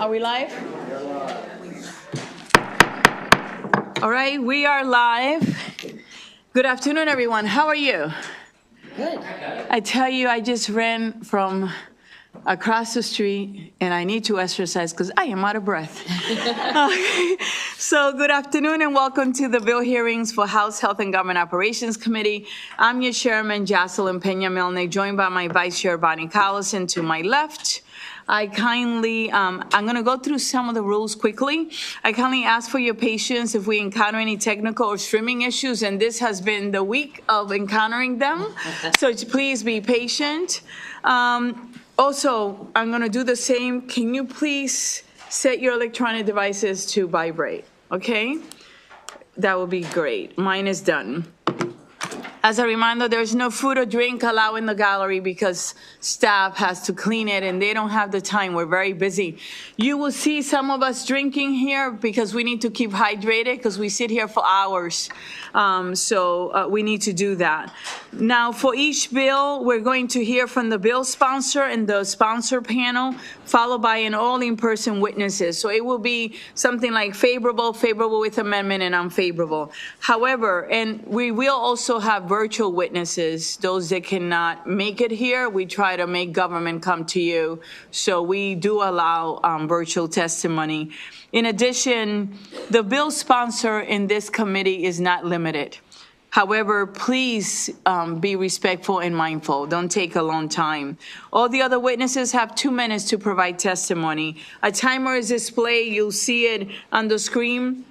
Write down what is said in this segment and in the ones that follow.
Are we live? All right, we are live. Good afternoon, everyone. How are you? Good. I tell you, I just ran from across the street, and I need to exercise because I am out of breath. Okay. So good afternoon, and welcome to the bill hearings for House Health and Government Operations Committee. I'm your chairman, Jocelyn Pena-Milne, joined by my vice chair, Bonnie Collison, to my left. I kindly, I'm going to go through some of the rules quickly. I kindly ask for your patience if we encounter any technical or streaming issues, and this has been the week of encountering them, so please be patient. Also, I'm going to do the same. Can you please set your electronic devices to vibrate, okay? That would be great. Mine is done. As a reminder, there's no food or drink allowed in the gallery because staff has to clean it and they don't have the time. We're very busy. You will see some of us drinking here because we need to keep hydrated because we sit here for hours. So we need to do that. Now, for each bill, we're going to hear from the bill sponsor and the sponsor panel, followed by an all in-person witnesses. So it will be something like favorable, favorable with amendment, and unfavorable. However, and we will also have virtual witnesses, those that cannot make it here. We try to make government come to you. So we do allow virtual testimony. In addition, the bill sponsor in this committee is not limited. However, please be respectful and mindful. Don't take a long time. All the other witnesses have 2 minutes to provide testimony. A timer is displayed. You'll see it on the screen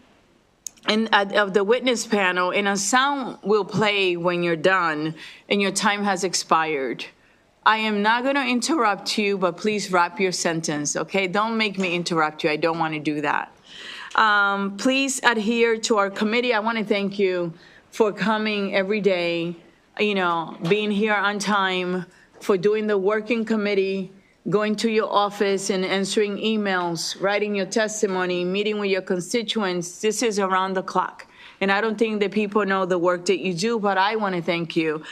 of the witness panel, and a sound will play when you're done and your time has expired. I am not going to interrupt you, but please wrap your sentence, okay? Don't make me interrupt you. I don't want to do that. Please adhere to our committee. I want to thank you for coming every day, being here on time, for doing the working committee, going to your office and answering emails, writing your testimony, meeting with your constituents. This is around the clock. And I don't think that people know the work that you do, but I want to thank you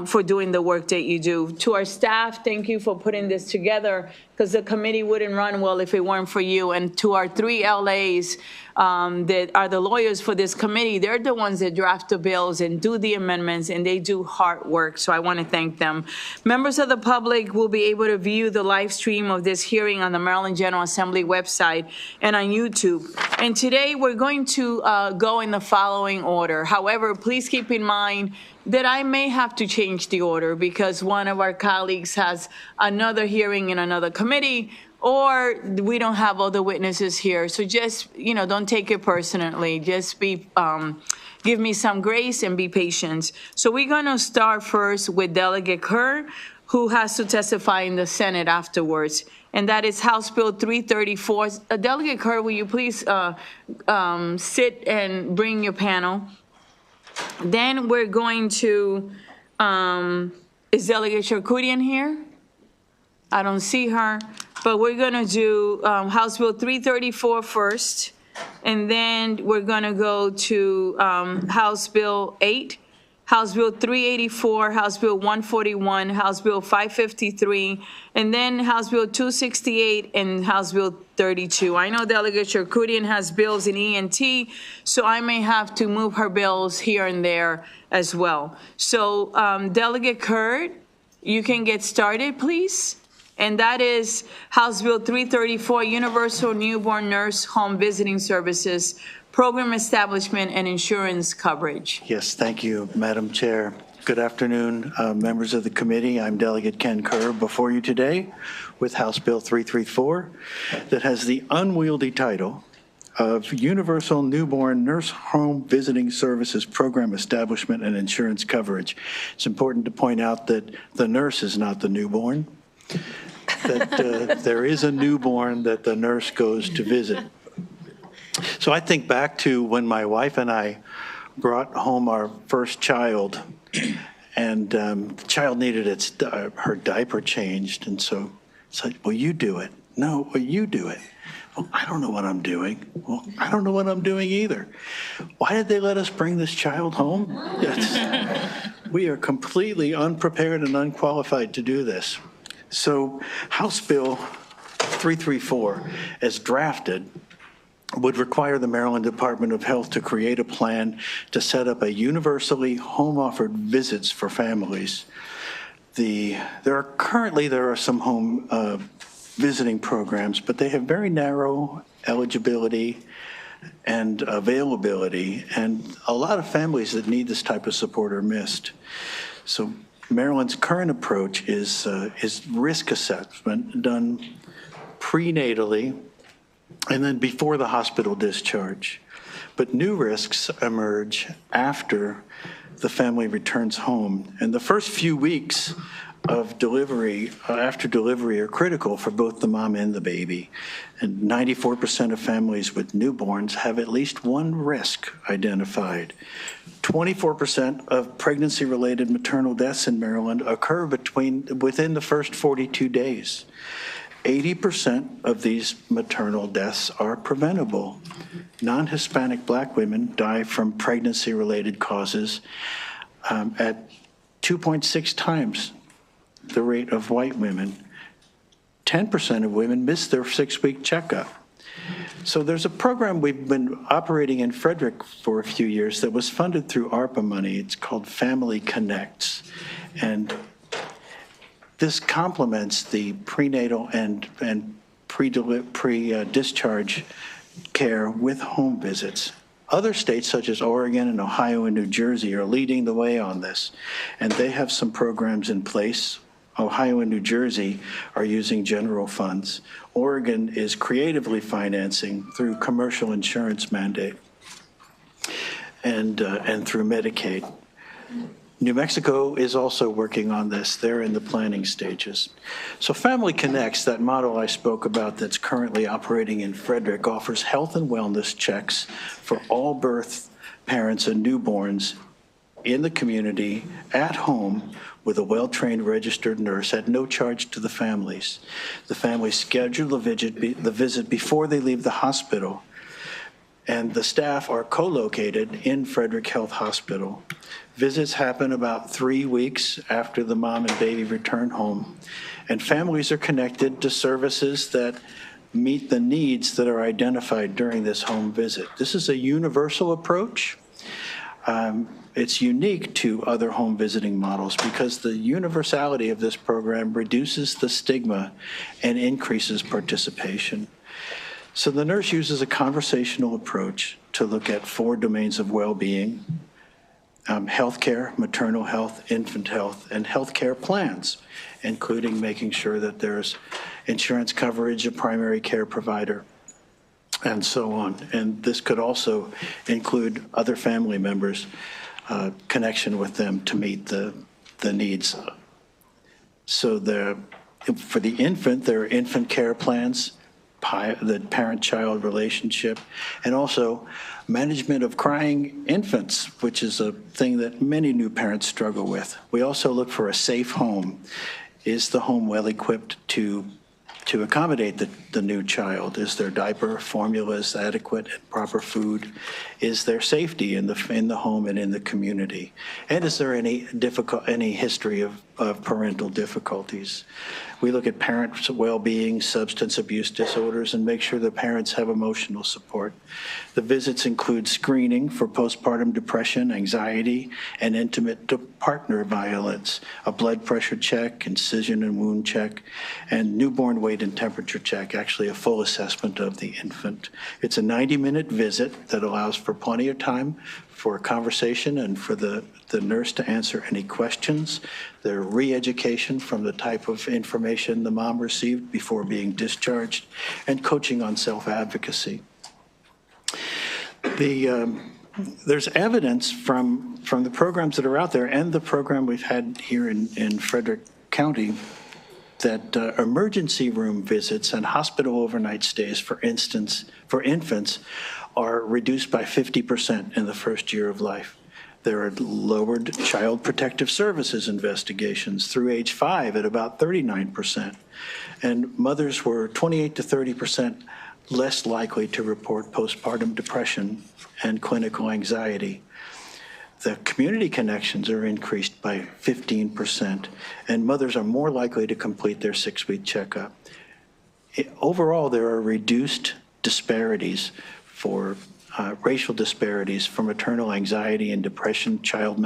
for doing the work that you do. To our staff, thank you for putting this together, because the committee wouldn't run well if it weren't for you. And to our 3 LAs that are the lawyers for this committee, they're the ones that draft the bills and do the amendments, and they do hard work. So I want to thank them. Members of the public will be able to view the live stream of this hearing on the Maryland General Assembly website and on YouTube. And today we're going to go in the following order. However, please keep in mind that I may have to change the order because one of our colleagues has another hearing in another committee, or we don't have all the witnesses here. So just, don't take it personally. Just give me some grace and be patient. So we're going to start first with Delegate Kerr, who has to testify in the Senate afterwards. And that is House Bill 334. Delegate Kerr, will you please sit and bring your panel? Then we're going to, is Delegate Charkoudian here? I don't see her, but we're going to do House Bill 334 first, and then we're going to go to House Bill 8, House Bill 384, House Bill 141, House Bill 553, and then House Bill 268 and House Bill 32. I know Delegate Charkoudian has bills in E&T, so I may have to move her bills here and there as well. So Delegate Kerr, you can get started, please. And that is House Bill 334, Universal Newborn Nurse Home Visiting Services, Program Establishment and Insurance Coverage. Yes, thank you, Madam Chair. Good afternoon, members of the committee. I'm Delegate Ken Kerr before you today with House Bill 334 that has the unwieldy title of Universal Newborn Nurse Home Visiting Services Program Establishment and Insurance Coverage. It's important to point out that the nurse is not the newborn, that there is a newborn that the nurse goes to visit. So I think back to when my wife and I brought home our first child, and the child needed her diaper changed, and so it's like, will you do it? No, will you do it? Well, I don't know what I'm doing. Well, I don't know what I'm doing either. Why did they let us bring this child home? We are completely unprepared and unqualified to do this. So House Bill 334, as drafted, would require the Maryland Department of Health to create a plan to set up a universally home-offered visits for families. There are some home visiting programs, but they have very narrow eligibility and availability, and a lot of families that need this type of support are missed. So Maryland's current approach is risk assessment done prenatally and then before the hospital discharge. But new risks emerge after the family returns home. And the first few weeks of delivery, after delivery, are critical for both the mom and the baby. And 94% of families with newborns have at least one risk identified. 24% of pregnancy-related maternal deaths in Maryland occur within the first 42 days. 80% of these maternal deaths are preventable. Non-Hispanic Black women die from pregnancy-related causes at 2.6 times the rate of white women. 10% of women miss their 6-week checkup. So there's a program we've been operating in Frederick for a few years that was funded through ARPA money. It's called Family Connects. And this complements the prenatal and pre-discharge care with home visits. Other states such as Oregon and Ohio and New Jersey are leading the way on this, and they have some programs in place. Ohio and New Jersey are using general funds. Oregon is creatively financing through commercial insurance mandate and through Medicaid. New Mexico is also working on this. They're in the planning stages. So Family Connects, that model I spoke about that's currently operating in Frederick, offers health and wellness checks for all birth parents and newborns in the community, at home, with a well-trained registered nurse at no charge to the families. The families schedule the visit before they leave the hospital, and the staff are co-located in Frederick Health Hospital. Visits happen about 3 weeks after the mom and baby return home, and families are connected to services that meet the needs that are identified during this home visit. This is a universal approach. It's unique to other home visiting models because the universality of this program reduces the stigma and increases participation. So the nurse uses a conversational approach to look at 4 domains of well-being: healthcare, maternal health, infant health, and healthcare plans, including making sure that there's insurance coverage, a primary care provider, and so on. And this could also include other family members, connection with them to meet the needs. So for the infant, there are infant care plans, the parent-child relationship, and also management of crying infants, which is a thing that many new parents struggle with. We also look for a safe home. Is the home well-equipped to accommodate the new child? Is their diaper formulas adequate and proper food? Is there safety in the home and in the community? And is there any history of parental difficulties? We look at parents' well-being, substance abuse disorders, and make sure the parents have emotional support. The visits include screening for postpartum depression, anxiety, and intimate partner violence, a blood pressure check, incision and wound check, and newborn weight and temperature check, actually a full assessment of the infant. It's a 90-minute visit that allows for plenty of time for a conversation and for the nurse to answer any questions, their re-education from the type of information the mom received before being discharged, and coaching on self-advocacy. There's evidence from the programs that are out there and the program we've had here in Frederick County that emergency room visits and hospital overnight stays, for instance, for infants, are reduced by 50% in the first year of life. There are lowered child protective services investigations through age 5 at about 39%. And mothers were 28 to 30% less likely to report postpartum depression and clinical anxiety. The community connections are increased by 15%, and mothers are more likely to complete their 6-week checkup. overall, there are reduced disparities for racial disparities for maternal anxiety and depression, child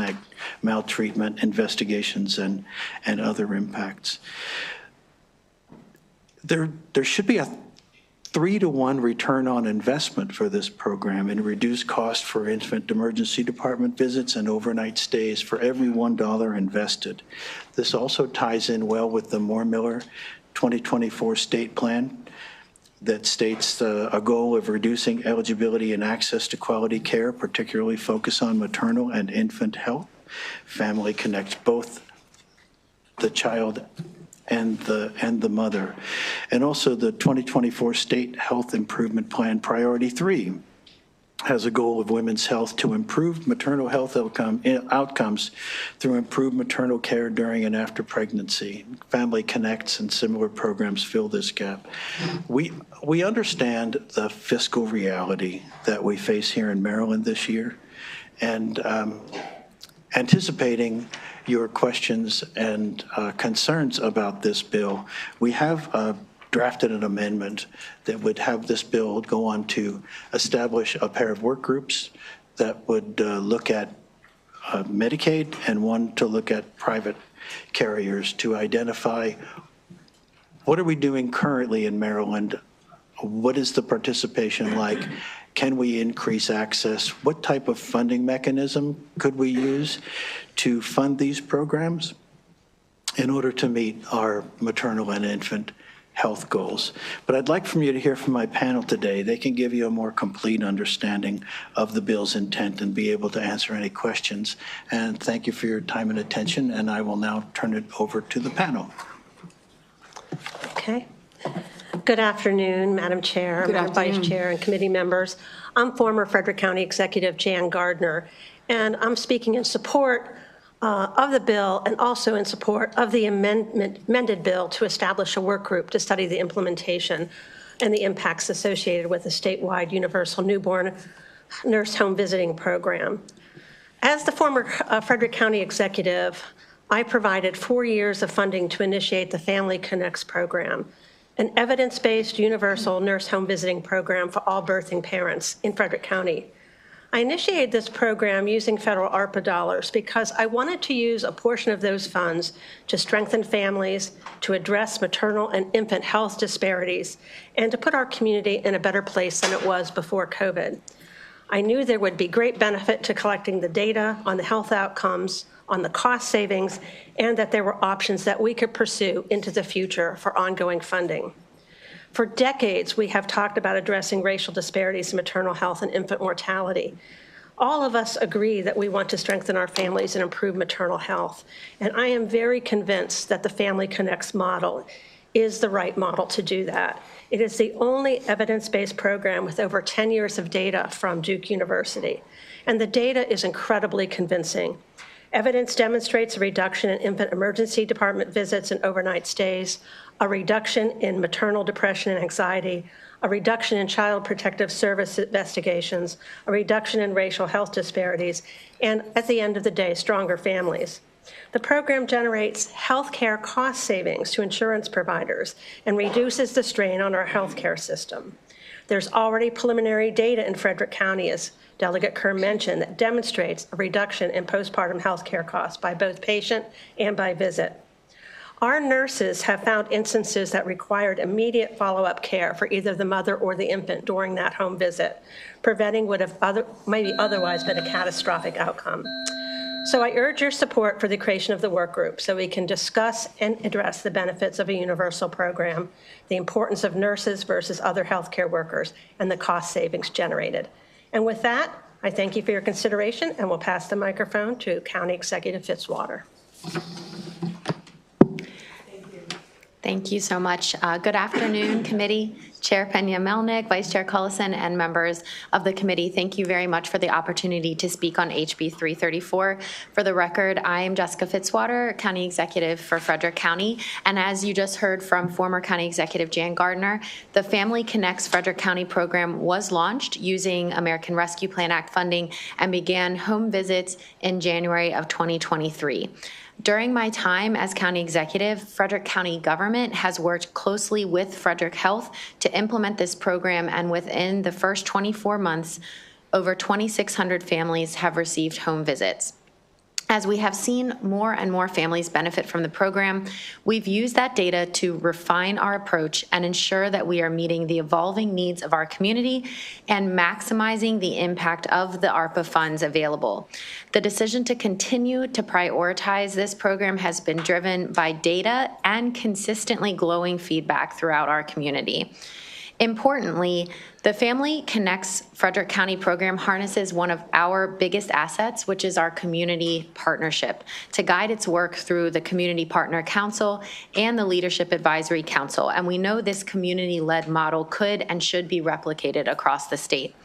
maltreatment, investigations, and other impacts. There should be a 3-to-1 return on investment for this program and reduced cost for infant emergency department visits and overnight stays for every $1 invested. This also ties in well with the Moore-Miller 2024 state plan that states a goal of reducing eligibility and access to quality care, particularly focus on maternal and infant health. Family connects both the child and the mother. And also the 2024 State Health Improvement Plan Priority 3 has a goal of women's health to improve maternal health outcomes through improved maternal care during and after pregnancy. Family Connects and similar programs fill this gap. We understand the fiscal reality that we face here in Maryland this year, and anticipating your questions and concerns about this bill, we have drafted an amendment that would have this bill go on to establish a pair of work groups that would look at Medicaid and one to look at private carriers to identify what are we doing currently in Maryland, what is the participation like, can we increase access, what type of funding mechanism could we use to fund these programs in order to meet our maternal and infant health goals. But I'd like from you to hear from my panel today. They can give you a more complete understanding of the bill's intent and be able to answer any questions. And thank you for your time and attention, and I will now turn it over to the panel. Okay. Good afternoon, Madam Chair, Madam Vice Chair, and committee members. I'm former Frederick County Executive Jan Gardner, and I'm speaking in support of the bill and also in support of the amended bill to establish a work group to study the implementation and the impacts associated with the statewide universal newborn nurse home visiting program. As the former Frederick County Executive, I provided 4 years of funding to initiate the Family Connects program, an evidence-based universal nurse home visiting program for all birthing parents in Frederick County. I initiated this program using federal ARPA dollars because I wanted to use a portion of those funds to strengthen families, to address maternal and infant health disparities, and to put our community in a better place than it was before COVID. I knew there would be great benefit to collecting the data on the health outcomes, on the cost savings, and that there were options that we could pursue into the future for ongoing funding. For decades, we have talked about addressing racial disparities in maternal health and infant mortality. All of us agree that we want to strengthen our families and improve maternal health, and I am very convinced that the Family Connects model is the right model to do that. It is the only evidence-based program with over 10 years of data from Duke University, and the data is incredibly convincing. Evidence demonstrates a reduction in infant emergency department visits and overnight stays, a reduction in maternal depression and anxiety, a reduction in child protective service investigations, a reduction in racial health disparities, and at the end of the day, stronger families. The program generates healthcare cost savings to insurance providers and reduces the strain on our healthcare system. There's already preliminary data in Frederick County, as Delegate Kerr mentioned, that demonstrates a reduction in postpartum healthcare costs by both patient and by visit. Our nurses have found instances that required immediate follow-up care for either the mother or the infant during that home visit, preventing what have maybe otherwise been a catastrophic outcome. So I urge your support for the creation of the work group so we can discuss and address the benefits of a universal program, the importance of nurses versus other healthcare workers, and the cost savings generated. And with that, I thank you for your consideration and will pass the microphone to County Executive Fitzwater. Thank you so much. Good afternoon, committee. Chair Pena-Melnick, Vice Chair Cullison, and members of the committee, thank you very much for the opportunity to speak on HB 334. For the record, I am Jessica Fitzwater, County Executive for Frederick County, and as you just heard from former County Executive Jan Gardner, the Family Connects Frederick County program was launched using American Rescue Plan Act funding and began home visits in January of 2023. During my time as county executive, Frederick County government has worked closely with Frederick Health to implement this program, and within the first 24 months, over 2,600 families have received home visits. As we have seen more and more families benefit from the program, we've used that data to refine our approach and ensure that we are meeting the evolving needs of our community and maximizing the impact of the ARPA funds available. The decision to continue to prioritize this program has been driven by data and consistently glowing feedback throughout our community. Importantly, the Family Connects Frederick County program harnesses one of our biggest assets, which is our community partnership, to guide its work through the Community Partner Council and the Leadership Advisory Council. And we know this community-led model could and should be replicated across the state.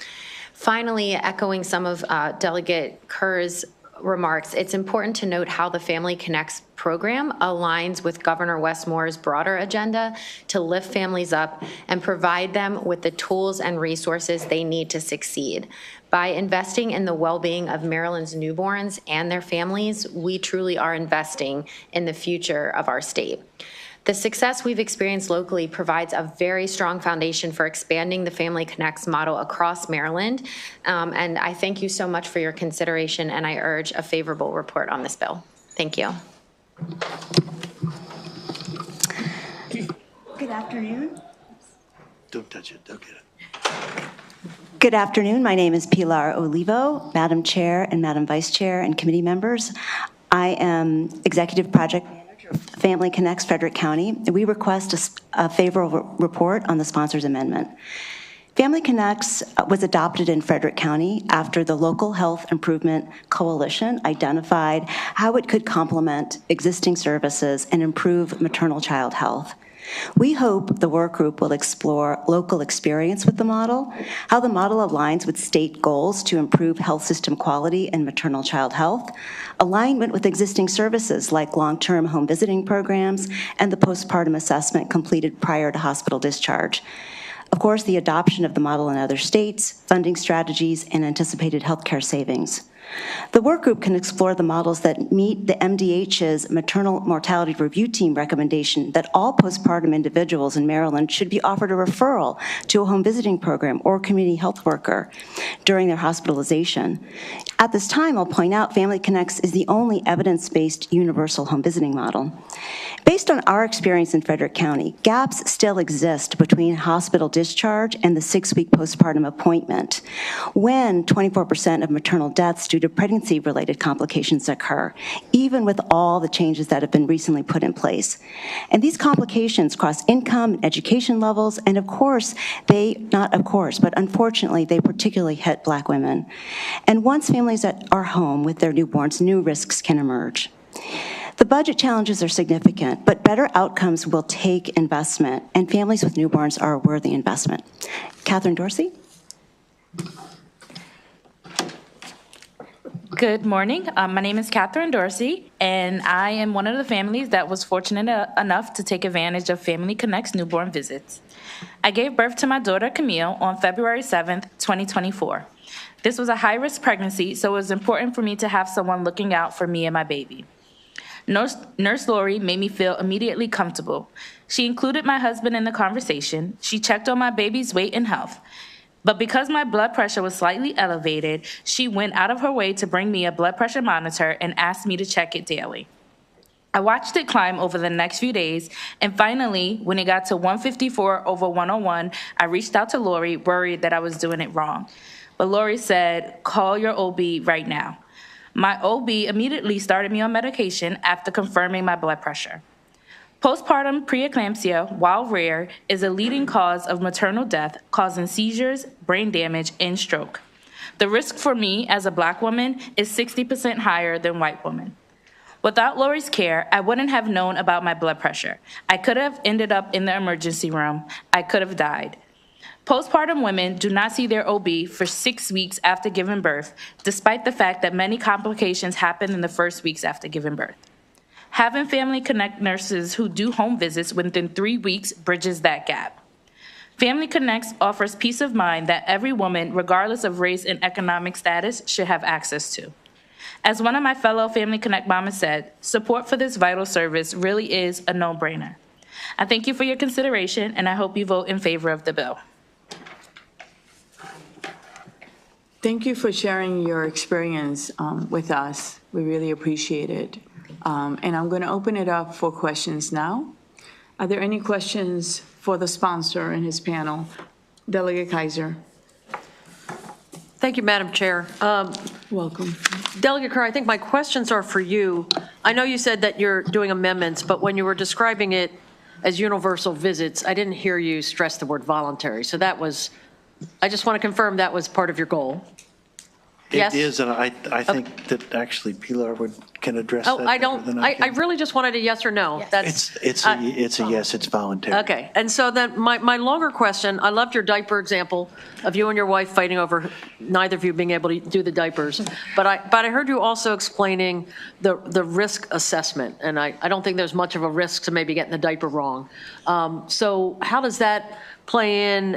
Finally, echoing some of Delegate Kerr's remarks, it's important to note how the Family Connects program aligns with Governor Wes Moore's broader agenda to lift families up and provide them with the tools and resources they need to succeed. By investing in the well-being of Maryland's newborns and their families, we truly are investing in the future of our state. The success we've experienced locally provides a very strong foundation for expanding the Family Connects model across Maryland. And I thank you so much for your consideration, and I urge a favorable report on this bill. Thank you. Good afternoon. Don't touch it, don't get it. Good afternoon. My name is Pilar Olivo, Madam Chair and Madam Vice Chair and committee members. I am Executive Project Manager of Family Connects Frederick County. We request a favorable report on the sponsor's amendment. Family Connects was adopted in Frederick County after the Local Health Improvement Coalition identified how it could complement existing services and improve maternal-child health. We hope the work group will explore local experience with the model, how the model aligns with state goals to improve health system quality and maternal-child health, alignment with existing services like long-term home visiting programs, and the postpartum assessment completed prior to hospital discharge. Of course, the adoption of the model in other states, funding strategies, and anticipated healthcare savings. The work group can explore the models that meet the MDH's Maternal Mortality Review Team recommendation that all postpartum individuals in Maryland should be offered a referral to a home visiting program or community health worker during their hospitalization. At this time, I'll point out Family Connects is the only evidence-based universal home visiting model. Based on our experience in Frederick County, gaps still exist between hospital discharge and the 6-week postpartum appointment, when 24% of maternal deaths due to pregnancy-related complications occur, even with all the changes that have been recently put in place. And these complications cross income and education levels, and of course, but unfortunately, they particularly hit Black women. And once families are home with their newborns, new risks can emerge. The budget challenges are significant, but better outcomes will take investment, and families with newborns are a worthy investment. Catherine Dorsey. Good morning. My name is Catherine Dorsey, and I am one of the families that was fortunate enough to take advantage of Family Connect's newborn visits. I gave birth to my daughter, Camille, on February 7th, 2024. This was a high-risk pregnancy, so it was important for me to have someone looking out for me and my baby. Nurse Lori made me feel immediately comfortable. She included my husband in the conversation. She checked on my baby's weight and health. But because my blood pressure was slightly elevated, she went out of her way to bring me a blood pressure monitor and asked me to check it daily. I watched it climb over the next few days, and finally, when it got to 154/101, I reached out to Lori, worried that I was doing it wrong. But Lori said, "Call your OB right now." My OB immediately started me on medication after confirming my blood pressure. Postpartum preeclampsia, while rare, is a leading cause of maternal death, causing seizures, brain damage, and stroke. The risk for me as a Black woman is 60% higher than white women. Without Lori's care, I wouldn't have known about my blood pressure. I could have ended up in the emergency room. I could have died. Postpartum women do not see their OB for 6 weeks after giving birth, despite the fact that many complications happen in the first weeks after giving birth. Having Family Connect nurses who do home visits within 3 weeks bridges that gap. Family Connects offers peace of mind that every woman, regardless of race and economic status, should have access to. As one of my fellow Family Connect mamas said, support for this vital service really is a no-brainer. I thank you for your consideration, and I hope you vote in favor of the bill. Thank you for sharing your experience with us. We really appreciate it. And I'm going to open it up for questions now. Are there any questions for the sponsor and his panel? Delegate Kaiser. Thank you, Madam Chair. Welcome. Delegate Kerr, I think my questions are for you. I know you said that you're doing amendments, but when you were describing it as universal visits, I didn't hear you stress the word voluntary. So that was, I just want to confirm that was part of your goal. Yes? It is, and I think that actually Pilar can address that. Oh, I better than don't, I can. really just wanted a yes or no. That's It's a yes, it's voluntary. Okay, and so then my longer question, I loved your diaper example of you and your wife fighting over neither of you being able to do the diapers. But I heard you also explaining the risk assessment, and I don't think there's much of a risk to maybe getting the diaper wrong. So how does that play in?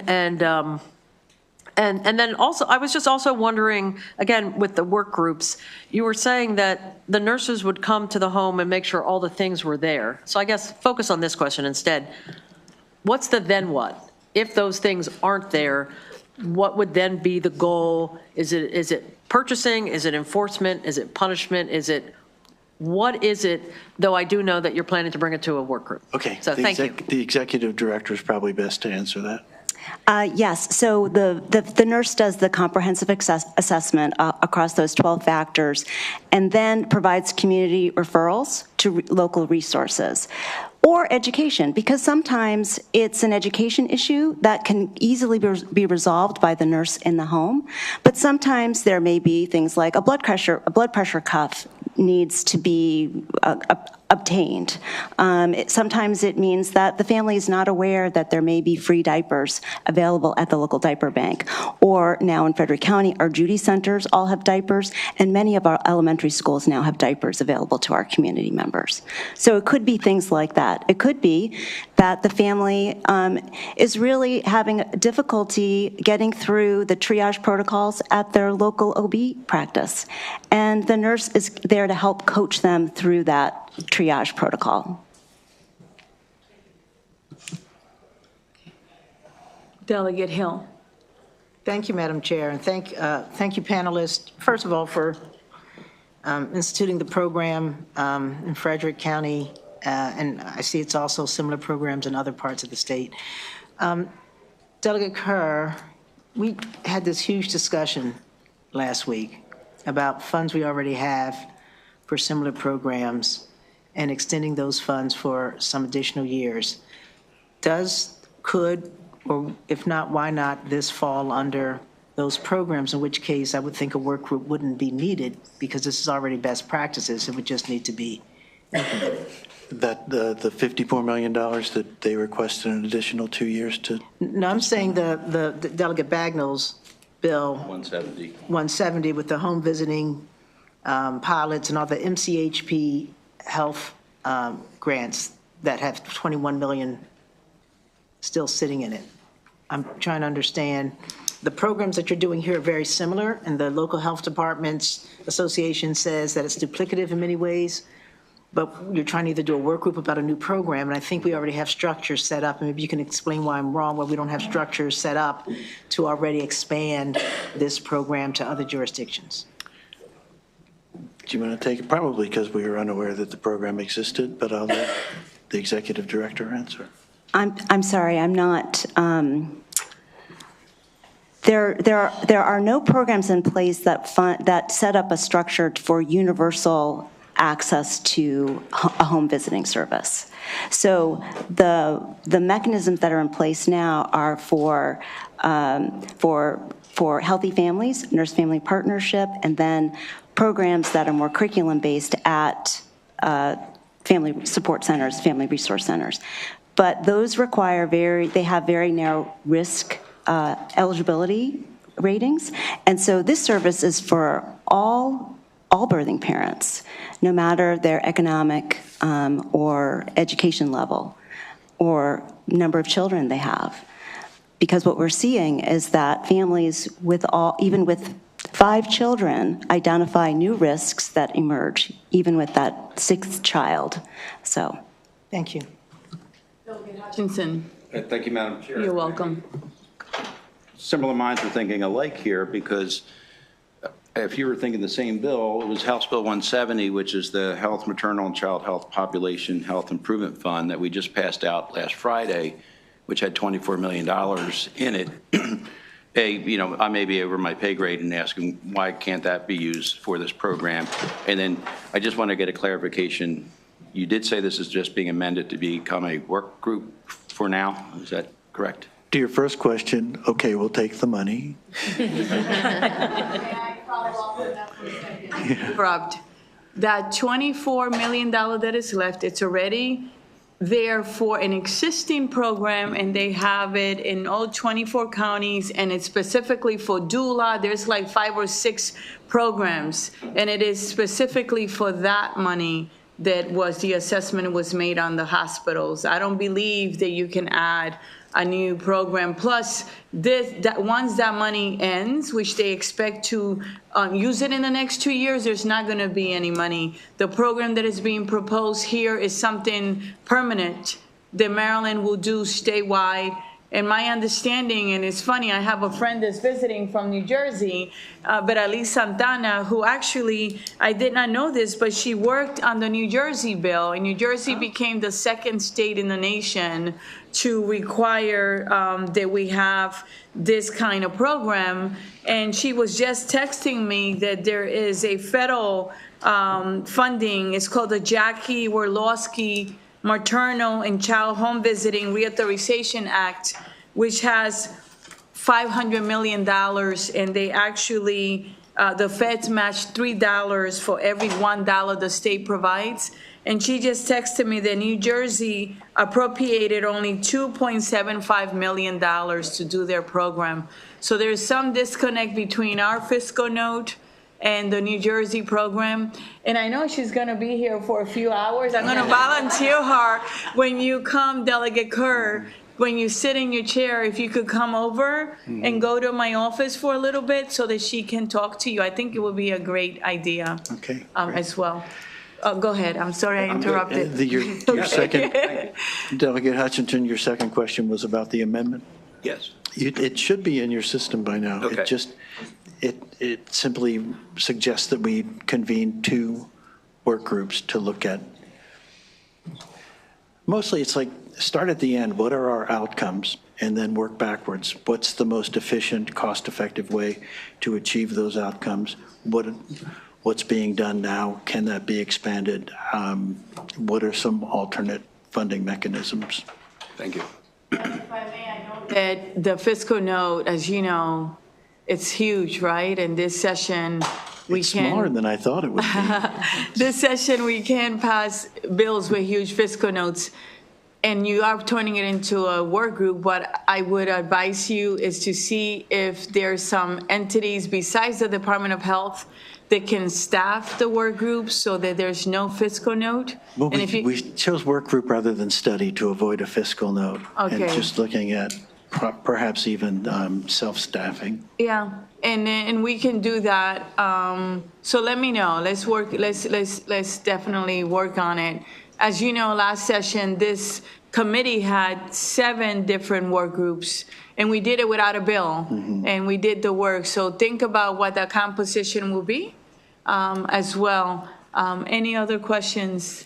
And then also, I was just also wondering, again, with the work groups, you were saying that the nurses would come to the home and make sure all the things were there. So I guess focus on this question instead. What's the then what? If those things aren't there, what would then be the goal? Is it purchasing? Is it enforcement? Is it punishment? What is it, though I do know that you're planning to bring it to a work group? Okay. So thank you. The executive director is probably best to answer that. Yes, so the nurse does the comprehensive assessment across those 12 factors and then provides community referrals to local resources or education, because sometimes it's an education issue that can easily be resolved by the nurse in the home, but sometimes there may be things like a blood pressure cuff needs to be obtained. Sometimes it means that the family is not aware that there may be free diapers available at the local diaper bank. Or now in Frederick County, our Judy centers all have diapers, and many of our elementary schools now have diapers available to our community members. So it could be things like that. It could be that the family is really having difficulty getting through the triage protocols at their local OB practice. And the nurse is there to help coach them through that triage protocol. Delegate Hill. Thank you, Madam Chair, and thank you, panelists, first of all, for instituting the program in Frederick County, and I see it's also similar programs in other parts of the state. Delegate Kerr, we had this huge discussion last week about funds we already have for similar programs and extending those funds for some additional years. Could, or if not, why not this fall under those programs, in which case I would think a work group wouldn't be needed because this is already best practices. It would just need to be implemented. That the $54 million that they requested an additional 2 years to? No, I'm saying the Delegate Bagnall's bill. 170 with the home visiting pilots and all the MCHP health grants that have 21 million still sitting in it. I'm trying to understand, the programs that you're doing here are very similar, and the local health departments association says that it's duplicative in many ways, but you're trying to either do a work group about a new program, and I think we already have structures set up, and maybe you can explain why I'm wrong, why we don't have structures set up to already expand this program to other jurisdictions. Do you want to take it? Probably because we were unaware that the program existed, but I'll let the executive director answer. I'm sorry, I'm not. There are no programs in place that set up a structure for universal access to a home visiting service. So the mechanisms that are in place now are for healthy families, nurse-family partnership, and then programs that are more curriculum-based at family support centers, family resource centers. But those require they have very narrow risk eligibility ratings. And so this service is for all birthing parents, no matter their economic or education level or number of children they have. Because what we're seeing is that families even with 5 children, identify new risks that emerge, even with that 6th child. So, Thank you. Hutchinson, Thank you, Madam Chair. you're welcome. Similar minds are thinking alike here, because if you were thinking the same bill, it was House Bill 170, which is the Health, Maternal, and Child Health Population Health Improvement Fund that we just passed out last Friday, which had $24 million in it. I may be over my pay grade and asking, why can't that be used for this program? And then I just want to get a clarification. You did say this is just being amended to become a work group for now. Is that correct? To your first question, okay, we'll take the money. Interrupt. That $24 million that is left, it's already there for an existing program, and they have it in all 24 counties, and it's specifically for doula. There's like 5 or 6 programs, and it is specifically for that money that was the assessment was made on the hospitals. I don't believe that you can add a new program. Plus, once that money ends, which they expect to use it in the next 2 years, there's not going to be any money. The program that is being proposed here is something permanent that Maryland will do statewide. And my understanding, and it's funny, I have a friend that's visiting from New Jersey, Beraliz Santana, who actually, I did not know this, but she worked on the New Jersey bill, and New Jersey became the 2nd state in the nation to require that we have this kind of program. And she was just texting me that there is a federal funding, it's called the Jackie Worlowski Maternal and Child Home Visiting Reauthorization Act, which has $500 million, and they actually, the feds match $3 for every $1 the state provides. And she just texted me that New Jersey appropriated only $2.75 million to do their program. So there's some disconnect between our fiscal note and the New Jersey program. And I know she's going to be here for a few hours. I'm going to volunteer her when you come, Delegate Kerr, when you sit in your chair, if you could come over and go to my office for a little bit so that she can talk to you. I think it would be a great idea. Okay, as well. Go ahead. I'm sorry I interrupted. Your second, Delegate Hutchinson, your second question was about the amendment? Yes. It should be in your system by now. Okay. It simply suggests that we convene 2 work groups to look at. Mostly it's like, start at the end, what are our outcomes? And then work backwards. What's the most efficient, cost-effective way to achieve those outcomes? What's being done now? Can that be expanded? What are some alternate funding mechanisms? Thank you. If I may, I know that the fiscal note, as you know, it's huge, right? And this session, we It's can. smaller than I thought it would be. This session, we can pass bills with huge fiscal notes, and you are turning it into a work group. What I would advise you is to see if there's some entities besides the Department of Health that can staff the work group so that there's no fiscal note. Well, And if you- we chose work group rather than study to avoid a fiscal note. Okay. And just looking at perhaps even self-staffing. Yeah, and we can do that. So let me know. Let's work. Let's definitely work on it. As you know, last session this committee had 7 different work groups, and we did it without a bill, and we did the work. So think about what the composition will be, as well. Any other questions?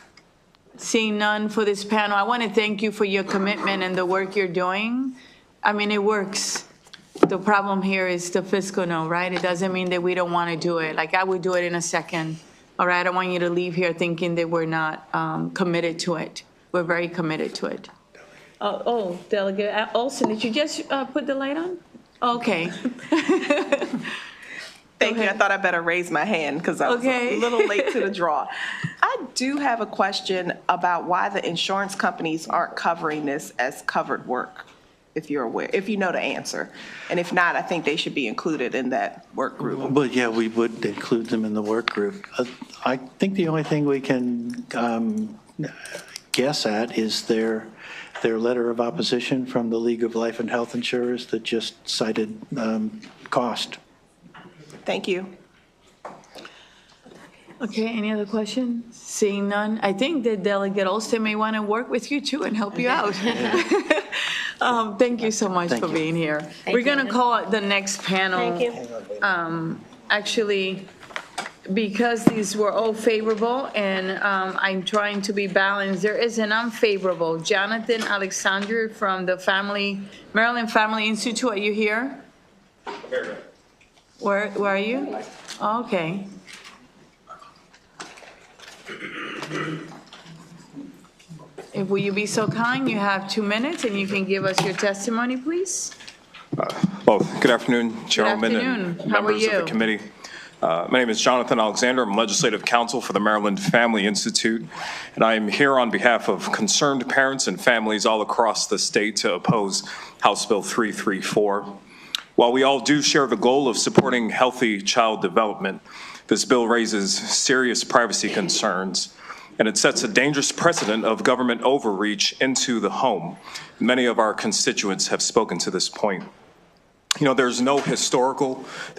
Seeing none for this panel, I want to thank you for your commitment and the work you're doing. I mean, it works. The problem here is the fiscal note, right? It doesn't mean that we don't want to do it. Like, I would do it in a second. All right, I don't want you to leave here thinking that we're not committed to it. We're very committed to it. Oh, Delegate Olson, did you just put the light on? Okay. Thank you. I thought I better raise my hand because I was Okay. a little late to the draw. I do have a question about why the insurance companies aren't covering this as covered work. if you're aware, if you know the answer. And if not, I think they should be included in that work group. But yeah, we would include them in the work group. I think the only thing we can guess at is their letter of opposition from the League of Life and Health Insurers that just cited cost. Thank you. Okay, any other questions? Seeing none, I think that Delegate Olson may want to work with you too and help you out. Thank you so much for being here. We're going to call the next panel. Thank you. Actually, because these were all favorable and I'm trying to be balanced, there is an unfavorable. Jonathan Alexander from the Maryland Family Institute, are you here? Where are you? Okay. Will you be so kind? You have 2 minutes and you can give us your testimony, please. Well, good afternoon, Chairwoman afternoon. and How are members of you? the committee. My name is Jonathan Alexander. I'm legislative counsel for the Maryland Family Institute, and I am here on behalf of concerned parents and families all across the state to oppose House Bill 334. While we all do share the goal of supporting healthy child development, this bill raises serious privacy concerns, and it sets a dangerous precedent of government overreach into the home. Many of our constituents have spoken to this point. You know, there's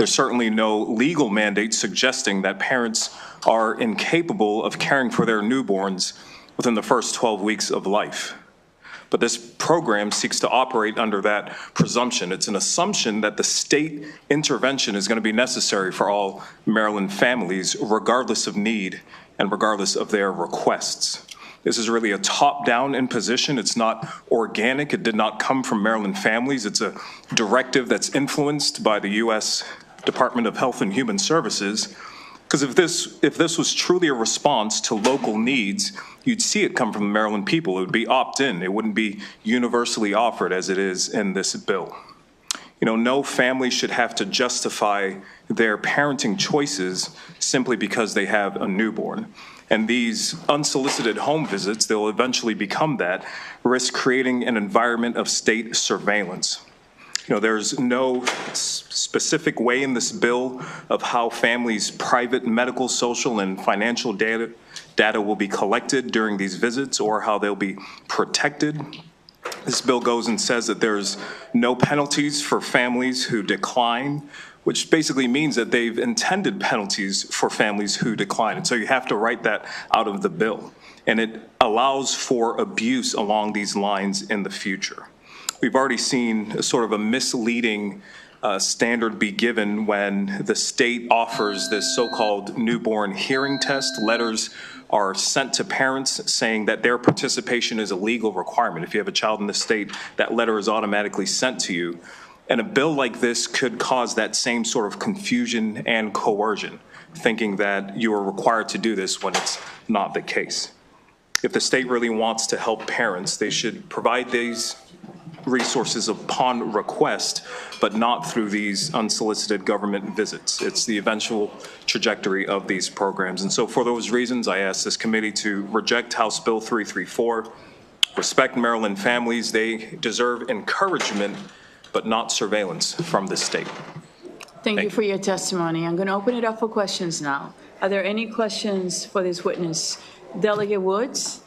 certainly no legal mandate suggesting that parents are incapable of caring for their newborns within the first 12 weeks of life. But this program seeks to operate under that presumption. It's an assumption that the state intervention is going to be necessary for all Maryland families, regardless of need and regardless of their requests. This is really a top-down imposition. It's not organic. It did not come from Maryland families. It's a directive that's influenced by the U.S. Department of Health and Human Services. Because if this was truly a response to local needs, you'd see it come from the Maryland people. It would be opt-in. It wouldn't be universally offered as it is in this bill. You know, no family should have to justify their parenting choices simply because they have a newborn. And these unsolicited home visits, they'll eventually become that, risk creating an environment of state surveillance. You know, there's no specific way in this bill of how families' private medical, social, and financial data will be collected during these visits or how they'll be protected. This bill goes and says that there's no penalties for families who decline, which basically means that they've intended penalties for families who decline. And so you have to write that out of the bill. And it allows for abuse along these lines in the future. We've already seen a sort of a misleading standard be given when the state offers this so-called newborn hearing test. Letters are sent to parents saying that their participation is a legal requirement. If you have a child in the state, that letter is automatically sent to you. And a bill like this could cause that same sort of confusion and coercion, thinking that you are required to do this when it's not the case. If the state really wants to help parents, they should provide these resources upon request, but not through these unsolicited government visits. It's the eventual trajectory of these programs. And so for those reasons, I ask this committee to reject House Bill 334, respect Maryland families. They deserve encouragement, but not surveillance from the state. Thank you for your testimony. I'm going to open it up for questions now. Are there any questions for this witness? Delegate Woods?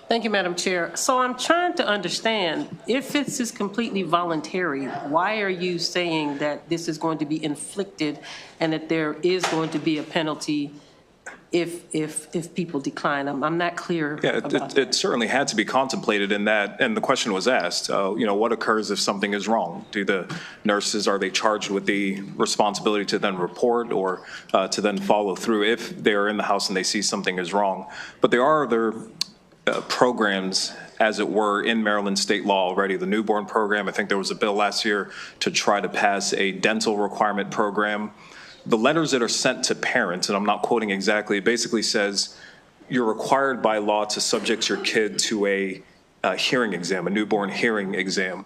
Thank you, Madam Chair. So I'm trying to understand, if this is completely voluntary, why are you saying that this is going to be inflicted and that there is going to be a penalty if people decline? I'm not clear. Yeah, about it certainly had to be contemplated in that, and the question was asked, you know, what occurs if something is wrong? Do the nurses, are they charged with the responsibility to then report or to then follow through if they're in the house and they see something is wrong? But there are other programs, as it were, in Maryland state law already. The newborn program, I think there was a bill last year to try to pass a dental requirement program. The letters that are sent to parents, and I'm not quoting exactly, it basically says you're required by law to subject your kid to a hearing exam, a newborn hearing exam.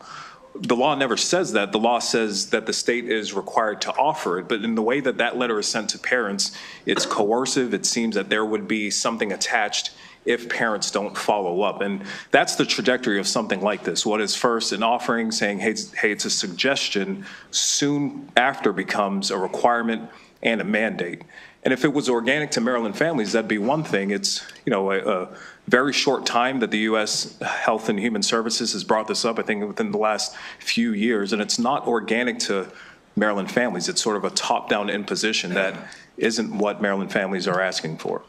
The law never says that. The law says that the state is required to offer it, but in the way that that letter is sent to parents, it's coercive. It seems that there would be something attached if parents don't follow up. And that's the trajectory of something like this. What is first an offering saying, hey, it's a suggestion, soon after becomes a requirement and a mandate. And if it was organic to Maryland families, that'd be one thing. It's, a very short time that the U.S. Health and Human Services has brought this up, I think within the last few years, and it's not organic to Maryland families. It's sort of a top-down imposition that isn't what Maryland families are asking for.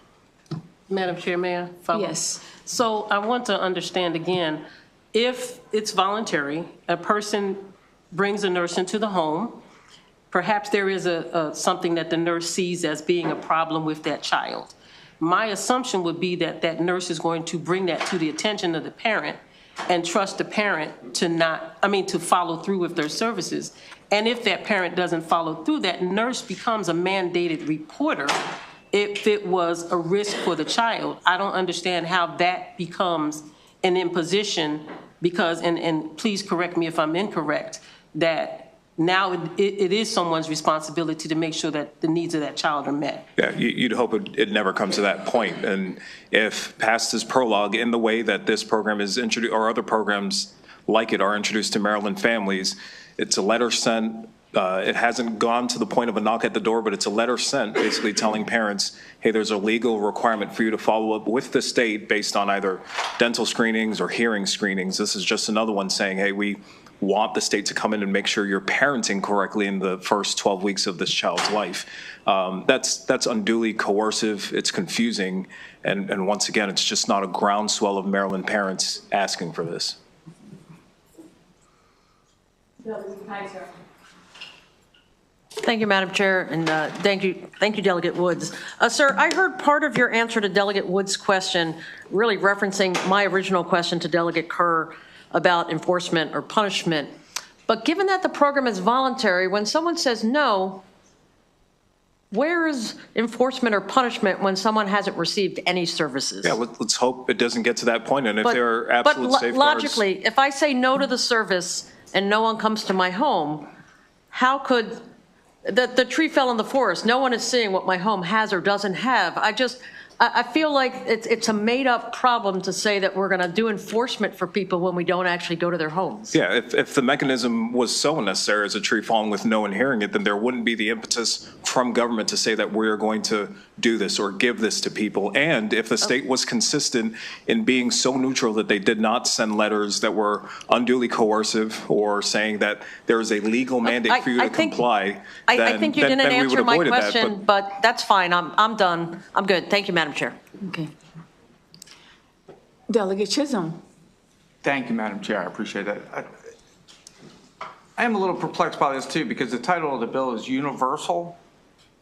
Madam Chair, may I follow? Yes. So I want to understand again, if it's voluntary, a person brings a nurse into the home, perhaps there is something that the nurse sees as being a problem with that child. My assumption would be that that nurse is going to bring that to the attention of the parent and trust the parent to follow through with their services. And if that parent doesn't follow through, that nurse becomes a mandated reporter if it was a risk for the child. I don't understand how that becomes an imposition because, and please correct me if I'm incorrect, that now it is someone's responsibility to make sure that the needs of that child are met. Yeah, you'd hope it never comes to that point. And if past is prologue in the way that this program is introduced, or other programs like it are introduced to Maryland families, it's a letter sent. It hasn't gone to the point of a knock at the door, but it's a letter sent basically telling parents, hey, there's a legal requirement for you to follow up with the state based on either dental screenings or hearing screenings. This is just another one saying, hey, we want the state to come in and make sure you're parenting correctly in the first 12 weeks of this child's life. That's unduly coercive. It's confusing. And once again, it's just not a groundswell of Maryland parents asking for this. Thank you, Madam Chair, and thank you, Delegate Woods. Sir, I heard part of your answer to Delegate Woods' question really referencing my original question to Delegate Kerr about enforcement or punishment. But given that the program is voluntary, when someone says no, where is enforcement or punishment when someone hasn't received any services? Yeah, let's hope it doesn't get to that point. And if there are absolute safeguards. But logically, if I say no to the service and no one comes to my home, how could the tree fell in the forest? No one is seeing what my home has or doesn't have. I feel like it's a made-up problem to say that we're going to do enforcement for people when we don't actually go to their homes. Yeah, if the mechanism was so unnecessary as a tree falling with no one hearing it, then there wouldn't be the impetus from government to say that we're going to do this or give this to people. And if the state was consistent in being so neutral that they did not send letters that were unduly coercive or saying that there is a legal mandate for you to comply, I think you didn't answer my question, but that's fine. I'm done. I'm good. Thank you, Madam Chair. Okay. Delegate Chisholm. Thank you, Madam Chair. I appreciate that. I am a little perplexed by this too, because the title of the bill is universal.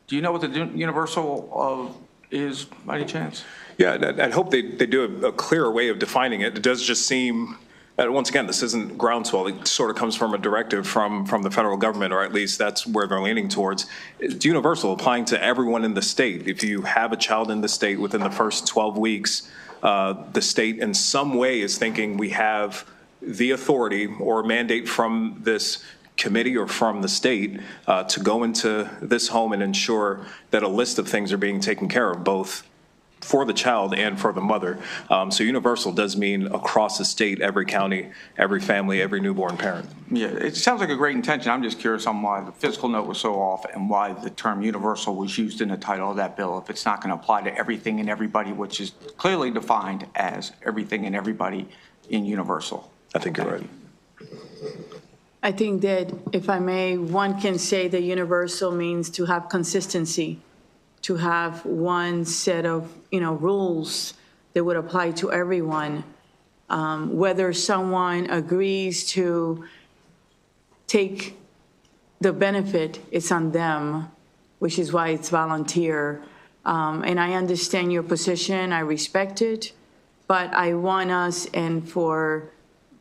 Do you know what the universal is by any chance? Yeah, I'd hope they do a clearer way of defining it. It does just seem, once again, this isn't groundswell. It sort of comes from a directive from the federal government, or at least that's where they're leaning towards. It's universal, applying to everyone in the state. If you have a child in the state within the first 12 weeks, the state in some way is thinking we have the authority or mandate from this committee or from the state to go into this home and ensure that a list of things are being taken care of, both for the child and for the mother. So universal does mean across the state, every county, every family, every newborn parent. Yeah, it sounds like a great intention. I'm just curious on why the fiscal note was so off and why the term universal was used in the title of that bill if it's not going to apply to everything and everybody, which is clearly defined as everything and everybody in universal. I think you're right. I think that, if I may, one can say that universal means to have consistency, to have one set of, rules that would apply to everyone. Whether someone agrees to take the benefit, it's on them, which is why it's volunteer. And I understand your position, I respect it, but I want us, and for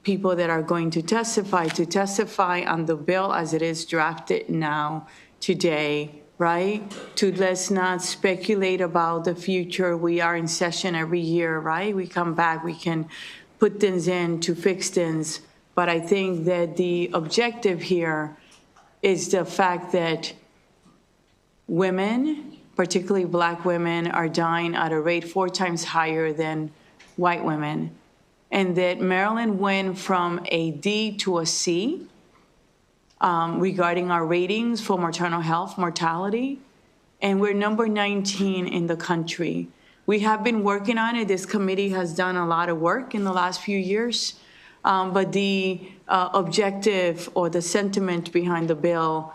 people that are going to testify on the bill as it is drafted now, today, right? Let's not speculate about the future. We are in session every year, right? We come back, we can put things in to fix things. But I think that the objective here is the fact that women particularly Black women, are dying at a rate 4 times higher than white women, and that Maryland went from a D to a C regarding our ratings for maternal health mortality, and we're number 19 in the country. We have been working on it. This committee has done a lot of work in the last few years, but the objective or the sentiment behind the bill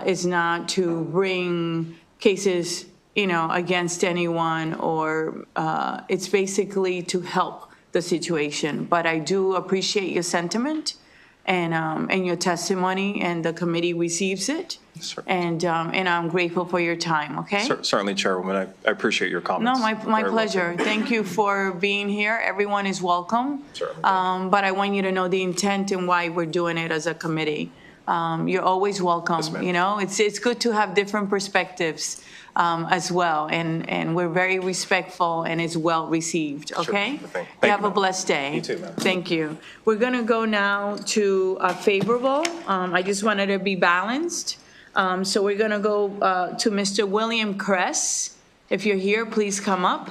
is not to bring cases, against anyone, or it's basically to help the situation. But I do appreciate your sentiment and your testimony, and the committee receives it. And I'm grateful for your time, okay? Certainly, Chairwoman. I appreciate your comments. No, my Very pleasure. welcome. Thank you for being here. Everyone is welcome. Certainly. But I want you to know the intent and why we're doing it as a committee. You're always welcome. Yes, ma'am. It's good to have different perspectives as well, and we're very respectful, and it's well received, okay? Thank You you, have a ma'am. blessed day. You too, ma'am. Thank you. We're gonna go now to favorable. I just wanted to be balanced. So we're gonna go to Mr. William Kress. If you're here, please come up.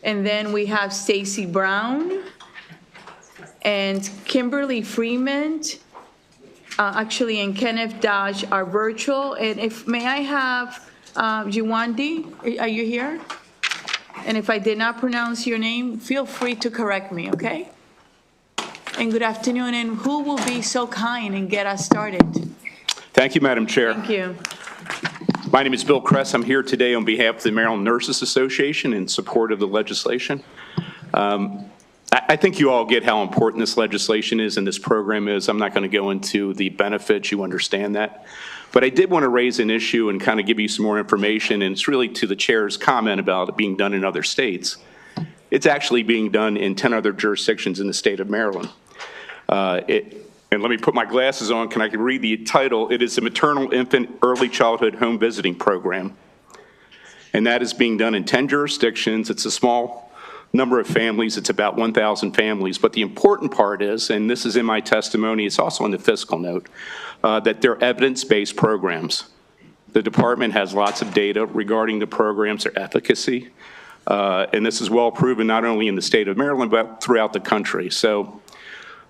And then we have Stacy Brown and Kimberly Freeman, and Kenneth Dodge are virtual. And may I have Juwandi, are you here? And if I did not pronounce your name, feel free to correct me, okay? And good afternoon, and who will be so kind and get us started? Thank you, Madam Chair. Thank you. My name is Bill Kress. I'm here today on behalf of the Maryland Nurses Association in support of the legislation. I think you all get how important this legislation is and this program is. I'm not going to go into the benefits. You understand that. But I did want to raise an issue and kind of give you some more information, and it's really to the chair's comment about it being done in other states. It's actually being done in 10 other jurisdictions in the state of Maryland. And let me put my glasses on. Can I read the title? It is the Maternal Infant Early Childhood Home Visiting Program. And that is being done in 10 jurisdictions. It's a small number of families. It's about 1,000 families. But the important part is, and this is in my testimony, it's also in the fiscal note, that they're evidence-based programs. The department has lots of data regarding the programs, their efficacy. And this is well proven not only in the state of Maryland, but throughout the country. So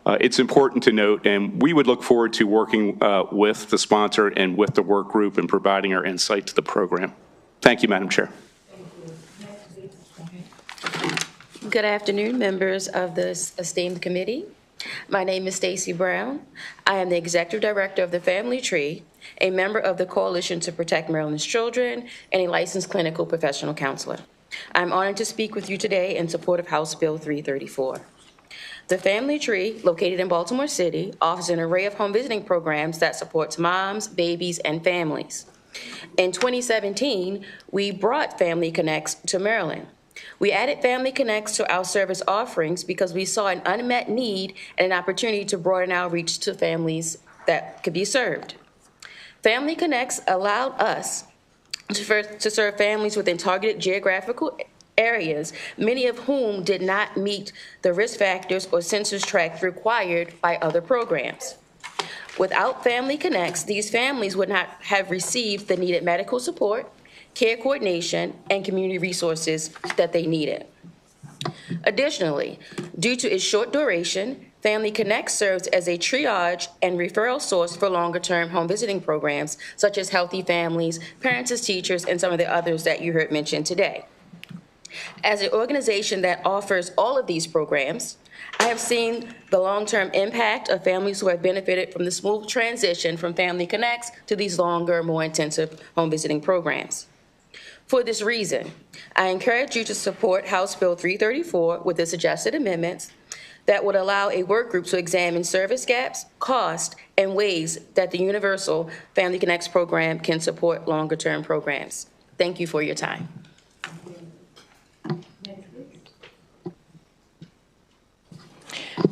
it's important to note, and we would look forward to working with the sponsor and with the work group and providing our insight to the program. Thank you, Madam Chair. Good afternoon, members of this esteemed committee. My name is Stacy Brown. I am the Executive Director of the Family Tree, a member of the Coalition to Protect Maryland's Children, and a licensed clinical professional counselor. I'm honored to speak with you today in support of House Bill 334. The Family Tree, located in Baltimore City, offers an array of home visiting programs that supports moms, babies, and families. In 2017, we brought Family Connects to Maryland. We added Family Connects to our service offerings because we saw an unmet need and an opportunity to broaden our reach to families that could be served. Family Connects allowed us to serve families within targeted geographical areas, many of whom did not meet the risk factors or census tract required by other programs. Without Family Connects, these families would not have received the needed medical support, care coordination, and community resources that they needed. Additionally, due to its short duration, Family Connect serves as a triage and referral source for longer-term home visiting programs, such as Healthy Families, Parents as Teachers, and some of the others that you heard mentioned today. As an organization that offers all of these programs, I have seen the long-term impact of families who have benefited from the smooth transition from Family Connects to these longer, more intensive home visiting programs. For this reason, I encourage you to support House Bill 334 with the suggested amendments that would allow a work group to examine service gaps, cost, and ways that the Universal Family Connects program can support longer-term programs. Thank you for your time.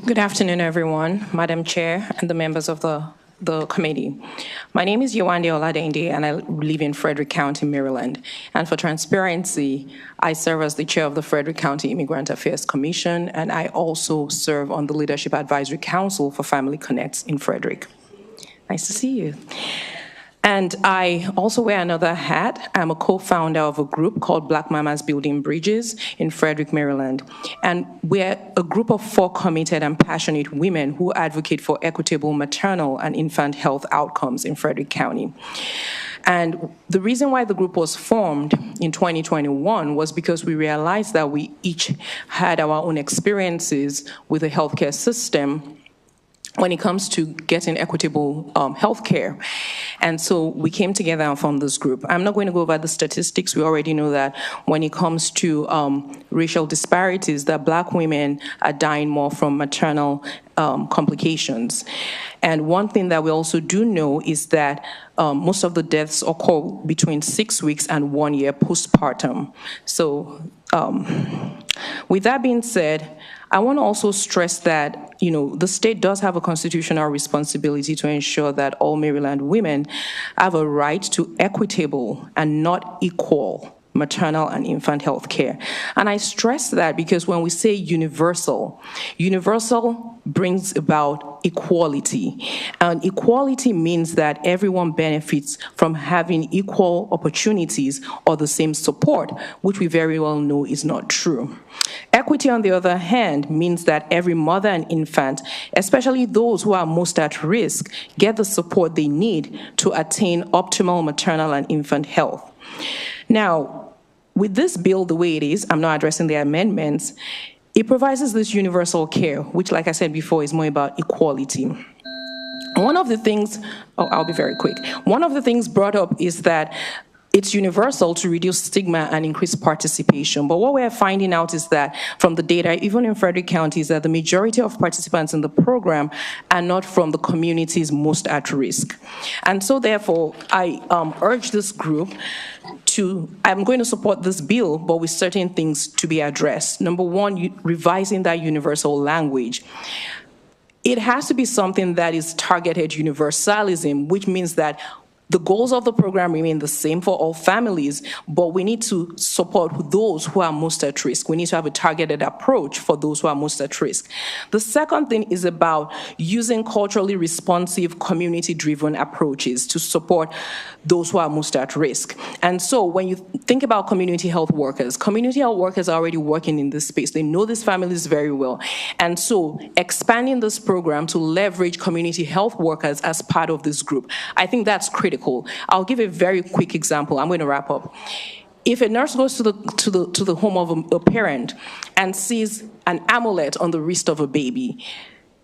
Good afternoon, everyone, Madam Chair, and the members of the committee. My name is Yewande Oladende, and I live in Frederick County, Maryland. And for transparency, I serve as the chair of the Frederick County Immigrant Affairs Commission, and I also serve on the Leadership Advisory Council for Family Connects in Frederick. Nice to see you. And I also wear another hat. I'm a co-founder of a group called Black Mamas Building Bridges in Frederick, Maryland. And we're a group of 4 committed and passionate women who advocate for equitable maternal and infant health outcomes in Frederick County. And the reason why the group was formed in 2021 was because we realized that we each had our own experiences with the healthcare system when it comes to getting equitable health care. And so we came together and formed this group. I'm not going to go over the statistics. We already know that when it comes to racial disparities, that Black women are dying more from maternal complications. And one thing that we also do know is that most of the deaths occur between 6 weeks and 1 year postpartum. So with that being said, I want to also stress that, the state does have a constitutional responsibility to ensure that all Maryland women have a right to equitable and not equal maternal and infant health care. And I stress that because when we say universal brings about equality. And equality means that everyone benefits from having equal opportunities or the same support, which we very well know is not true. Equity, on the other hand, means that every mother and infant, especially those who are most at risk, get the support they need to attain optimal maternal and infant health. Now, with this bill the way it is, I'm not addressing the amendments, it provides this universal care, which, like I said before, is more about equality. One of the things, I'll be very quick. One of the things brought up is that it's universal to reduce stigma and increase participation. But what we're finding out is that from the data, even in Frederick County, is that the majority of participants in the program are not from the communities most at risk. And so therefore, I urge this group I'm going to support this bill, but with certain things to be addressed. Number one, revising that universal language. It has to be something that is targeted universalism, which means that the goals of the program remain the same for all families, but we need to support those who are most at risk. We need to have a targeted approach for those who are most at risk. The second thing is about using culturally responsive, community-driven approaches to support those who are most at risk. And so when you think about community health workers are already working in this space. They know these families very well. And so expanding this program to leverage community health workers as part of this group, I think that's critical. I'll give a very quick example. I'm going to wrap up. If a nurse goes to the home of a parent and sees an amulet on the wrist of a baby,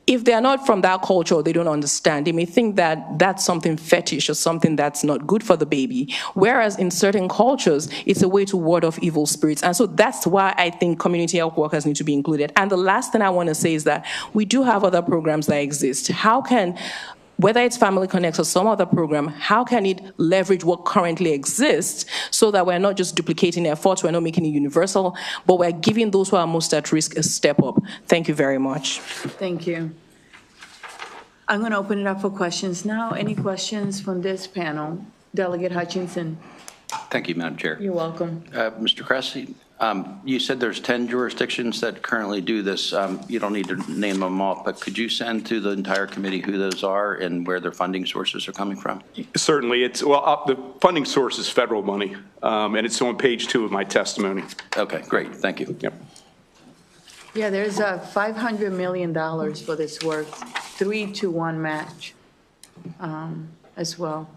if they're not from that culture, they don't understand. They may think that that's something fetish or something that's not good for the baby. Whereas in certain cultures, it's a way to ward off evil spirits. And so that's why I think community health workers need to be included. And the last thing I want to say is that we do have other programs that exist. How can, whether it's Family Connects or some other program, how can it leverage what currently exists so that we're not just duplicating efforts, we're not making it universal, but we're giving those who are most at risk a step up. Thank you very much. Thank you. I'm going to open it up for questions now. Any questions from this panel? Delegate Hutchinson. Thank you, Madam Chair. You're welcome. Mr. Cressy, you said there's 10 jurisdictions that currently do this. You don't need to name them all, but could you send to the entire committee who those are and where their funding sources are coming from? Certainly. The funding source is federal money, and it's on page 2 of my testimony. Okay, great. Thank you. Yep. Yeah, there's $500 million for this work, 3-to-1 match as well.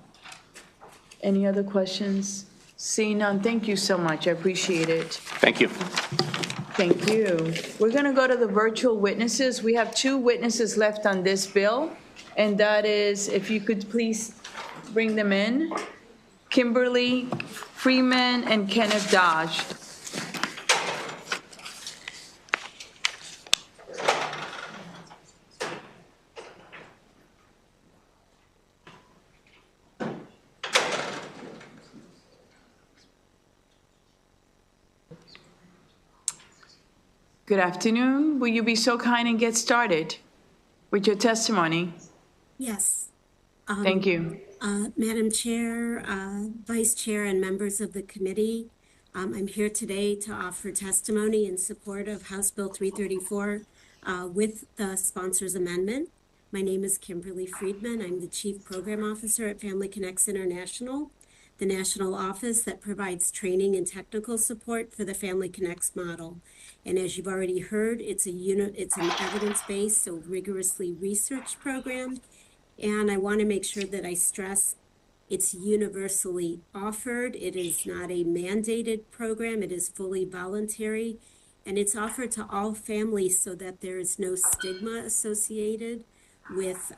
Any other questions? Seeing none, thank you so much. I appreciate it. Thank you. Thank you. We're going to go to the virtual witnesses. We have 2 witnesses left on this bill, and that is, if you could please bring them in, Kimberly Freeman and Kenneth Dodge. Good afternoon. Will you be so kind and get started with your testimony? Yes. Thank you. Madam Chair, Vice Chair, and members of the committee, I'm here today to offer testimony in support of House Bill 334 with the sponsor's amendment. My name is Kimberly Friedman. I'm the Chief Program Officer at Family Connects International, the national office that provides training and technical support for the Family Connects model. And as you've already heard, it's an evidence-based, so rigorously researched program. And I want to make sure that I stress it's universally offered. It is not a mandated program. It is fully voluntary. And it's offered to all families so that there is no stigma associated with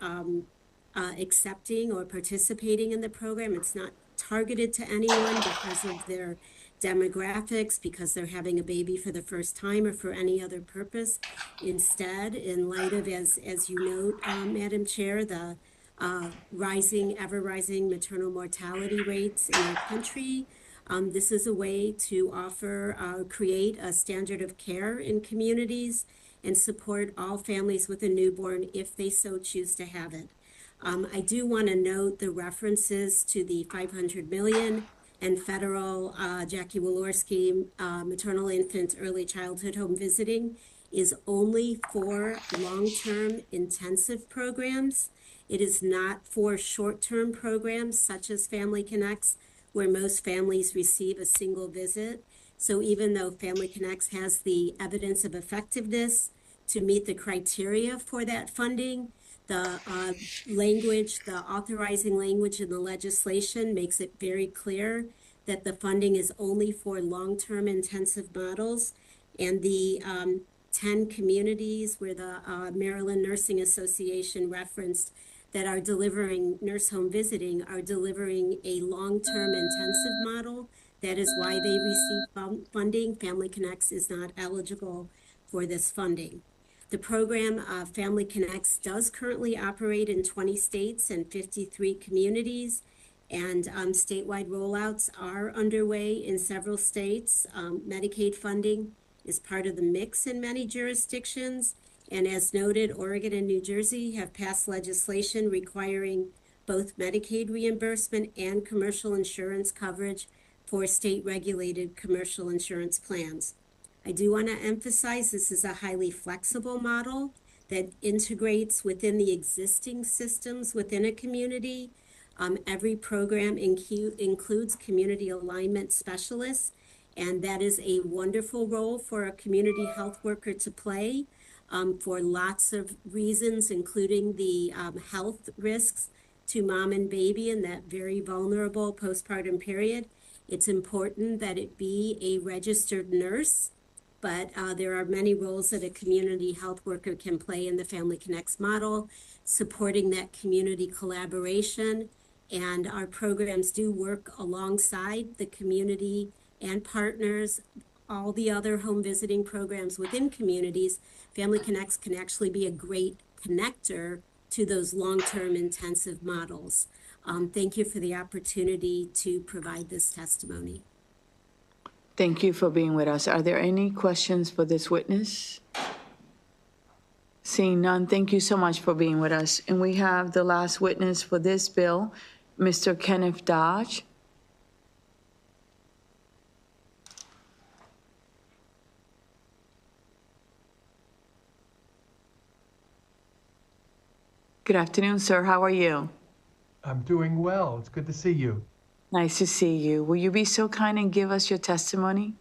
accepting or participating in the program. It's not targeted to anyone because of their demographics, because they're having a baby for the first time, or for any other purpose. Instead, in light of, as you note, Madam Chair, the ever rising maternal mortality rates in our country, this is a way to create a standard of care in communities and support all families with a newborn if they so choose to have it. I do want to note the references to the $500 million and federal Jackie Walorski maternal infant early childhood home visiting is only for long-term intensive programs. It is not for short-term programs such as Family Connects, where most families receive a single visit. So even though Family Connects has the evidence of effectiveness to meet the criteria for that funding, the authorizing language in the legislation makes it very clear that the funding is only for long-term intensive models. And the 10 communities where the Maryland Nursing Association referenced that are delivering nurse home visiting are delivering a long-term intensive model. That is why they receive funding. Family Connects is not eligible for this funding. The program Family Connects does currently operate in 20 states and 53 communities, and statewide rollouts are underway in several states. Medicaid funding is part of the mix in many jurisdictions. And as noted, Oregon and New Jersey have passed legislation requiring both Medicaid reimbursement and commercial insurance coverage for state-regulated commercial insurance plans. I do want to emphasize this is a highly flexible model that integrates within the existing systems within a community. Every program includes community alignment specialists, and that is a wonderful role for a community health worker to play. For lots of reasons, including the health risks to mom and baby in that very vulnerable postpartum period. It's important that it be a registered nurse, but there are many roles that a community health worker can play in the Family Connects model, supporting that community collaboration. And our programs do work alongside the community and partners, all the other home visiting programs within communities. Family Connects can actually be a great connector to those long-term intensive models. Thank you for the opportunity to provide this testimony. Thank you for being with us. Are there any questions for this witness? Seeing none, thank you so much for being with us. And we have the last witness for this bill, Mr. Kenneth Dodge. Good afternoon, sir. How are you? I'm doing well. It's good to see you. Nice to see you. Will you be so kind and give us your testimony?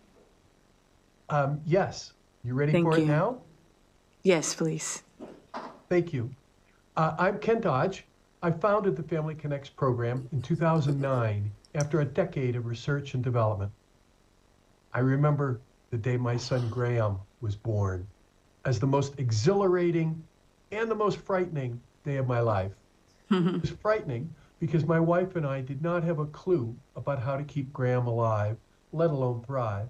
Yes. You ready for it now? Yes, please. Thank you. I'm Ken Dodge. I founded the Family Connects program in 2009 after a decade of research and development. I remember the day my son Graham was born as the most exhilarating and the most frightening day of my life. It was frightening because my wife and I did not have a clue about how to keep Graham alive, let alone thrive.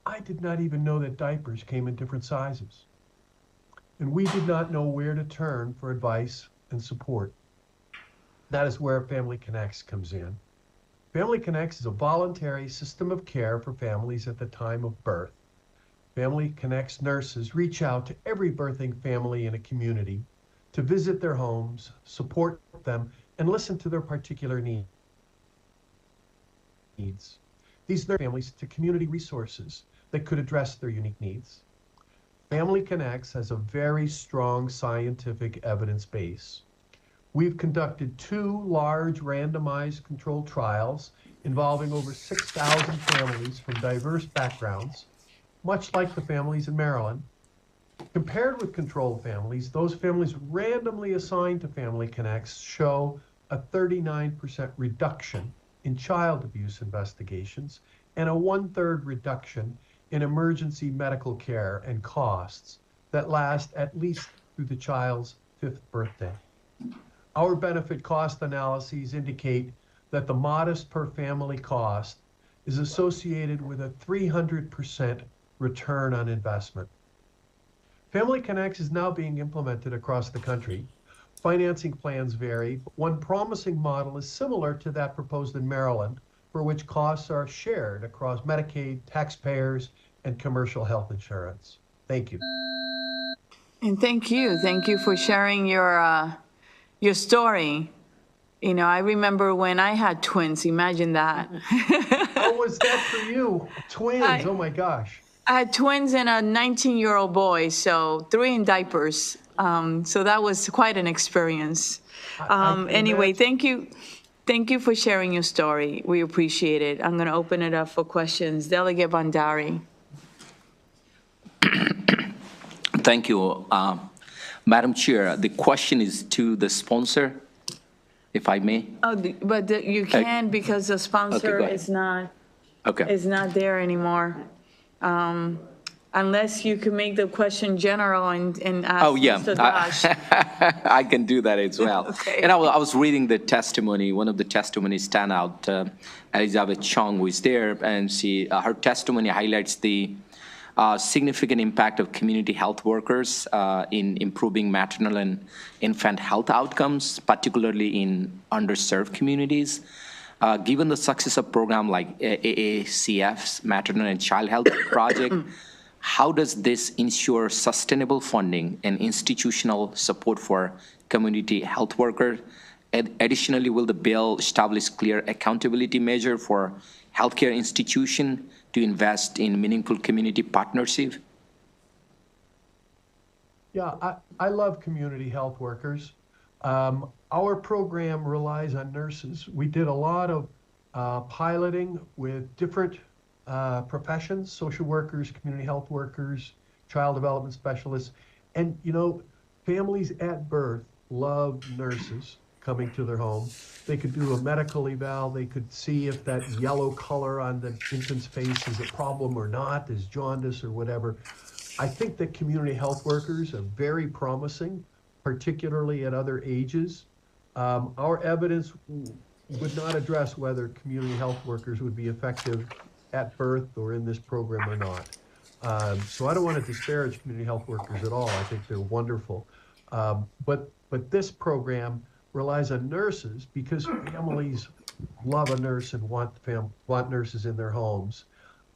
I did not even know that diapers came in different sizes. And we did not know where to turn for advice and support. That is where Family Connects comes in. Family Connects is a voluntary system of care for families at the time of birth. Family Connects nurses reach out to every birthing family in a community to visit their homes, support them, and listen to their particular needs. These nurse families to community resources that could address their unique needs. Family Connects has a very strong scientific evidence base. We've conducted 2 large randomized controlled trials involving over 6,000 families from diverse backgrounds, much like the families in Maryland. Compared with controlled families, those families randomly assigned to Family Connects show a 39% reduction in child abuse investigations and a 1/3 reduction in emergency medical care and costs that last at least through the child's 5th birthday. Our benefit cost analyses indicate that the modest per family cost is associated with a 300% return on investment. Family Connects is now being implemented across the country. Financing plans vary, but one promising model is similar to that proposed in Maryland, for which costs are shared across Medicaid, taxpayers, and commercial health insurance. Thank you. And thank you for sharing your story. You know, I remember when I had twins, imagine that. How was that for you? Twins, oh my gosh. I had twins and a 19-year-old boy, so 3 in diapers. So that was quite an experience. Anyway, thank you for sharing your story. We appreciate it. I'm going to open it up for questions. Delegate Bandari. Thank you. Madam Chair, the question is to the sponsor, if I may. Oh, but you can because the sponsor is not there anymore. Unless you can make the question general and ask Mr. Dash. I can do that as well. Okay. And I was reading the testimony. One of the testimonies stand out. Elizabeth Chung was there, and her testimony highlights the significant impact of community health workers in improving maternal and infant health outcomes, particularly in underserved communities. Given the success of programs like AACF's Maternal and Child Health Project, how does this ensure sustainable funding and institutional support for community health workers? Additionally, will the bill establish clear accountability measure for healthcare institutions to invest in meaningful community partnership? Yeah, I love community health workers. Our program relies on nurses. We did a lot of piloting with different professions, social workers, community health workers, child development specialists. And, you know, families at birth love nurses coming to their home. They could do a medical eval. They could see if that yellow color on the infant's face is a problem or not, is jaundice or whatever. I think that community health workers are very promising, particularly at other ages. Our evidence would not address whether community health workers would be effective at birth or in this program or not. So I don't want to disparage community health workers at all. I think they're wonderful. But this program relies on nurses because families love a nurse and want nurses in their homes.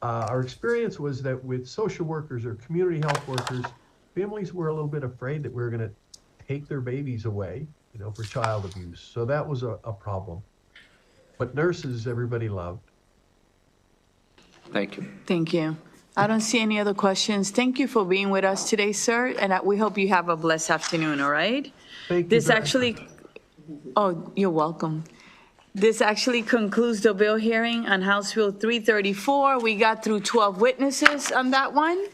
Our experience was that with social workers or community health workers, families were a little bit afraid that we were going to take their babies away, you know, for child abuse. So that was a problem. But nurses, everybody loved. Thank you. Thank you. I don't see any other questions. Thank you for being with us today, sir, and we hope you have a blessed afternoon, all right? Thank you. Oh, you're welcome. This actually concludes the bill hearing on House Bill 334. We got through 12 witnesses on that one.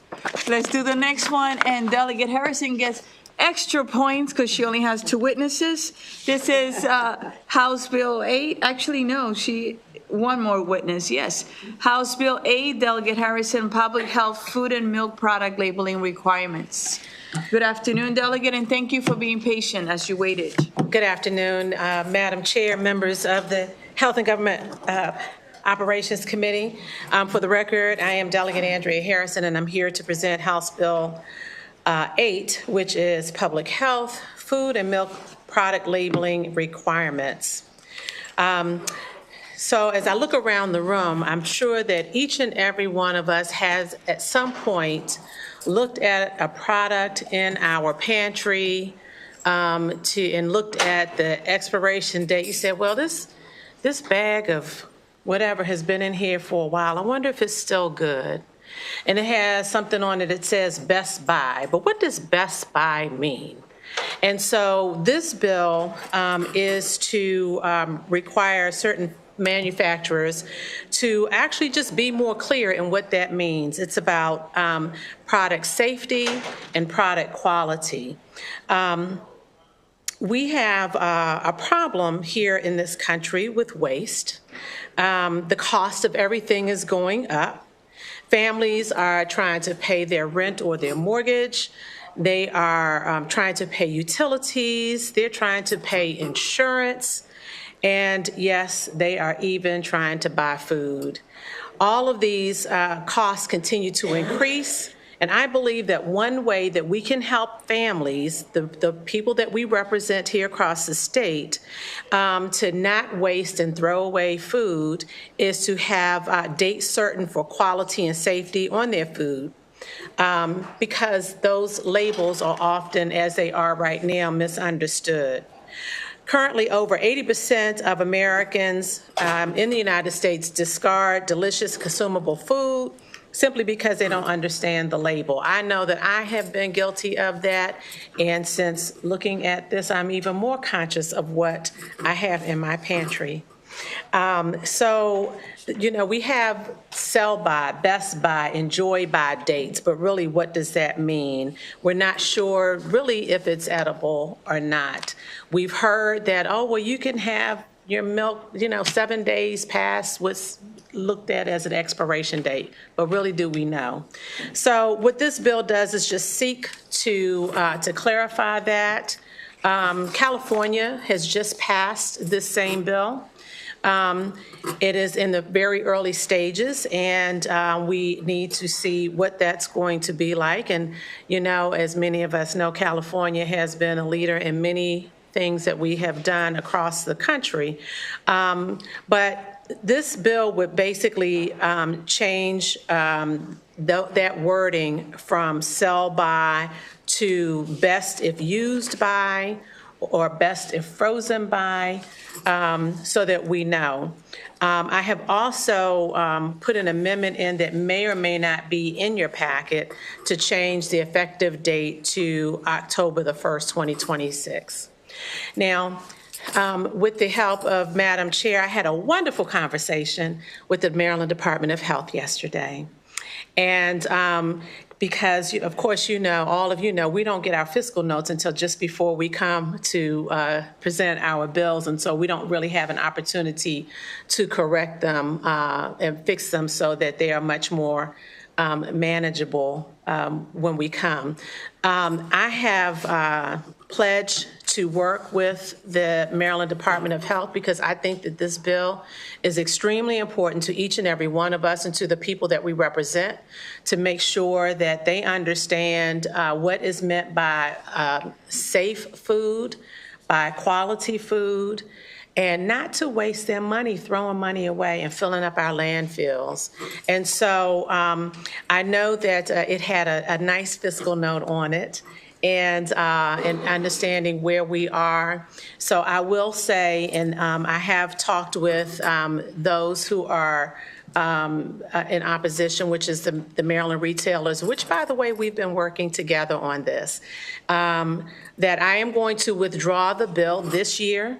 Let's do the next one, and Delegate Harrison gets extra points because she only has 2 witnesses. This is House Bill 8. Actually, no, one more witness, yes. House Bill 8, Delegate Harrison, Public Health Food and Milk Product Labeling Requirements. Good afternoon, Delegate, and thank you for being patient as you waited. Good afternoon, Madam Chair, members of the Health and Government Operations Committee. For the record, I am Delegate Andrea Harrison, and I'm here to present House Bill 8, which is Public Health, Food and Milk Product Labeling Requirements. So as I look around the room, I'm sure that each and every one of us has at some point looked at a product in our pantry and looked at the expiration date. You said, well, this bag of whatever has been in here for a while. I wonder if it's still good. And it has something on it that says Best Buy. But what does Best Buy mean? And so this bill is to require certain manufacturers to actually just be more clear in what that means. It's about product safety and product quality. We have a problem here in this country with waste. The cost of everything is going up. Families are trying to pay their rent or their mortgage. They are trying to pay utilities. They're trying to pay insurance. And yes, they are even trying to buy food. All of these costs continue to increase. And I believe that one way that we can help families, the people that we represent here across the state, to not waste and throw away food is to have dates certain for quality and safety on their food. Because those labels are often, as they are right now, misunderstood. Currently, over 80% of Americans in the United States discard delicious consumable food simply because they don't understand the label. I know that I have been guilty of that, and since looking at this, I'm even more conscious of what I have in my pantry. So, you know, we have sell by, best by, enjoy by dates, but really what does that mean? We're not sure really if it's edible or not. We've heard that, oh, well, you can have your milk, you know, 7 days past what's looked at as an expiration date, but really do we know? So what this bill does is just seek to clarify that. California has just passed this same bill. It is in the very early stages, and we need to see what that's going to be like. And, you know, as many of us know, California has been a leader in many things that we have done across the country. But this bill would basically change that wording from sell by to best if used by or best if frozen by, so that we know. I have also put an amendment in that may or may not be in your packet to change the effective date to October the 1st, 2026. Now, with the help of Madam Chair, I had a wonderful conversation with the Maryland Department of Health yesterday. And because, of course, you know, all of you know, we don't get our fiscal notes until just before we come to present our bills, and so we don't really have an opportunity to correct them and fix them so that they are much more manageable when we come. I have pledged to work with the Maryland Department of Health because I think that this bill is extremely important to each and every one of us and to the people that we represent to make sure that they understand what is meant by safe food, by quality food, and not to waste their money throwing money away and filling up our landfills. And so I know that it had a nice fiscal note on it, and understanding where we are. So I will say, and I have talked with those who are in opposition, which is the Maryland retailers, which, by the way, we've been working together on this, that I am going to withdraw the bill this year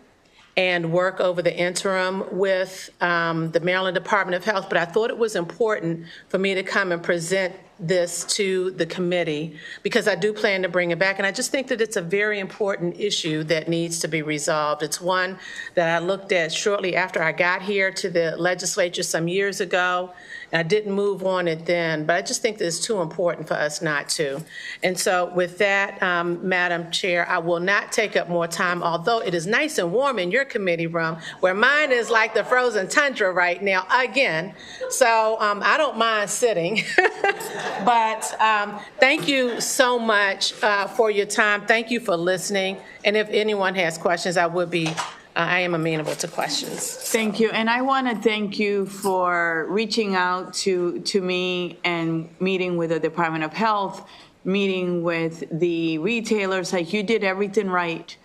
and work over the interim with the Maryland Department of Health. But I thought it was important for me to come and present this to the committee because I do plan to bring it back. And I just think that it's a very important issue that needs to be resolved. It's one that I looked at shortly after I got here to the legislature some years ago. And I didn't move on it then, but I just think that it's too important for us not to. And so with that, Madam Chair, I will not take up more time, although it is nice and warm in your committee room, where mine is like the frozen tundra right now again. So I don't mind sitting. But thank you so much for your time. Thank you for listening. And if anyone has questions, I am amenable to questions. Thank you. And I want to thank you for reaching out to me and meeting with the Department of Health, meeting with the retailers. Like, you did everything right.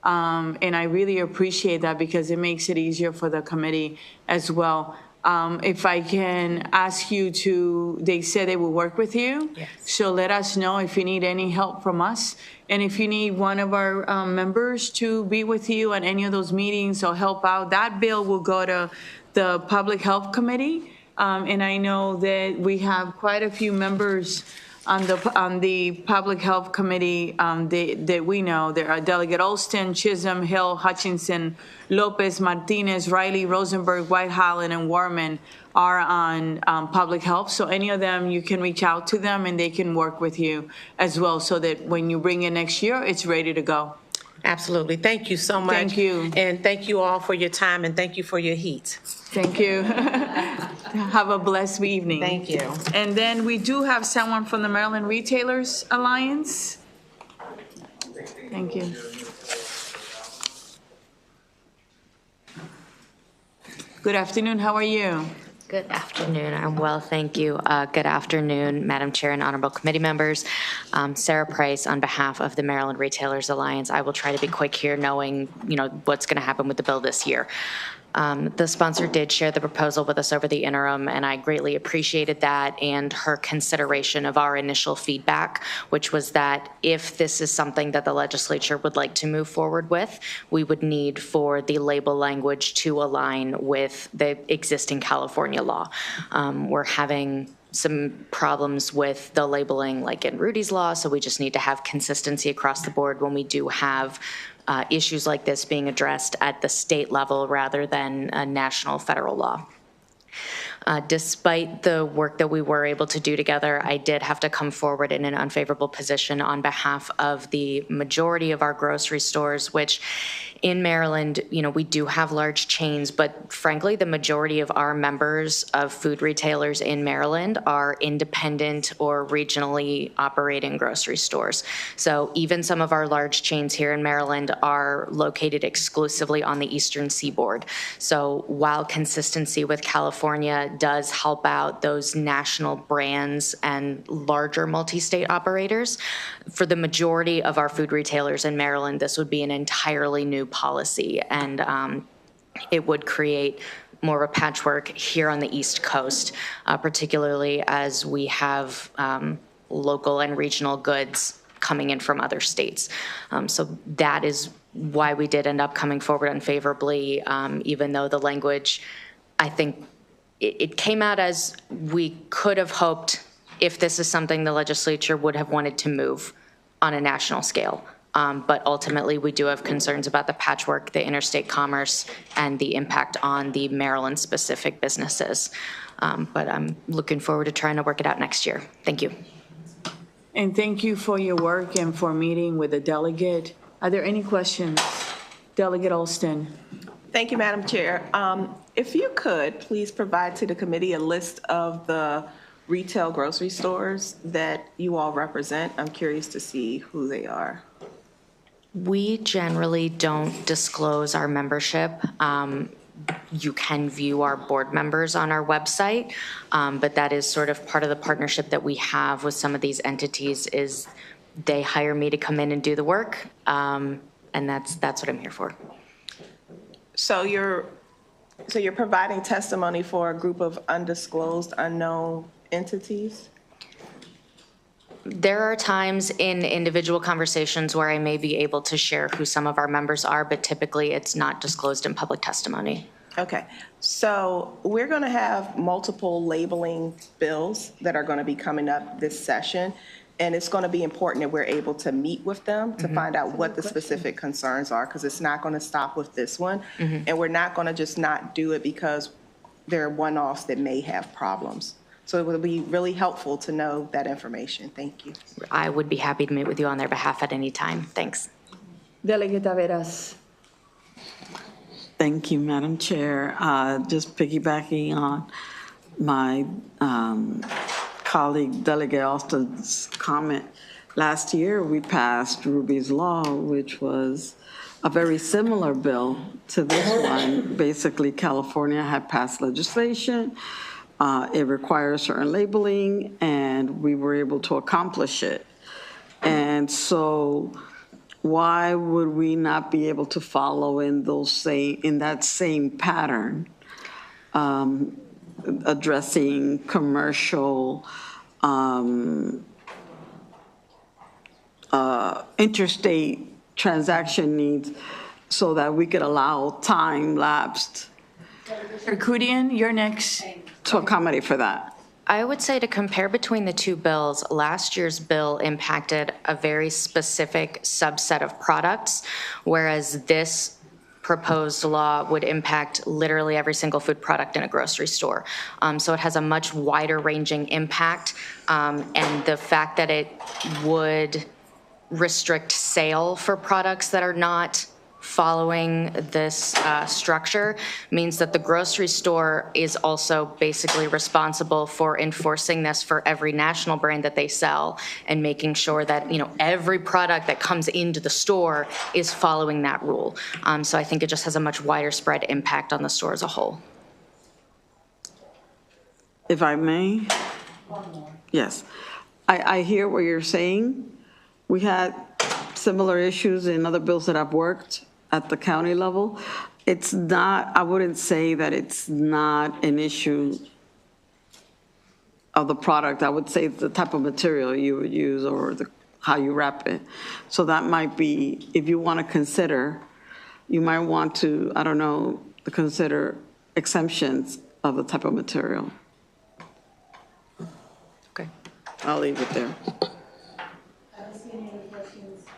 And I really appreciate that because it makes it easier for the committee as well. if I can ask you to, they said they will work with you. Yes. So let us know if you need any help from us. And if you need one of our members to be with you at any of those meetings or help out, that bill will go to the Public Health Committee. And I know that we have quite a few members on the Public Health Committee that we know. There are Delegate Alston, Chisholm, Hill, Hutchinson, Lopez, Martinez, Riley, Rosenberg, White Holland, and Warman are on Public Health. So any of them, you can reach out to them and they can work with you as well so that when you bring it next year, it's ready to go. Absolutely. Thank you so much. Thank you. And thank you all for your time, and thank you for your heat. Thank you. Have a blessed evening. Thank you. And then we do have someone from the Maryland Retailers Alliance. Thank you. Good afternoon. How are you? Good afternoon. I'm well, thank you. Good afternoon, Madam Chair and honorable committee members. Sarah Price on behalf of the Maryland Retailers Alliance. I will try to be quick here, knowing what's going to happen with the bill this year. The sponsor did share the proposal with us over the interim, and I greatly appreciated that and her consideration of our initial feedback, which was that if this is something that the legislature would like to move forward with, we would need for the label language to align with the existing California law. We're having some problems with the labeling like in Rudy's Law, so we just need to have consistency across the board when we do have issues like this being addressed at the state level rather than a national federal law. Despite the work that we were able to do together, I did have to come forward in an unfavorable position on behalf of the majority of our grocery stores, which in Maryland, we do have large chains, but frankly, the majority of our members of food retailers in Maryland are independent or regionally operating grocery stores. So even some of our large chains here in Maryland are located exclusively on the Eastern Seaboard. So while consistency with California does help out those national brands and larger multi-state operators, for the majority of our food retailers in Maryland, this would be an entirely new policy, and it would create more of a patchwork here on the East Coast, particularly as we have local and regional goods coming in from other states. So that is why we did end up coming forward unfavorably, even though the language, I think, it came out as we could have hoped if this is something the legislature would have wanted to move on a national scale. But ultimately, we do have concerns about the patchwork, the interstate commerce, and the impact on the Maryland-specific businesses. But I'm looking forward to trying to work it out next year. Thank you. And thank you for your work and for meeting with the delegate. Are there any questions? Delegate Alston. Thank you, Madam Chair. If you could, please provide to the committee a list of the retail grocery stores that you all represent. I'm curious to see who they are. We generally don't disclose our membership. You can view our board members on our website, but that is sort of part of the partnership that we have with some of these entities is they hire me to come in and do the work, and that's what I'm here for. So you're providing testimony for a group of undisclosed, unknown entities? There are times in individual conversations where I may be able to share who some of our members are, but typically it's not disclosed in public testimony. Okay, so we're going to have multiple labeling bills that are going to be coming up this session, and it's going to be important that we're able to meet with them to find out what the specific concerns are, because it's not going to stop with this one, and we're not going to just not do it because there are one-offs that may have problems. So it would be really helpful to know that information. Thank you. I would be happy to meet with you on their behalf at any time. Thanks. Delegate Taveras. Thank you, Madam Chair. Just piggybacking on my colleague Delegate Alston's comment, last year we passed Ruby's Law, which was a very similar bill to this one. Basically, California had passed legislation. It requires certain labeling, and we were able to accomplish it. And so why would we not be able to follow in that same pattern? addressing commercial, interstate transaction needs so that we could allow time lapsed. Kudian, you're next. To accommodate for that. I would say to compare between the two bills, last year's bill impacted a very specific subset of products, whereas this proposed law would impact literally every single food product in a grocery store. So it has a much wider ranging impact, and the fact that it would restrict sale for products that are not following this structure means that the grocery store is also basically responsible for enforcing this for every national brand that they sell and making sure that, you know, every product that comes into the store is following that rule. So I think it just has a much wider spread impact on the store as a whole. If I may? Yes. I hear what you're saying. We had similar issues in other bills that I've worked at the county level. It's not, I wouldn't say that it's not an issue of the product. I would say it's the type of material you would use or how you wrap it. So that might be, if you want to consider, you might want to, I don't know, consider exemptions of the type of material. Okay. I'll leave it there.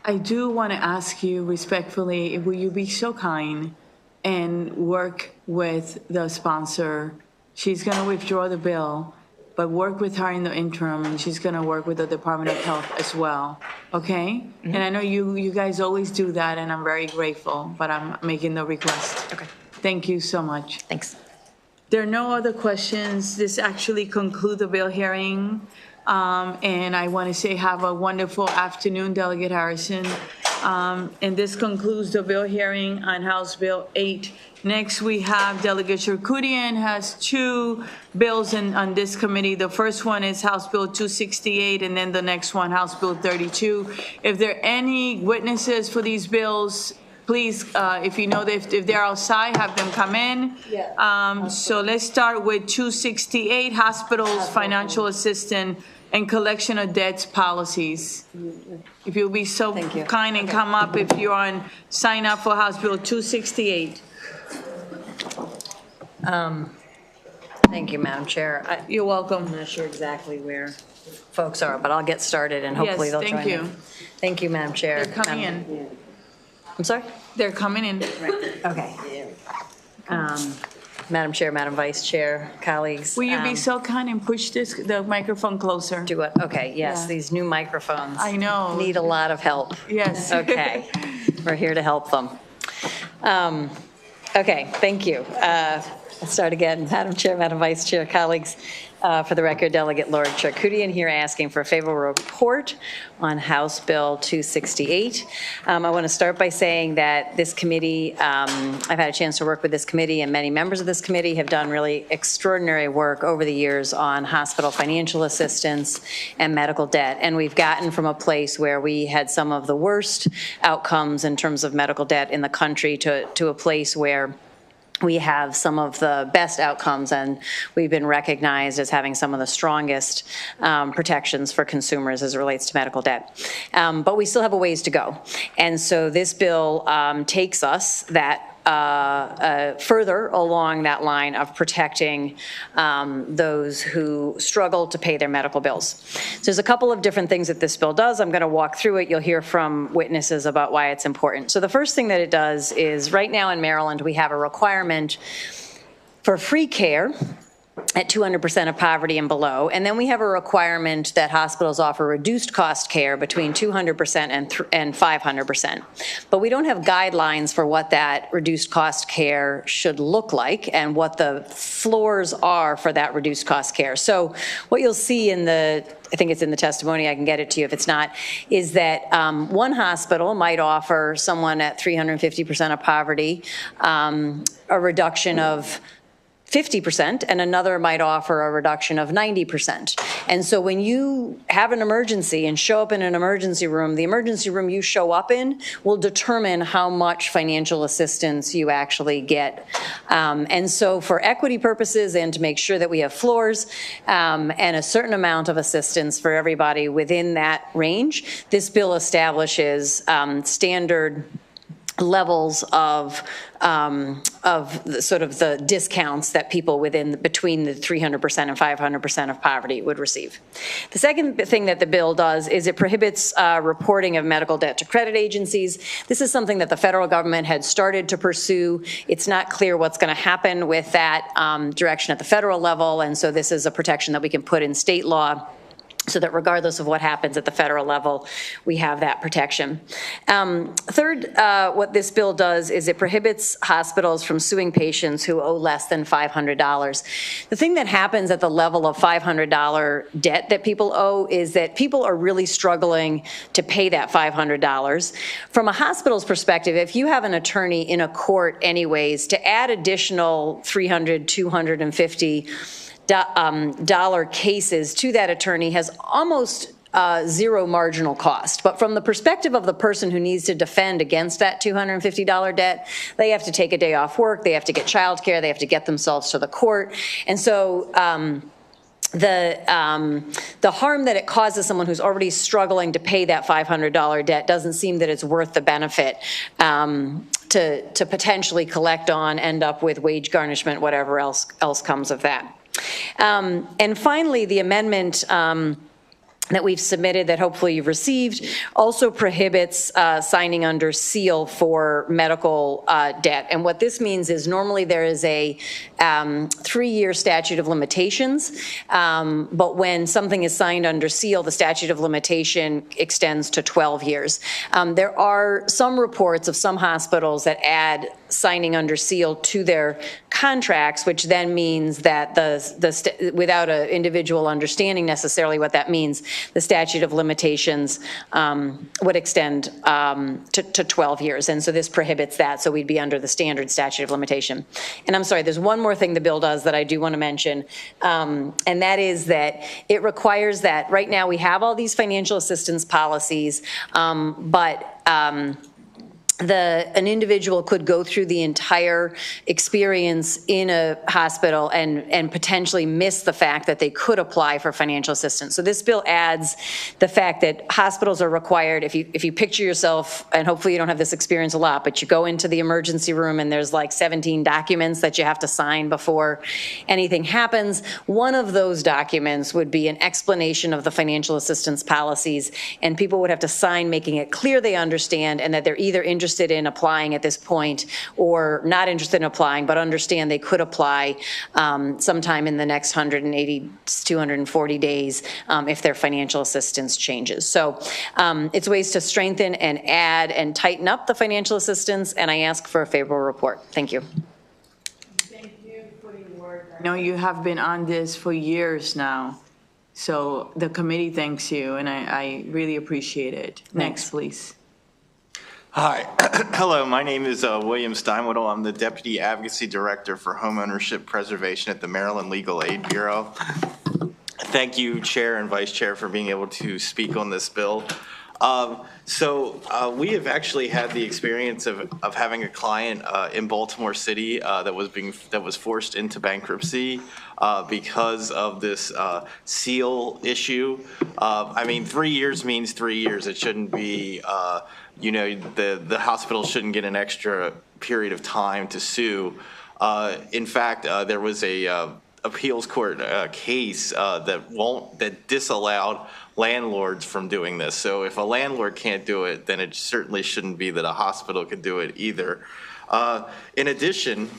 I do want to ask you respectfully, will you be so kind and work with the sponsor? She's going to withdraw the bill, but work with her in the interim, and she's going to work with the Department of Health as well, okay? And I know you guys always do that, and I'm very grateful, but I'm making the request. Okay. Thank you so much. Thanks. There are no other questions. This actually concludes the bill hearing. And I want to say have a wonderful afternoon, Delegate Harrison. And this concludes the bill hearing on House Bill 8. Next, we have Delegate Cherkudian has two bills on this committee. The first one is House Bill 268, and then the next one, House Bill 32. If there are any witnesses for these bills, please, if you know if they're outside, have them come in. So let's start with 268, Hospitals Financial Assistance and Collection of Debts Policies. If you'll be so kind and come up if you're on, sign up for House Bill 268. Thank you, Madam Chair. You're welcome. I'm not sure exactly where folks are, but I'll get started and hopefully they'll join in. Yes, thank you. Thank you, Madam Chair. They're coming in. I'm sorry? They're coming in. Okay. Madam Chair, Madam Vice Chair, colleagues. Will you be so kind and push the microphone closer? Do what? Okay, yes, Yeah. these new microphones. I know. Need a lot of help. Yes. Okay, we're here to help them. Okay, thank you. I'll start again. Madam Chair, Madam Vice Chair, colleagues. For the record, Delegate Lord Cherkudian here asking for a favorable report on House Bill 268. I want to start by saying that this committee, I've had a chance to work with this committee, and many members of this committee have done really extraordinary work over the years on hospital financial assistance and medical debt. And we've gotten from a place where we had some of the worst outcomes in terms of medical debt in the country to a place where we have some of the best outcomes, and we've been recognized as having some of the strongest protections for consumers as it relates to medical debt. But we still have a ways to go. And so this bill takes us that further along that line of protecting those who struggle to pay their medical bills. So there's a couple of different things that this bill does. I'm going to walk through it. You'll hear from witnesses about why it's important. So the first thing that it does is right now in Maryland, we have a requirement for free care at 200% of poverty and below. And then we have a requirement that hospitals offer reduced cost care between 200% and 500%. But we don't have guidelines for what that reduced cost care should look like and what the floors are for that reduced cost care. So what you'll see in I think it's in the testimony, I can get it to you if it's not, is that one hospital might offer someone at 350% of poverty a reduction of 50%, and another might offer a reduction of 90%. And so when you have an emergency and show up in an emergency room, the emergency room you show up in will determine how much financial assistance you actually get. And so for equity purposes and to make sure that we have floors and a certain amount of assistance for everybody within that range, this bill establishes standard levels of sort of the discounts that people between the 300% and 500% of poverty would receive. The second thing that the bill does is it prohibits reporting of medical debt to credit agencies. This is something that the federal government had started to pursue. It's not clear what's going to happen with that direction at the federal level, and so this is a protection that we can put in state law, so that regardless of what happens at the federal level, we have that protection. Third, what this bill does is it prohibits hospitals from suing patients who owe less than $500. The thing that happens at the level of $500 debt that people owe is that people are really struggling to pay that $500. From a hospital's perspective, if you have an attorney in a court anyways, to add additional $300, $250 dollar cases to that attorney has almost zero marginal cost. But from the perspective of the person who needs to defend against that $250 debt, they have to take a day off work, they have to get childcare, they have to get themselves to the court. And so the harm that it causes someone who's already struggling to pay that $500 debt doesn't seem that it's worth the benefit to potentially collect on, end up with wage garnishment, whatever else comes of that. And finally, the amendment that we've submitted that hopefully you've received also prohibits signing under seal for medical debt. And what this means is normally there is a 3-year statute of limitations, but when something is signed under seal, the statute of limitation extends to 12 years. There are some reports of some hospitals that add signing under seal to their contracts, which then means that without an individual understanding necessarily what that means, the statute of limitations would extend to 12 years. And so this prohibits that, so we'd be under the standard statute of limitation. And I'm sorry, there's one more thing the bill does that I do want to mention, and that is that it requires that right now we have all these financial assistance policies, but an individual could go through the entire experience in a hospital and potentially miss the fact that they could apply for financial assistance. So this bill adds the fact that hospitals are required, if you picture yourself, and hopefully you don't have this experience a lot, but you go into the emergency room and there's like 17 documents that you have to sign before anything happens. One of those documents would be an explanation of the financial assistance policies, and people would have to sign making it clear they understand and that they're either interested in applying at this point or not interested in applying, but understand they could apply sometime in the next 180 to 240 days if their financial assistance changes. So it's ways to strengthen and add and tighten up the financial assistance, and I ask for a favorable report. Thank you. Thank you for your work. I know you have been on this for years now, so the committee thanks you, and I really appreciate it. Next, please. Hi. Hello, my name is William Steinwittle. I'm the Deputy Advocacy Director for Homeownership Preservation at the Maryland Legal Aid Bureau. Thank you, Chair and Vice Chair, for being able to speak on this bill. We have actually had the experience of having a client in Baltimore City that was forced into bankruptcy because of this seal issue. I mean, 3 years means 3 years. It shouldn't be, the hospital shouldn't get an extra period of time to sue. In fact, there was a appeals court case that disallowed landlords from doing this. So if a landlord can't do it, then it certainly shouldn't be that a hospital can do it either. In addition,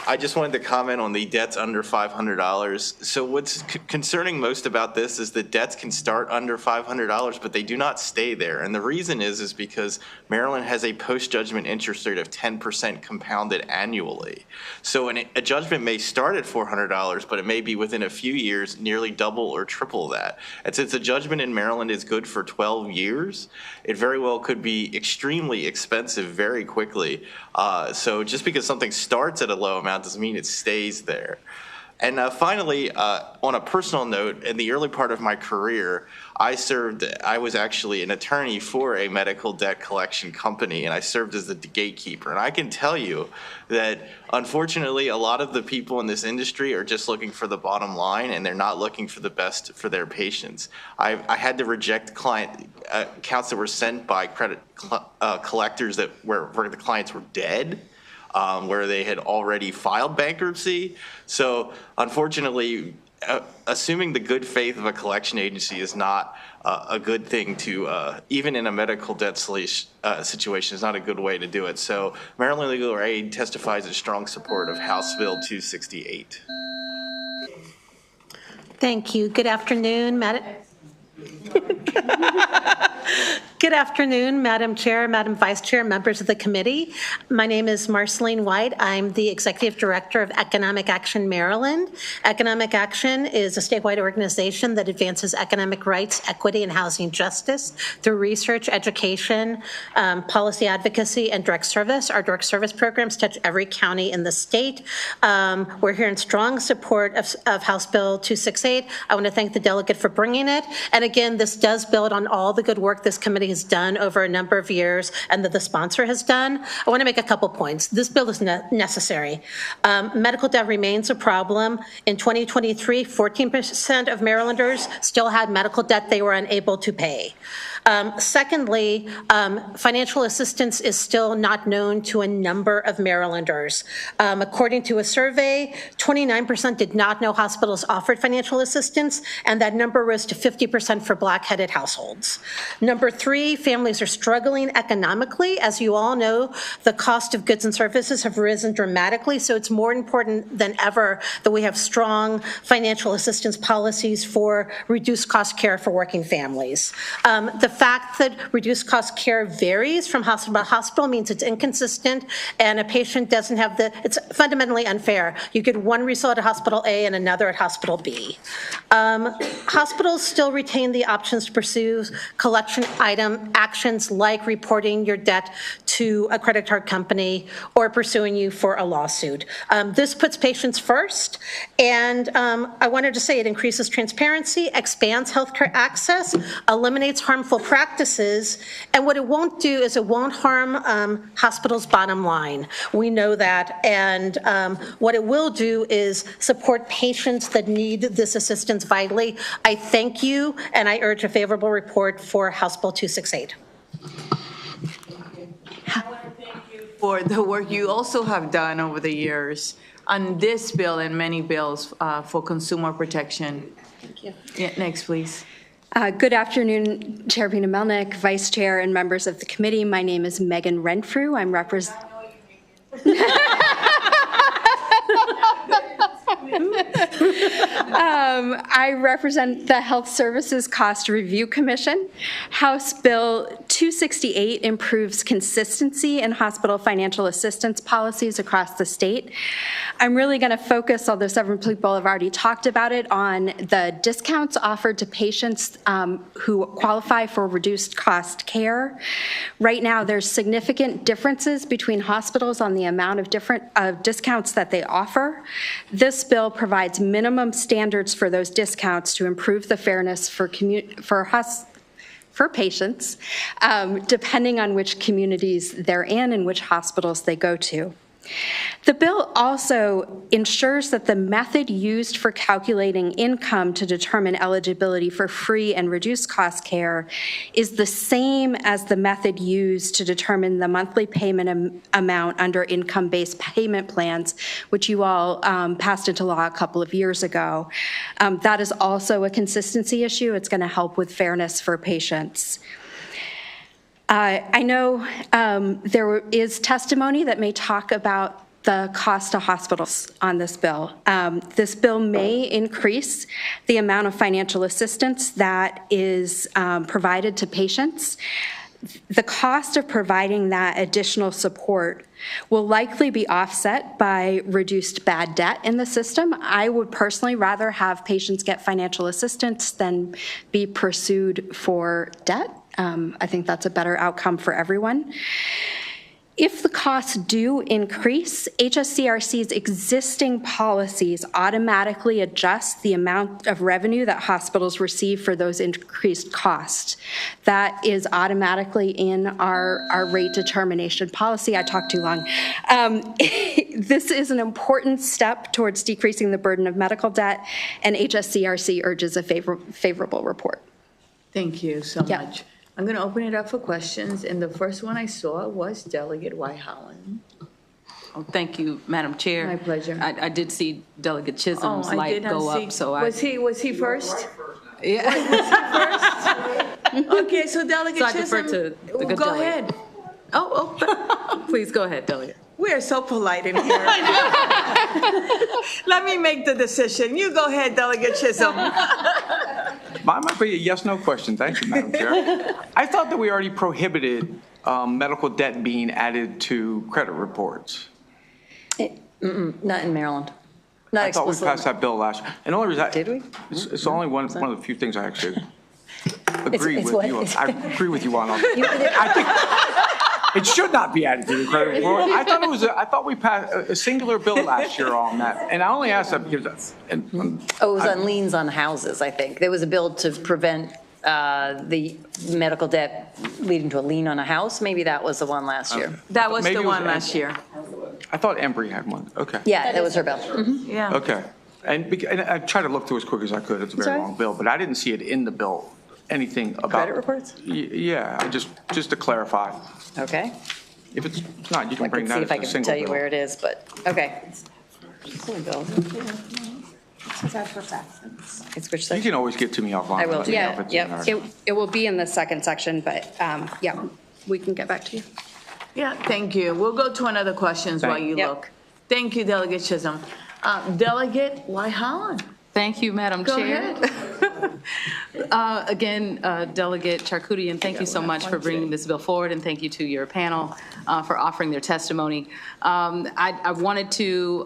I just wanted to comment on the debts under $500. So what's concerning most about this is that debts can start under $500, but they do not stay there. And the reason is because Maryland has a post-judgment interest rate of 10% compounded annually. So a judgment may start at $400, but it may be within a few years nearly double or triple that. And since a judgment in Maryland is good for 12 years, it very well could be extremely expensive very quickly. So just because something starts at a low amount amount doesn't mean it stays there. And finally, on a personal note, in the early part of my career, I was actually an attorney for a medical debt collection company, and I served as the gatekeeper. And I can tell you that, unfortunately, a lot of the people in this industry are just looking for the bottom line, and they're not looking for the best for their patients. I had to reject client accounts that were sent by credit collectors where the clients were dead. Where they had already filed bankruptcy. So unfortunately, assuming the good faith of a collection agency is not a good thing to, even in a medical debt situation, is not a good way to do it. So Maryland Legal Aid testifies in strong support of House Bill 268. Thank you. Good afternoon, Madam. Good afternoon, Madam Chair, Madam Vice Chair, members of the committee. My name is Marceline White. I'm the Executive Director of Economic Action Maryland. Economic Action is a statewide organization that advances economic rights, equity, and housing justice through research, education, policy advocacy, and direct service. Our direct service programs touch every county in the state. We're here in strong support of House Bill 268. I want to thank the delegate for bringing it. And again, this does build on all the good work this committee has done over a number of years and that the sponsor has done. I want to make a couple points. This bill is necessary. Medical debt remains a problem. In 2023, 14% of Marylanders still had medical debt they were unable to pay. Secondly, financial assistance is still not known to a number of Marylanders. According to a survey, 29% did not know hospitals offered financial assistance, and that number rose to 50% for Black-headed households. Number three, families are struggling economically. As you all know, the cost of goods and services have risen dramatically, so it's more important than ever that we have strong financial assistance policies for reduced cost care for working families. The fact that reduced cost care varies from hospital to hospital means it's inconsistent and a patient doesn't have it's fundamentally unfair. You get one result at hospital A and another at hospital B. Hospitals still retain the options to pursue collection item actions like reporting your debt to a credit card company or pursuing you for a lawsuit. This puts patients first, and I wanted to say it increases transparency, expands healthcare access, eliminates harmful practices, and what it won't do is it won't harm hospitals' bottom line. We know that, and what it will do is support patients that need this assistance vitally. I thank you, and I urge a favorable report for House Bill 268. For the work you also have done over the years on this bill and many bills for consumer protection. Thank you. Yeah, next, please. Good afternoon, Chair Pina Melnick, Vice Chair, and members of the committee. My name is Megan Renfrew. I'm I represent the Health Services Cost Review Commission. House Bill 268 improves consistency in hospital financial assistance policies across the state. I'm really going to focus, although several people have already talked about it, on the discounts offered to patients who qualify for reduced cost care. Right now, there's significant differences between hospitals on the amount of discounts that they offer. This bill provides minimum standards for those discounts to improve the fairness for patients, depending on which communities they're in and which hospitals they go to. The bill also ensures that the method used for calculating income to determine eligibility for free and reduced cost care is the same as the method used to determine the monthly payment amount under income-based payment plans, which you all passed into law a couple of years ago. That is also a consistency issue. It's going to help with fairness for patients. I know there is testimony that may talk about the cost to hospitals on this bill. This bill may increase the amount of financial assistance that is provided to patients. The cost of providing that additional support will likely be offset by reduced bad debt in the system. I would personally rather have patients get financial assistance than be pursued for debt. I think that's a better outcome for everyone. If the costs do increase, HSCRC's existing policies automatically adjust the amount of revenue that hospitals receive for those increased costs. That is automatically in our rate determination policy. I talked too long. This is an important step towards decreasing the burden of medical debt, and HSCRC urges a favorable report. Thank you so much. I'm going to open it up for questions, and the first one I saw was Delegate White-Holland. Oh, thank you, Madam Chair. My pleasure. I did see Delegate Chisholm's light go up, so Was he first? Yeah. Was he first? Okay, so Delegate So I Chisholm, defer to the good go delegate. ahead. Oh, Please go ahead, Delegate. we are so polite in here. Let me make the decision. You go ahead, Delegate Chisholm. Mine might be a yes/no question. Thank you, Madam Chair. I thought that we already prohibited medical debt being added to credit reports. Not in Maryland. Not I thought we explicitly. passed that bill last year. And the only reason Did we? It's only one of the few things I actually agree it's with what? you on. I agree with you on. I think it should not be added to the credit report. I thought we passed a singular bill last year on that. And I only asked that because It was on liens on houses, I think. There was a bill to prevent the medical debt leading to a lien on a house. Maybe that was the one last year. That was Maybe the it was one last year. I thought Embry had one. Okay. Yeah, that was her bill. Yeah. Okay. And I tried to look through as quick as I could. It's a very Sorry? long bill, but I didn't see it in the bill, anything about. Credit reports? Yeah, just to clarify. Okay. If it's not, you I can bring can see that if as I a can single tell you bill. where it is, but, okay. It's which You section? can always get to me offline. I will. Let me know Yeah, if it's in yep. there. It will be in the second section, but yeah, we can get back to you. Yeah, thank you. We'll go to another questions while you Yep. look. Thank you, Delegate Chisholm. Delegate White-Holland. Thank you, Madam Go Chair. ahead. Again, Delegate Charkoudian, thank you so much for bringing this bill forward, and thank you to your panel for offering their testimony. I wanted to,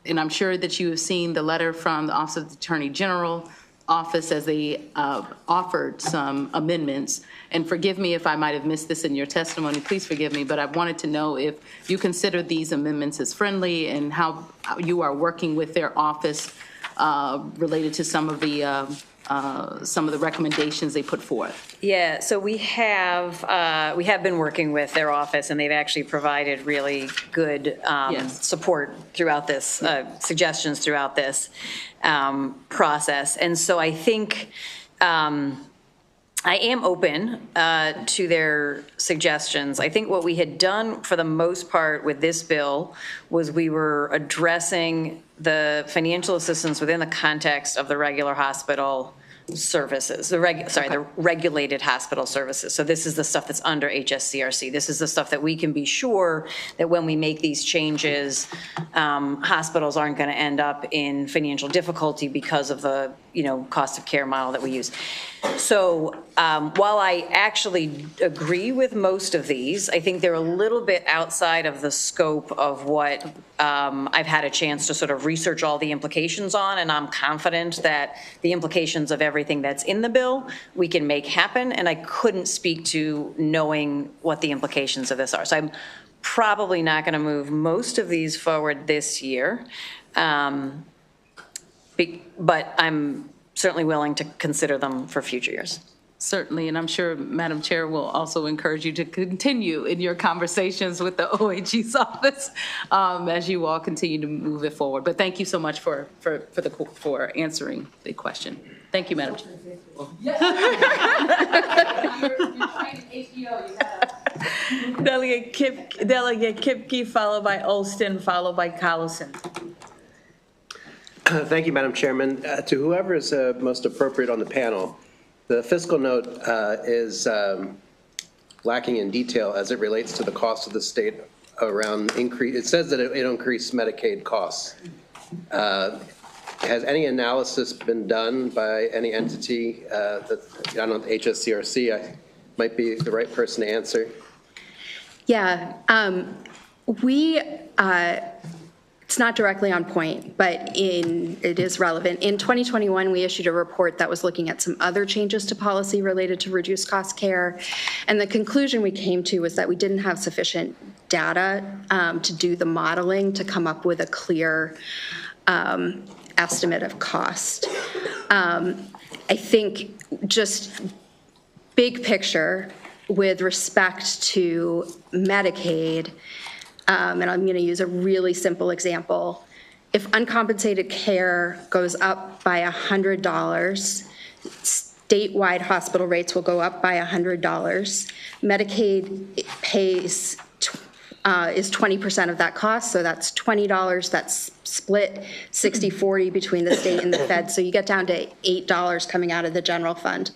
and I'm sure that you have seen the letter from the Office of the Attorney General office as they offered some amendments. And forgive me if I might have missed this in your testimony, please forgive me, but I wanted to know if you consider these amendments as friendly and how you are working with their office related to some of the recommendations they put forth. Yeah, so we have been working with their office, and they've actually provided really good support throughout this, suggestions throughout this process. And so I think I am open to their suggestions. I think what we had done for the most part with this bill was we were addressing the financial assistance within the context of the regular hospital services, the regulated hospital services. So this is the stuff that's under HSCRC. This is the stuff that we can be sure that when we make these changes, hospitals aren't going to end up in financial difficulty because of the, cost of care model that we use. So while I actually agree with most of these, I think they're a little bit outside of the scope of what I've had a chance to sort of research all the implications on, and I'm confident that the implications of everything that's in the bill we can make happen, and I couldn't speak to knowing what the implications of this are. So I'm probably not going to move most of these forward this year, but I'm certainly willing to consider them for future years. Certainly, and I'm sure Madam Chair will also encourage you to continue in your conversations with the OAG's office as you all continue to move it forward. But thank you so much for answering the question. Thank you, Madam Chair. Delegate Kipke, followed by Olston, followed by Collison. Thank you, Madam Chairman. To whoever is most appropriate on the panel, the fiscal note is lacking in detail as it relates to the cost of the state around increase. It says that it increased Medicaid costs. Has any analysis been done by any entity that, I don't know, HSCRC might be the right person to answer? Yeah, we It's not directly on point, but it is relevant. In 2021, we issued a report that was looking at some other changes to policy related to reduced cost care. And the conclusion we came to was that we didn't have sufficient data to do the modeling to come up with a clear estimate of cost. I think just big picture with respect to Medicaid, and I'm going to use a really simple example. If uncompensated care goes up by $100, statewide hospital rates will go up by $100. Medicaid pays is 20% of that cost, so that's $20. That's split 60-40 between the state and the Fed, so you get down to $8 coming out of the general fund.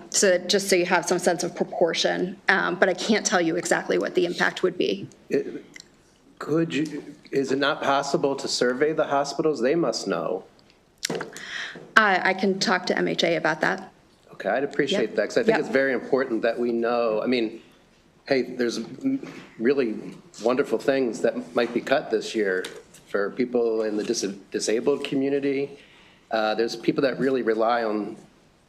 So just so you have some sense of proportion, but I can't tell you exactly what the impact would be. Is it not possible to survey the hospitals? They must know. I can talk to MHA about that. Okay, I'd appreciate that, because I think it's very important that we know. I mean, hey, there's really wonderful things that might be cut this year for people in the disabled community. There's people that really rely on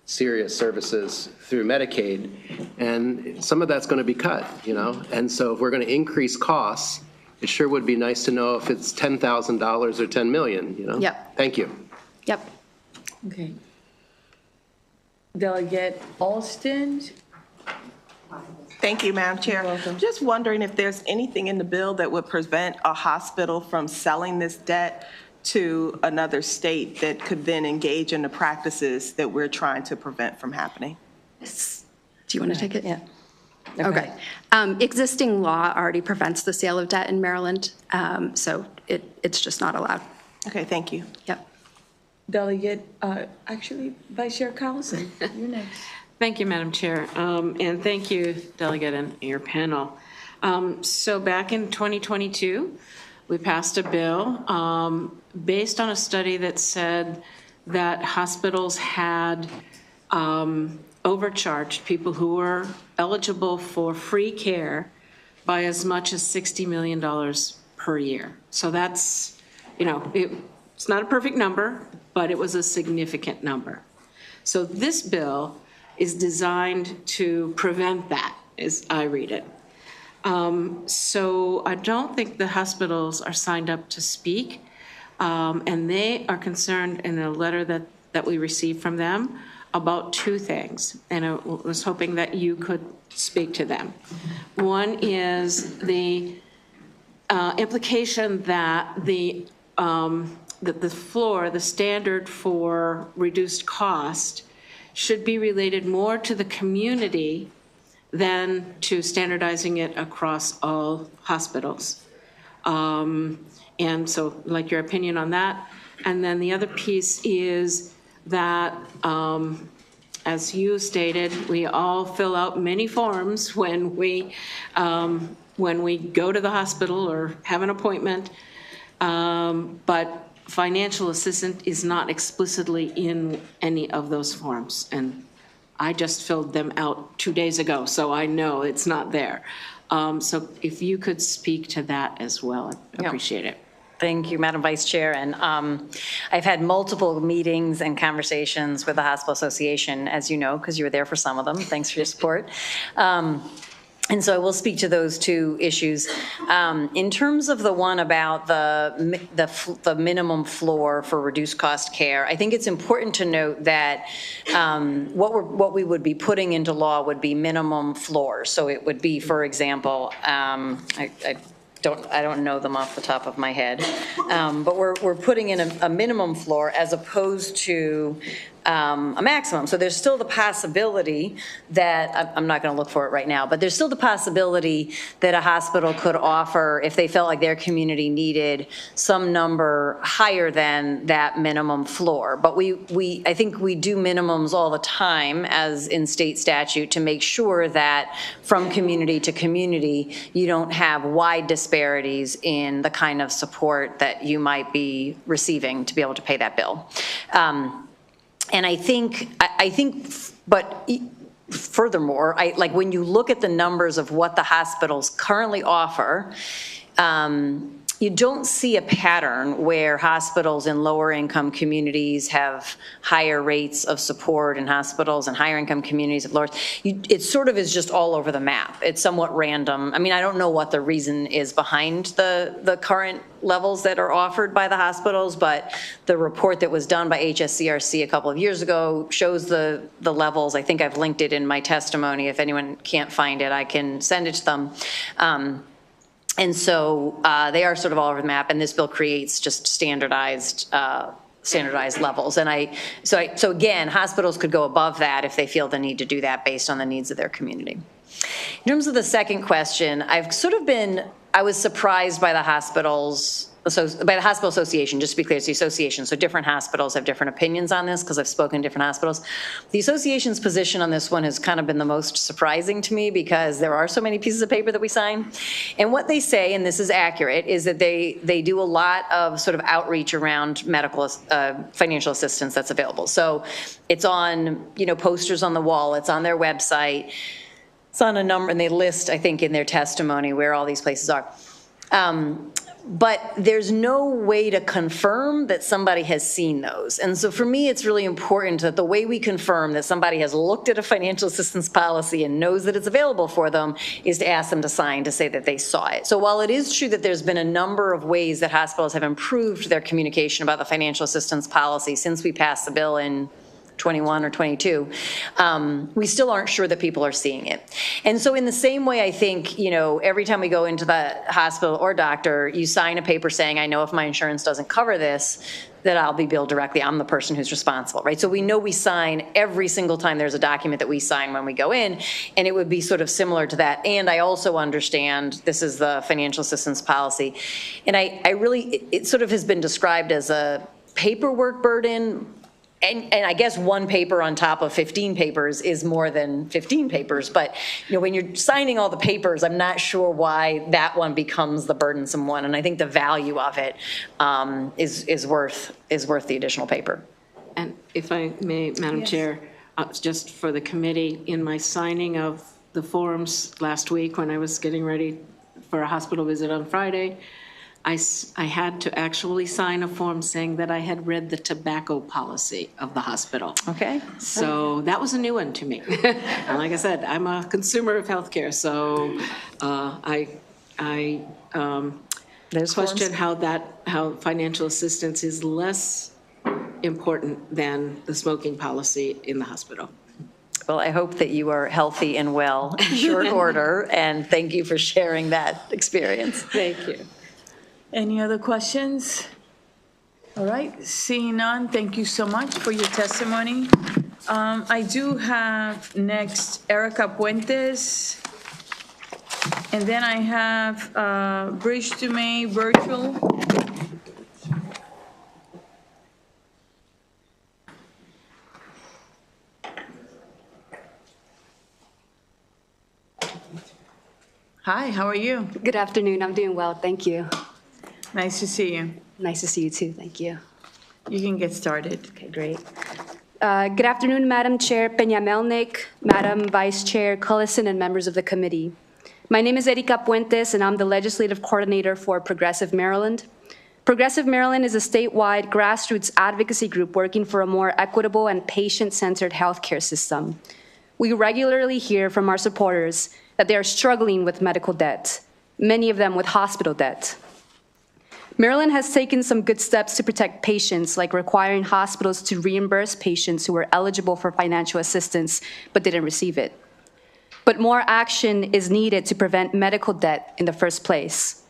serious services through Medicaid, and some of that's going to be cut, you know? And so if we're going to increase costs, it sure would be nice to know if it's $10,000 or $10 million, you know? Yep. Thank you. Yep. Okay. Delegate Alston? Thank you, Madam Chair. Just wondering if there's anything in the bill that would prevent a hospital from selling this debt to another state that could then engage in the practices that we're trying to prevent from happening. Do you want to take it? Yeah. Okay. Existing law already prevents the sale of debt in Maryland, so it's just not allowed. Okay, thank you. Yep. Delegate, actually, Vice Chair Collison, you're next. Thank you, Madam Chair, and thank you, Delegate, and your panel. So back in 2022, we passed a bill based on a study that said that hospitals had overcharged people who were eligible for free care by as much as $60 million per year. So that's, you know, it's not a perfect number, but it was a significant number. So this bill is designed to prevent that, as I read it. So I don't think the hospitals are signed up to speak, and they are concerned in a letter that we received from them about two things, and I was hoping that you could speak to them. One is the implication that the floor, the standard for reduced cost, should be related more to the community than to standardizing it across all hospitals. And so, like, your opinion on that. And then the other piece is that, as you stated, we all fill out many forms when we go to the hospital or have an appointment, but financial assistance is not explicitly in any of those forms. And I just filled them out 2 days ago, so I know it's not there. So if you could speak to that as well, I'd appreciate it. Thank you, Madam Vice Chair. And I've had multiple meetings and conversations with the Hospital Association, as you know, because you were there for some of them. Thanks for your support. And so I will speak to those two issues. In terms of the one about the minimum floor for reduced cost care, I think it's important to note that what we would be putting into law would be minimum floors. So it would be, for example, I don't know them off the top of my head, but we're putting in a minimum floor as opposed to a maximum. So there's still the possibility that, I'm not going to look for it right now, but there's still the possibility that a hospital could offer, if they felt like their community needed some number higher than that minimum floor. But I think we do minimums all the time, as in state statute, to make sure that from community to community, you don't have wide disparities in the kind of support that you might be receiving to be able to pay that bill. And I think, but furthermore, like when you look at the numbers of what the hospitals currently offer, you don't see a pattern where hospitals in lower income communities have higher rates of support and hospitals in higher income communities have lower. It sort of is just all over the map. It's somewhat random. I mean, I don't know what the reason is behind the current levels that are offered by the hospitals, but the report that was done by HSCRC a couple of years ago shows the levels. I think I've linked it in my testimony. If anyone can't find it, I can send it to them. And so they are sort of all over the map, and this bill creates just standardized levels. And so again, hospitals could go above that if they feel the need to do that based on the needs of their community. In terms of the second question, I was surprised by the hospital association. Just to be clear, it's the association, so different hospitals have different opinions on this because I've spoken to different hospitals. The association's position on this one has kind of been the most surprising to me because there are so many pieces of paper that we sign. And what they say, and this is accurate, is that they do a lot of sort of outreach around medical financial assistance that's available. So it's on, posters on the wall, it's on their website, it's on a number, and they list, I think, in their testimony where all these places are. But there's no way to confirm that somebody has seen those. And so for me, it's really important that the way we confirm that somebody has looked at a financial assistance policy and knows that it's available for them is to ask them to sign to say that they saw it. So while it is true that there's been a number of ways that hospitals have improved their communication about the financial assistance policy since we passed the bill in 21 or 22, we still aren't sure that people are seeing it. And so in the same way, I think, every time we go into the hospital or doctor, you sign a paper saying, I know if my insurance doesn't cover this, that I'll be billed directly. I'm the person who's responsible, right? So we know we sign every single time there's a document that we sign when we go in, and it would be sort of similar to that. And I also understand this is the financial assistance policy. And I really, it sort of has been described as a paperwork burden. And I guess one paper on top of 15 papers is more than 15 papers. But when you're signing all the papers, I'm not sure why that one becomes the burdensome one. And I think the value of it is worth the additional paper. And if I may, Madam Chair, just for the committee, in my signing of the forms last week when I was getting ready for a hospital visit on Friday, I had to actually sign a form saying that I had read the tobacco policy of the hospital. Okay. So that was a new one to me. And like I said, I'm a consumer of healthcare, so I question how financial assistance is less important than the smoking policy in the hospital. Well, I hope that you are healthy and well in short order, and thank you for sharing that experience. Thank you. Any other questions? All right, seeing none, thank you so much for your testimony. I do have next Erica Puentes, and then I have Bridge to May virtual. Hi, how are you? Good afternoon, I'm doing well, thank you. Nice to see you. Nice to see you too, thank you. You can get started. Okay, great. Good afternoon, Madam Chair Peña-Melnick, Madam Vice Chair Cullison, and members of the committee. My name is Erica Puentes, and I'm the Legislative Coordinator for Progressive Maryland. Progressive Maryland is a statewide grassroots advocacy group working for a more equitable and patient-centered healthcare system. We regularly hear from our supporters that they are struggling with medical debt, many of them with hospital debt. Maryland has taken some good steps to protect patients, like requiring hospitals to reimburse patients who were eligible for financial assistance but didn't receive it. But more action is needed to prevent medical debt in the first place.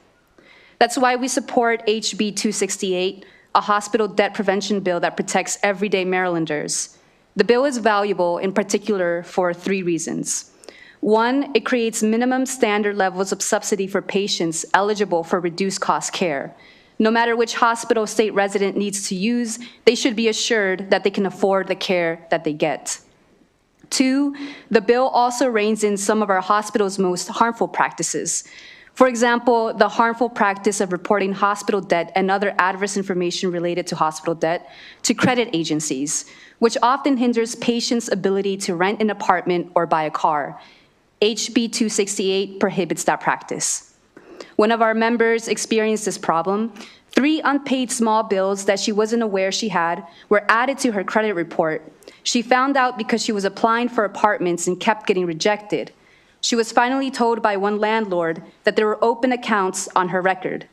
That's why we support HB 268, a hospital debt prevention bill that protects everyday Marylanders. The bill is valuable in particular for 3 reasons. 1, it creates minimum standard levels of subsidy for patients eligible for reduced cost care. No matter which hospital state resident needs to use, they should be assured that they can afford the care that they get. 2, the bill also reins in some of our hospitals' most harmful practices. For example, the harmful practice of reporting hospital debt and other adverse information related to hospital debt to credit agencies, which often hinders patients' ability to rent an apartment or buy a car. HB 268 prohibits that practice. one of our members experienced this problem. 3 unpaid small bills that she wasn't aware she had were added to her credit report. She found out because she was applying for apartments and kept getting rejected. She was finally told by one landlord that there were open accounts on her record.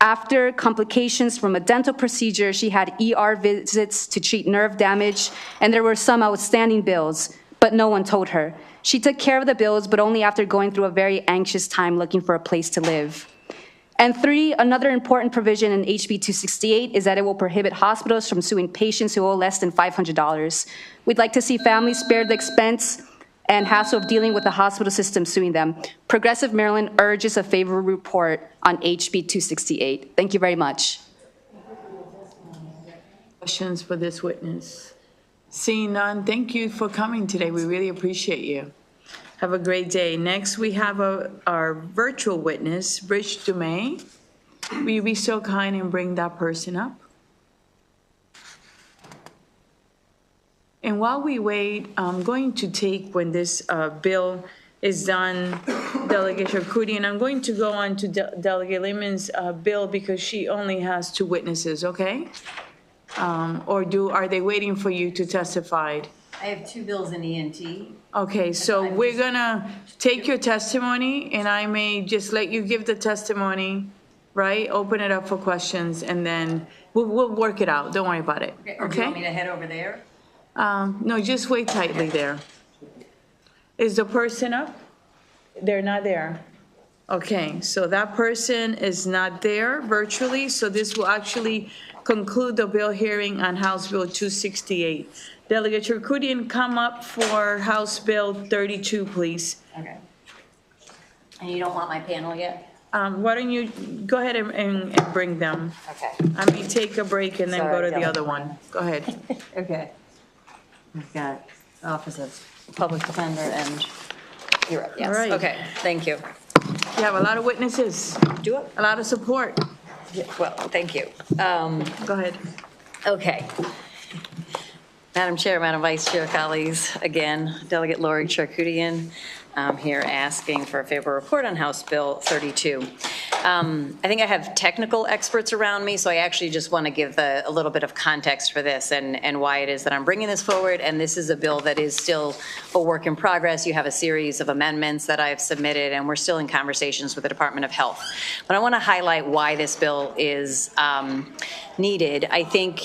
After complications from a dental procedure, she had ER visits to treat nerve damage, and there were some outstanding bills, but no one told her. She took care of the bills, but only after going through a very anxious time looking for a place to live. And 3, another important provision in HB 268 is that it will prohibit hospitals from suing patients who owe less than $500. We'd like to see families spared the expense and hassle of dealing with the hospital system suing them. Progressive Maryland urges a favorable report on HB 268. Thank you very much. Questions for this witness? Seeing none, thank you for coming today. We really appreciate you. Have a great day. Next, we have our virtual witness, Rich Dumais. Will you be so kind and bring that person up? And while we wait, I'm going to take, when this bill is done, Delegate Charkoudian, I'm going to go on to Delegate Lehman's bill because she only has 2 witnesses, okay? Or are they waiting for you to testify? I have 2 bills in ENT. Okay, so we're gonna take your testimony, and I may just let you give the testimony, right? Open it up for questions, and then we'll work it out. Don't worry about it, Or do you want me okay? to head over there? No, just wait tightly there. Is the person up? They're not there. Okay, so that person is not there virtually, so this will actually conclude the bill hearing on House Bill 268. Delegate Charkoudian, come up for House Bill 32, please. Okay. And you don't want my panel yet? Why don't you go ahead and bring them? Okay. I may take a break and then go Sorry, to the Delegate. other one. Go ahead. Okay. We've got Office of Public Defender and you're up, yes. All right. Okay, thank you. You have a lot of witnesses. Do it. A lot of support. Well, thank you. Go ahead. Okay. Madam Chair, Madam Vice Chair, colleagues, again, Delegate Lori Charkoudian, I'm here asking for a favorable report on House Bill 32. I think I have technical experts around me, so I actually just want to give a little bit of context for this and why it is that I'm bringing this forward. And this is a bill that is still a work in progress. You have a series of amendments that I've submitted, and we're still in conversations with the Department of Health. But I want to highlight why this bill is needed. I think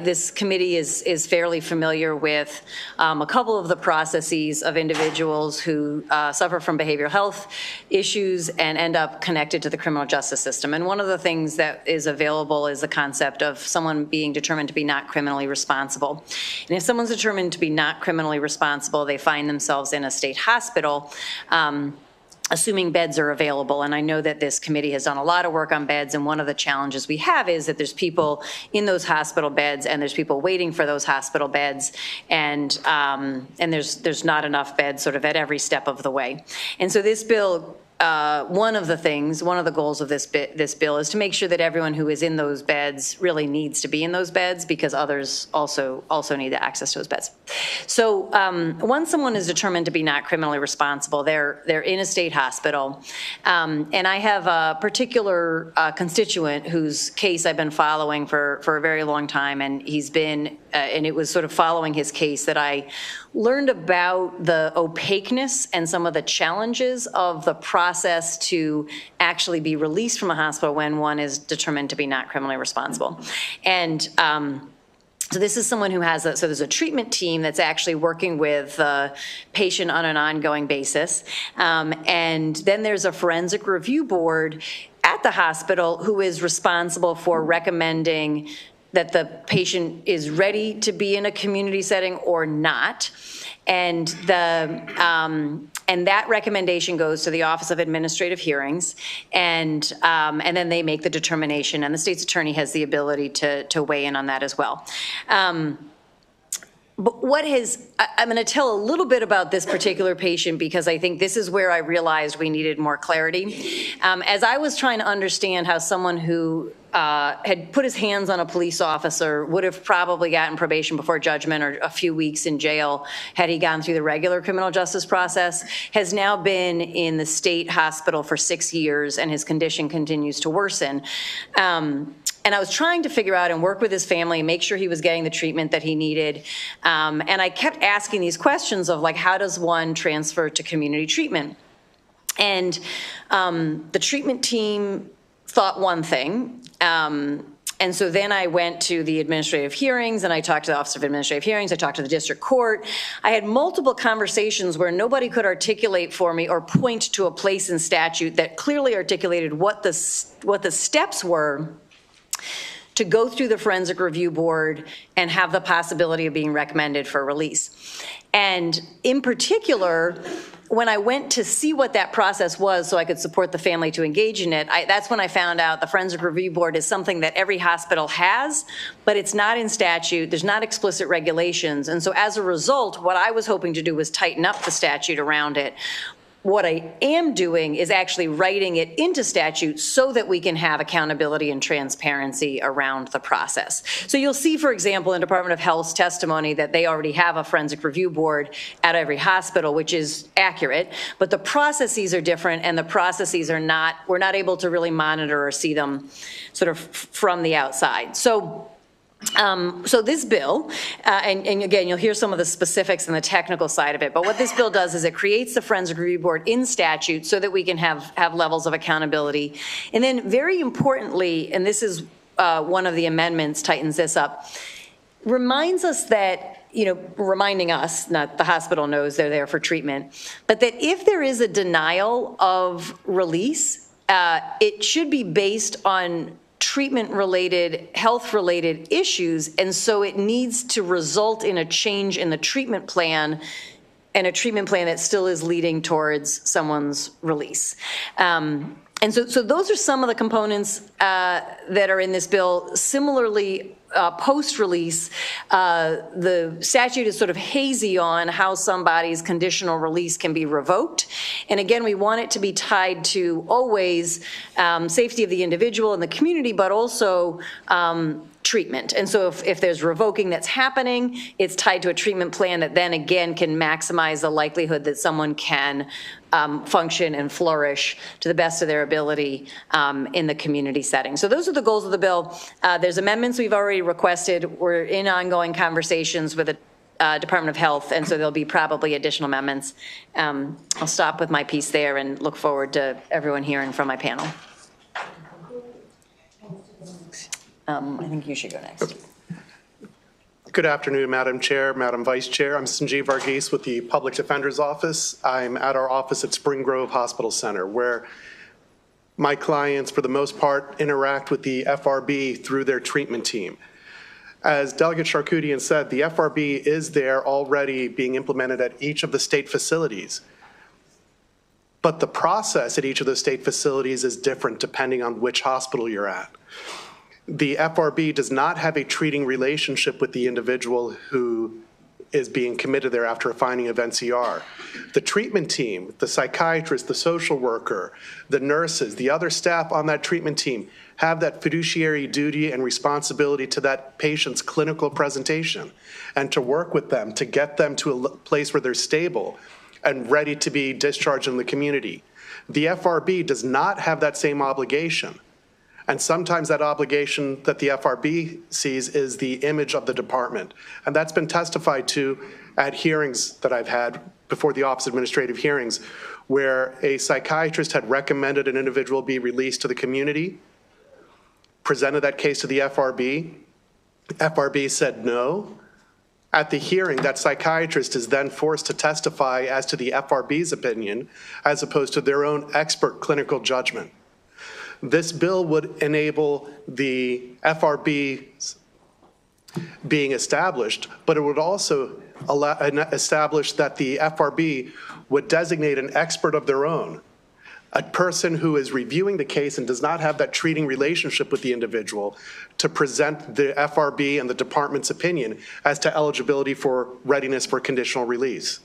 this committee is fairly familiar with a couple of the processes of individuals who suffer from behavioral health issues and end up connected to the criminal justice system. And one of the things that is available is the concept of someone being determined to be not criminally responsible. And if someone's determined to be not criminally responsible, they find themselves in a state hospital, assuming beds are available. And I know that this committee has done a lot of work on beds, and one of the challenges we have is that there's people in those hospital beds and there's people waiting for those hospital beds, and there's not enough beds sort of at every step of the way. And so this bill, one of the goals of this bill is to make sure that everyone who is in those beds really needs to be in those beds, because others also need access to those beds. So once someone is determined to be not criminally responsible, they're in a state hospital. And I have a particular constituent whose case I've been following for a very long time, and he's been, and it was sort of following his case that I learned about the opaqueness and some of the challenges of the process to actually be released from a hospital when one is determined to be not criminally responsible. And so this is someone who has so there's a treatment team that's actually working with the patient on an ongoing basis. And then there's a forensic review board at the hospital who is responsible for recommending that the patient is ready to be in a community setting or not. And that recommendation goes to the Office of Administrative Hearings, and then they make the determination, and the state's attorney has the ability to weigh in on that as well. But I'm going to tell a little bit about this particular patient, because I think this is where I realized we needed more clarity. As I was trying to understand how someone who had put his hands on a police officer would have probably gotten probation before judgment or a few weeks in jail had he gone through the regular criminal justice process, has now been in the state hospital for 6 years, and his condition continues to worsen. And I was trying to figure out and work with his family and make sure he was getting the treatment that he needed. And I kept asking these questions of, like, how does one transfer to community treatment? And the treatment team thought one thing. And so then I went to the administrative hearings, and I talked to the Office of Administrative Hearings, I talked to the district court. I had multiple conversations where nobody could articulate for me or point to a place in statute that clearly articulated what the steps were to go through the forensic review board and have the possibility of being recommended for release. And in particular, when I went to see what that process was so I could support the family to engage in it, that's when I found out the forensic review board is something that every hospital has, but it's not in statute, there's not explicit regulations. And so as a result, what I was hoping to do was tighten up the statute around it. What I am doing is actually writing it into statute so that we can have accountability and transparency around the process. So you'll see, for example, in Department of Health's testimony that they already have a forensic review board at every hospital, which is accurate, but the processes are different, and the processes are not, we're not able to really monitor or see them sort of from the outside. So this bill, and again, you'll hear some of the specifics and the technical side of it, but what this bill does is it creates the Forensic Review Board in statute so that we can have levels of accountability. And then very importantly, and this is one of the amendments tightens this up, reminds us that, reminding us, not the hospital knows they're there for treatment, but that if there is a denial of release, it should be based on treatment-related, health-related issues, and so it needs to result in a change in the treatment plan, and a treatment plan that still is leading towards someone's release. And so those are some of the components that are in this bill. Similarly, post-release, the statute is sort of hazy on how somebody's conditional release can be revoked. And again, we want it to be tied to always safety of the individual and the community, but also treatment. And so if there's revoking that's happening, it's tied to a treatment plan that then again can maximize the likelihood that someone can function and flourish to the best of their ability in the community setting. So those are the goals of the bill. There's amendments we've already requested. We're in ongoing conversations with the Department of Health, and so there'll be probably additional amendments. I'll stop with my piece there and look forward to everyone hearing from my panel. I think you should go next. Good afternoon, Madam Chair, Madam Vice Chair. I'm Sanjeev Varghese with the Public Defender's Office. I'm at our office at Spring Grove Hospital Center, where my clients, for the most part, interact with the FRB through their treatment team. As Delegate Charkoudian said, the FRB is there already being implemented at each of the state facilities. But the process at each of the state facilities is different depending on which hospital you're at. The FRB does not have a treating relationship with the individual who is being committed there after a finding of NCR. The treatment team, the psychiatrist, the social worker, the nurses, the other staff on that treatment team have that fiduciary duty and responsibility to that patient's clinical presentation and to work with them to get them to a place where they're stable and ready to be discharged in the community. The FRB does not have that same obligation. And sometimes that obligation that the FRB sees is the image of the department. And that's been testified to at hearings that I've had before the Office of Administrative Hearings, where a psychiatrist had recommended an individual be released to the community, presented that case to the FRB. FRB said no. At the hearing, that psychiatrist is then forced to testify as to the FRB's opinion, as opposed to their own expert clinical judgment. This bill would enable the FRB being established, but it would also establish that the FRB would designate an expert of their own, a person who is reviewing the case and does not have that treating relationship with the individual, to present the FRB and the department's opinion as to eligibility for readiness for conditional release.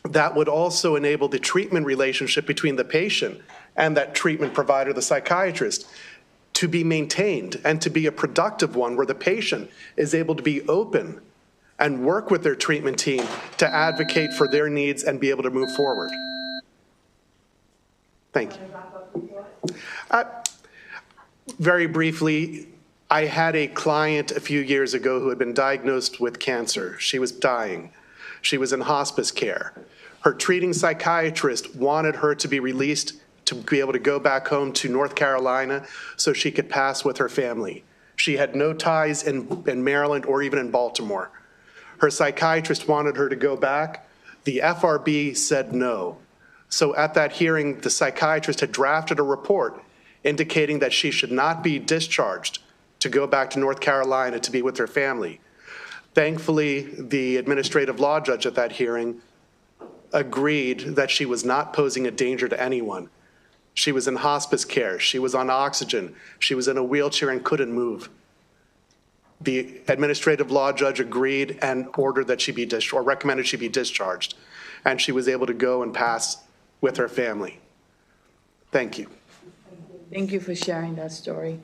That would also enable the treatment relationship between the patient and that treatment provider, the psychiatrist, to be maintained and to be a productive one where the patient is able to be open and work with their treatment team to advocate for their needs and be able to move forward. Thank you. Very briefly, I had a client a few years ago who had been diagnosed with cancer. She was dying. She was in hospice care. Her treating psychiatrist wanted her to be released to be able to go back home to North Carolina so she could pass with her family. She had no ties in Maryland or even in Baltimore. Her psychiatrist wanted her to go back. The FRB said no. So at that hearing, the psychiatrist had drafted a report indicating that she should not be discharged to go back to North Carolina to be with her family. Thankfully, the administrative law judge at that hearing agreed that she was not posing a danger to anyone. She was in hospice care. She was on oxygen. She was in a wheelchair and couldn't move. The administrative law judge agreed and ordered that she be discharged, or recommended she be discharged, and she was able to go and pass with her family. Thank you. Thank you for sharing that story.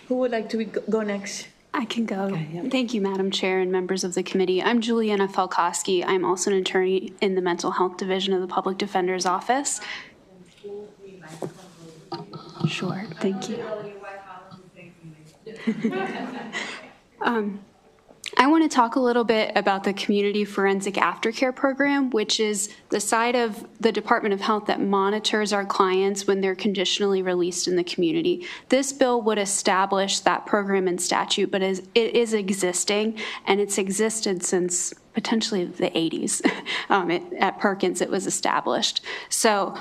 Who would like to go next? I can go. Thank you, Madam Chair and members of the committee. I'm Juliana Falkowski. I'm also an attorney in the Mental Health Division of the Public Defender's Office. Sure, thank you. I want to talk a little bit about the Community Forensic Aftercare Program, which is the side of the Department of Health that monitors our clients when they're conditionally released in the community. This bill would establish that program in statute, but it is existing, and it's existed since potentially the 80s. At Perkins, it was established. So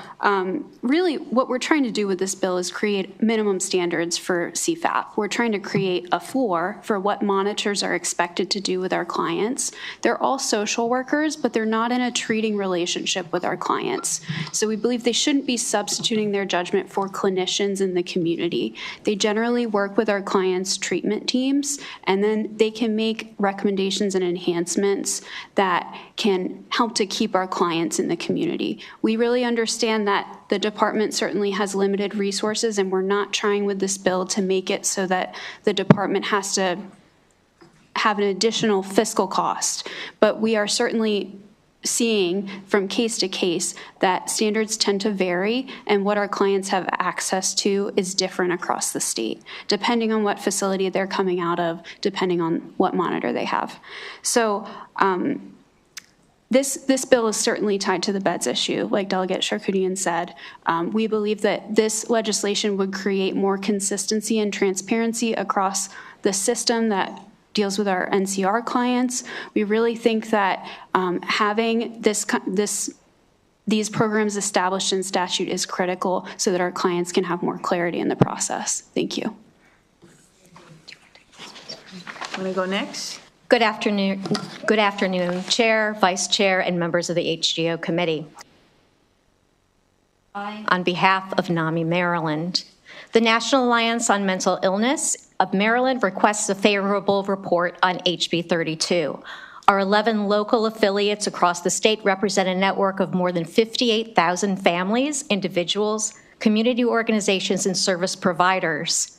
really what we're trying to do with this bill is create minimum standards for CFAP. We're trying to create a floor for what monitors are expected to do with our clients. They're all social workers, but they're not in a treating relationship with our clients. So we believe they shouldn't be substituting their judgment for clinicians in the community. They generally work with our clients' treatment teams, and then they can make recommendations and enhancements that can help to keep our clients in the community. We really understand that the department certainly has limited resources, and we're not trying with this bill to make it so that the department has to have an additional fiscal cost. But we are certainly seeing from case to case that standards tend to vary, and what our clients have access to is different across the state, depending on what facility they're coming out of, depending on what monitor they have. So this bill is certainly tied to the beds issue, like Delegate Charkoudian said. We believe that this legislation would create more consistency and transparency across the system that deals with our NCR clients. We really think that having these programs established in statute is critical so that our clients can have more clarity in the process. Thank you. Want to go next? Good afternoon, Chair, Vice Chair, and members of the HGO Committee. On behalf of NAMI Maryland, the National Alliance on Mental Illness of Maryland requests a favorable report on HB 32. Our 11 local affiliates across the state represent a network of more than 58,000 families, individuals, community organizations, and service providers.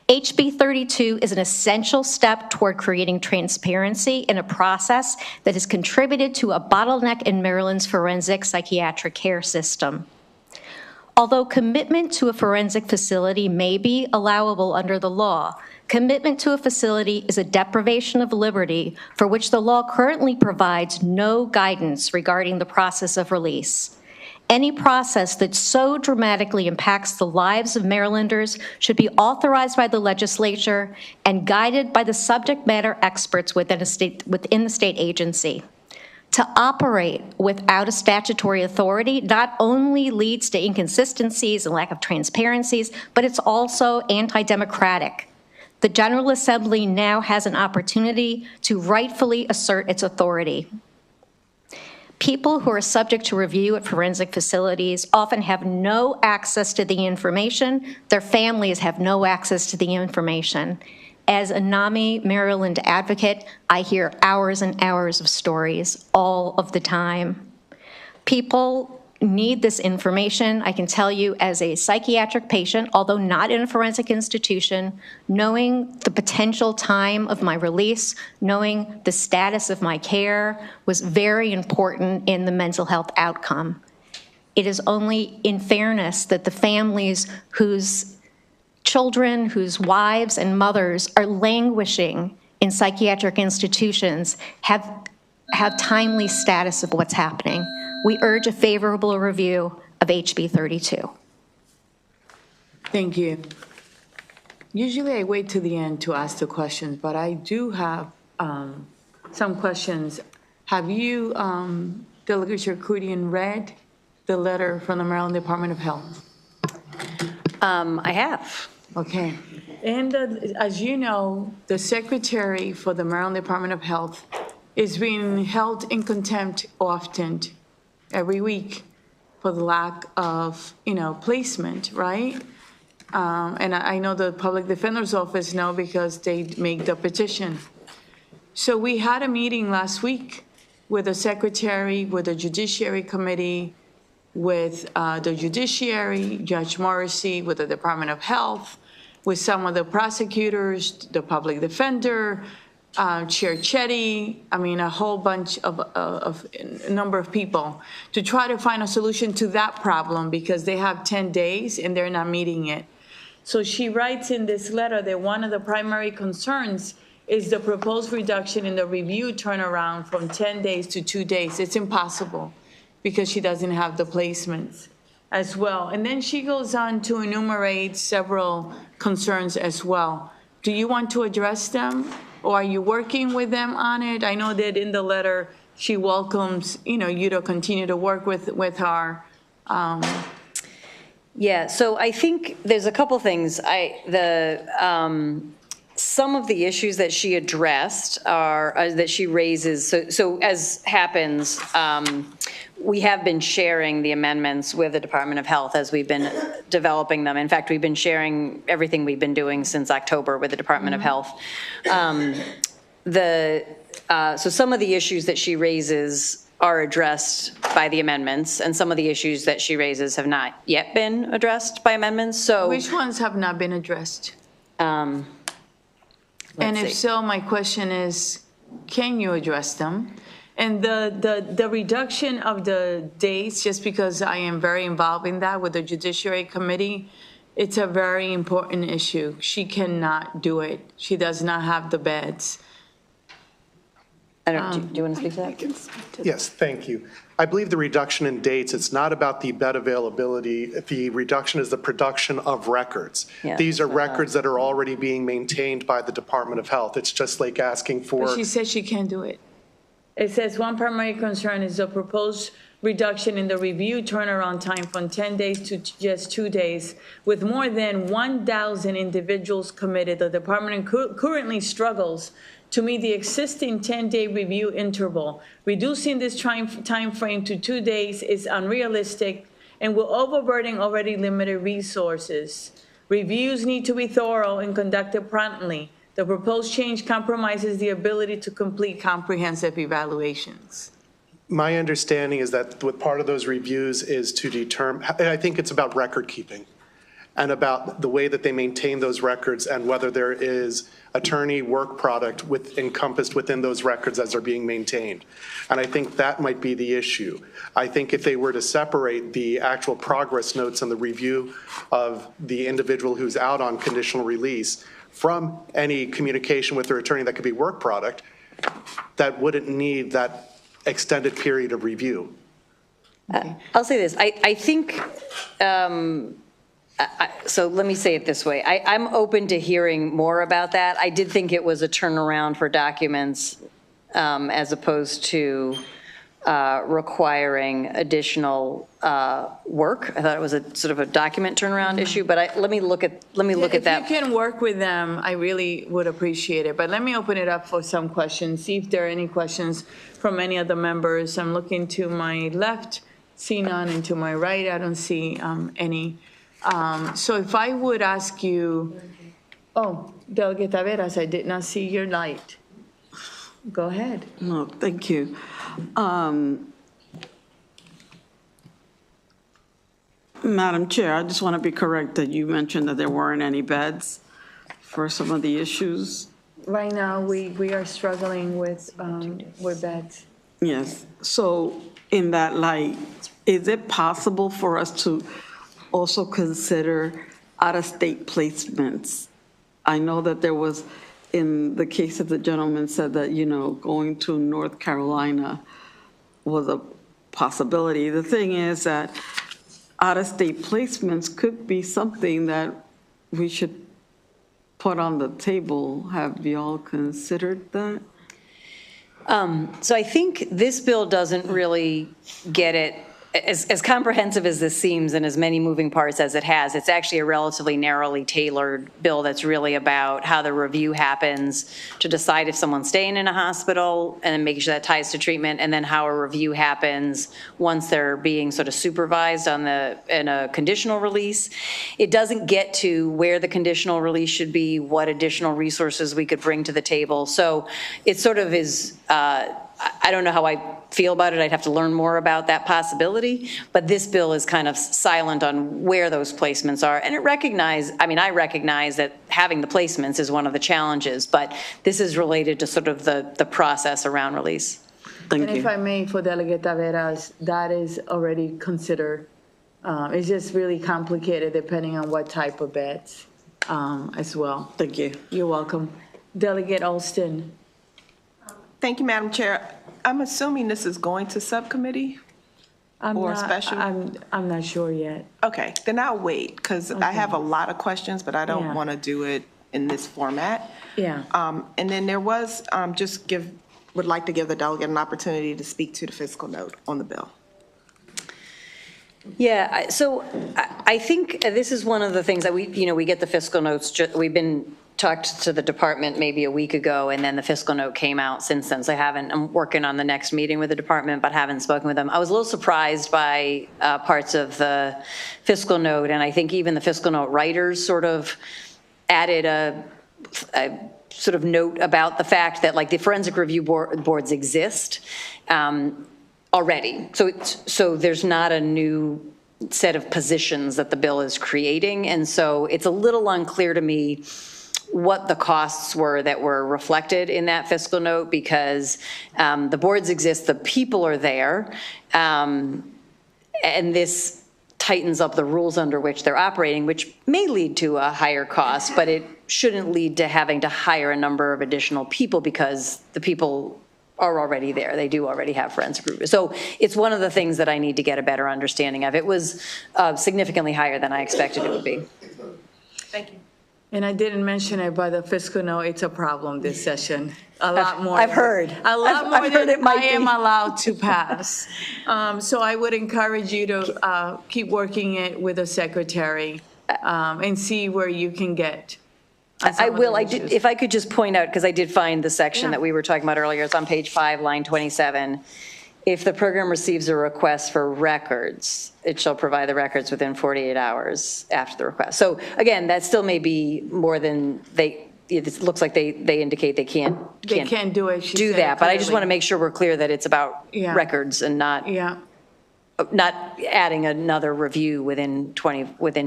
HB 32 is an essential step toward creating transparency in a process that has contributed to a bottleneck in Maryland's forensic psychiatric care system. Although commitment to a forensic facility may be allowable under the law, commitment to a facility is a deprivation of liberty for which the law currently provides no guidance regarding the process of release. Any process that so dramatically impacts the lives of Marylanders should be authorized by the legislature and guided by the subject matter experts within the state agency. To operate without a statutory authority not only leads to inconsistencies and lack of transparencies, but it's also anti-democratic. The General Assembly now has an opportunity to rightfully assert its authority. People who are subject to review at forensic facilities often have no access to the information. Their families have no access to the information. As a NAMI Maryland advocate, I hear hours and hours of stories all of the time. People need this information. I can tell you as a psychiatric patient, although not in a forensic institution, knowing the potential time of my release, knowing the status of my care was very important in the mental health outcome. It is only in fairness that the families whose children, whose wives and mothers are languishing in psychiatric institutions have timely status of what's happening. We urge a favorable review of HB 32. Thank you. Usually I wait to the end to ask the questions, but I do have some questions. Have you, Delegate Charkoudian, read the letter from the Maryland Department of Health? I have. Okay. And as you know, the secretary for the Maryland Department of Health is being held in contempt often, every week, for the lack of, placement, right? And I know the Public Defender's Office know because they make the petition. So we had a meeting last week with the secretary, with the Judiciary Committee, with the Judiciary, Judge Morrissey, with the Department of Health, with some of the prosecutors, the Public Defender, Chair Chetty, a whole bunch of a number of people to try to find a solution to that problem because they have 10 days and they're not meeting it. So she writes in this letter that one of the primary concerns is the proposed reduction in the review turnaround from 10 days to 2 days. It's impossible because she doesn't have the placements as well. And then she goes on to enumerate several concerns as well. Do you want to address them? Or are you working with them on it? I know that in the letter, she welcomes, you to continue to work with her. Yeah, so I think there's a couple things. Some of the issues that she addressed are, that she raises, so as happens, we have been sharing the amendments with the Department of Health as we've been developing them. In fact, we've been sharing everything we've been doing since October with the Department of Health. So some of the issues that she raises are addressed by the amendments, and some of the issues that she raises have not yet been addressed by amendments. So which ones have not been addressed? And if so, my question is, can you address them? And the reduction of the dates, just because I am very involved in that with the Judiciary Committee, it's a very important issue. She cannot do it. She does not have the beds. I don't, do you want to speak to that? Yes, thank you. I believe the reduction in dates, it's not about the bed availability. The reduction is the production of records. Yeah, These are records that are already being maintained by the Department of Health. It's just like asking for. But she says she can't do it. It says one primary concern is the proposed reduction in the review turnaround time from 10 days to just 2 days. With more than 1,000 individuals committed, the department currently struggles to meet the existing 10-day review interval. Reducing this time frame to 2 days is unrealistic and will overburden already limited resources. Reviews need to be thorough and conducted promptly. The proposed change compromises the ability to complete comprehensive evaluations. My understanding is that what part of those reviews is to determine, and I think it's about record keeping and about the way that they maintain those records and whether there is attorney work product encompassed within those records as they're being maintained. And I think that might be the issue. I think if they were to separate the actual progress notes and the review of the individual who's out on conditional release from any communication with their attorney that could be work product, that wouldn't need that extended period of review. I'll say this. I think, so let me say it this way. I'm open to hearing more about that. I did think it was a turnaround for documents as opposed to requiring additional work. I thought it was a sort of a document turnaround issue, but let me look at that. If you can work with them, I really would appreciate it. But let me open it up for some questions, see if there are any questions from any of the members. I'm looking to my left, see none, and to my right, I don't see any. So if I would ask you, oh, Delegate Taveras, I did not see your light. Go ahead. No, thank you. Madam Chair, I just want to be correct that you mentioned that there weren't any beds for some of the issues. Right now, we are struggling with beds. Yes, so in that light, is it possible for us to also consider out-of-state placements? I know that there was, in the case that the gentleman said that, going to North Carolina was a possibility. The thing is that out-of-state placements could be something that we should put on the table. Have y'all considered that? So I think this bill doesn't really get it, as comprehensive as this seems and as many moving parts as it has, it's actually a relatively narrowly tailored bill that's really about how the review happens to decide if someone's staying in a hospital and then making sure that ties to treatment, and then how a review happens once they're being sort of supervised in a conditional release. It doesn't get to where the conditional release should be, what additional resources we could bring to the table. So it sort of is, I don't know how I feel about it. I'd have to learn more about that possibility. But this bill is kind of silent on where those placements are. And I recognize that having the placements is one of the challenges, but this is related to sort of the process around release. Thank and you. if I may, for Delegate Taveras, that is already considered. It's just really complicated depending on what type of beds as well. Thank you. You're welcome. Delegate Alston. Thank you, Madam Chair. I'm assuming this is going to subcommittee or special? I'm not sure yet. Okay, then I'll wait, because I have a lot of questions, but I don't Yeah. want to do it in this format. Yeah. And then there was, would like to give the delegate an opportunity to speak to the fiscal note on the bill. Yeah, so I think this is one of the things that we get the fiscal notes, we've been talked to the department maybe a week ago, and then the fiscal note came out since then. So I'm working on the next meeting with the department, but haven't spoken with them. I was a little surprised by parts of the fiscal note, and I think even the fiscal note writers sort of added a sort of note about the fact that like the forensic review boards exist already. So there's not a new set of positions that the bill is creating, and so it's a little unclear to me what the costs were that were reflected in that fiscal note, because the boards exist, the people are there, and this tightens up the rules under which they're operating, which may lead to a higher cost, but it shouldn't lead to having to hire a number of additional people because the people are already there. They do already have forensic review. So it's one of the things that I need to get a better understanding of. It was significantly higher than I expected it would be. Thank you. And I didn't mention it, but the fiscal note, it's a problem this session. A lot more. I've heard. A lot more heard than it might I am be. allowed to pass. So I would encourage you to keep working it with the secretary and see where you can get. I will. If I could just point out, because I did find the section that we were talking about earlier. It's on page 5, line 27. If the program receives a request for records, it shall provide the records within 48 hours after the request. So again, that still may be more than it looks like they indicate they can't do it. Do that, but I just want to make sure we're clear that it's about records and not adding another review within 2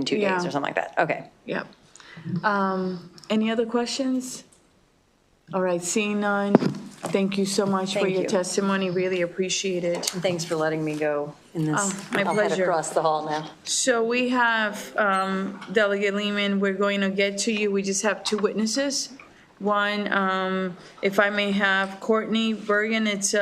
days or something like that. Okay. Yep. Any other questions? All right, seeing none, thank you so much for your testimony. Really appreciate it. Thanks for letting me go in this. My I'll head pleasure. across the hall now. So we have Delegate Lehman, we're going to get to you. We just have 2 witnesses. One, if I may have Courtney Bergen, it's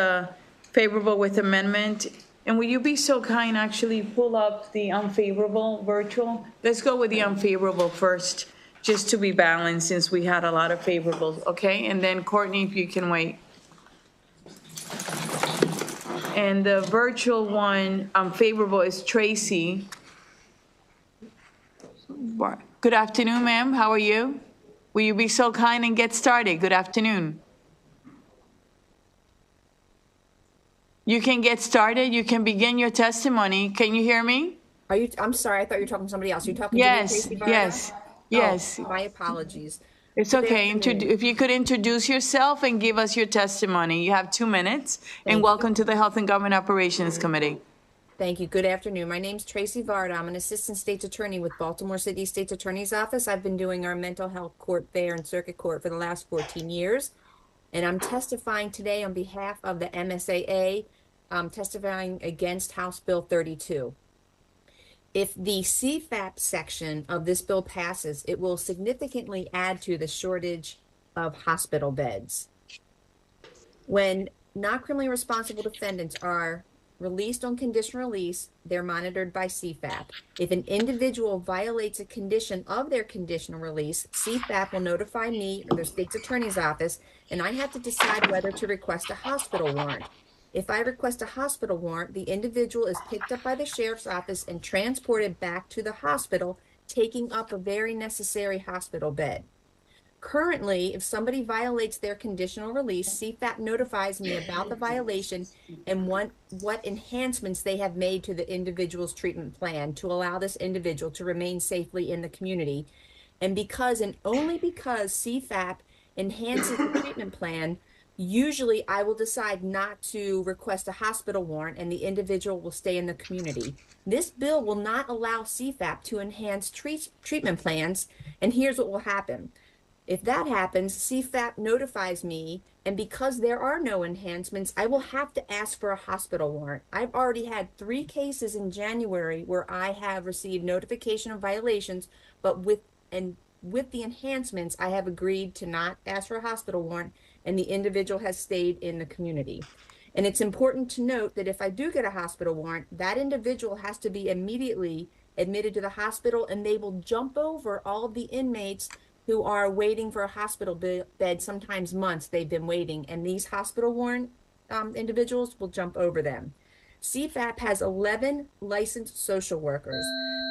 favorable with amendment. And will you be so kind, actually pull up the unfavorable virtual? Let's go with the unfavorable first, just to be balanced since we had a lot of favorables, okay? And then Courtney, if you can wait. And the virtual one, unfavorable, is Tracy. Good afternoon, ma'am. How are you? Will you be so kind and get started? Good afternoon. You can get started. You can begin your testimony. Can you hear me? I'm sorry. I thought you were talking to somebody else. Are you talking Yes, to me, Tracy? yes, yes. Oh, my apologies. It's Good okay. afternoon. If you could introduce yourself and give us your testimony. You have 2 minutes. And welcome to the Health and Government Operations Committee. Thank you. Good afternoon. My name's Tracy Varda. I'm an assistant state's attorney with Baltimore City State's Attorney's Office. I've been doing our mental health court fair and circuit court for the last 14 years. And I'm testifying today on behalf of the MSAA, testifying against House Bill 32. If the CFAP section of this bill passes, it will significantly add to the shortage of hospital beds. When not criminally responsible defendants are released on conditional release, they're monitored by CFAP. If an individual violates a condition of their conditional release, CFAP will notify me or the state's attorney's office, and I have to decide whether to request a hospital warrant. If I request a hospital warrant, the individual is picked up by the sheriff's office and transported back to the hospital, taking up a very necessary hospital bed. Currently, if somebody violates their conditional release, CFAP notifies me about the violation and what enhancements they have made to the individual's treatment plan to allow this individual to remain safely in the community. And because and only because CFAP enhances the treatment plan, usually I will decide not to request a hospital warrant and the individual will stay in the community. This bill will not allow CFAP to enhance treatment plans, and here's what will happen. If that happens, CFAP notifies me, and because there are no enhancements, I will have to ask for a hospital warrant. I've already had 3 cases in January where I have received notification of violations, but with the enhancements, I have agreed to not ask for a hospital warrant, and the individual has stayed in the community. And it's important to note that if I do get a hospital warrant, that individual has to be immediately admitted to the hospital, and they will jump over all of the inmates who are waiting for a hospital bed, sometimes months they've been waiting, and these hospital warrant individuals will jump over them. CFAP has 11 licensed social workers.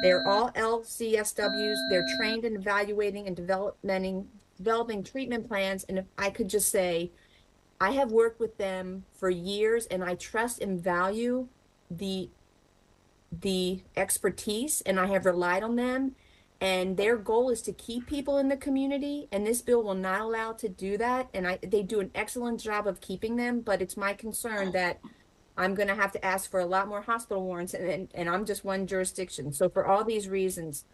They're all LCSWs. They're trained in evaluating and developing treatment plans. And if I could just say, I have worked with them for years, and I trust and value the expertise, and I have relied on them. And their goal is to keep people in the community, and this bill will not allow to do that. And they do an excellent job of keeping them, but it's my concern that I'm going to have to ask for a lot more hospital warrants, and I'm just one jurisdiction. So for all these reasons,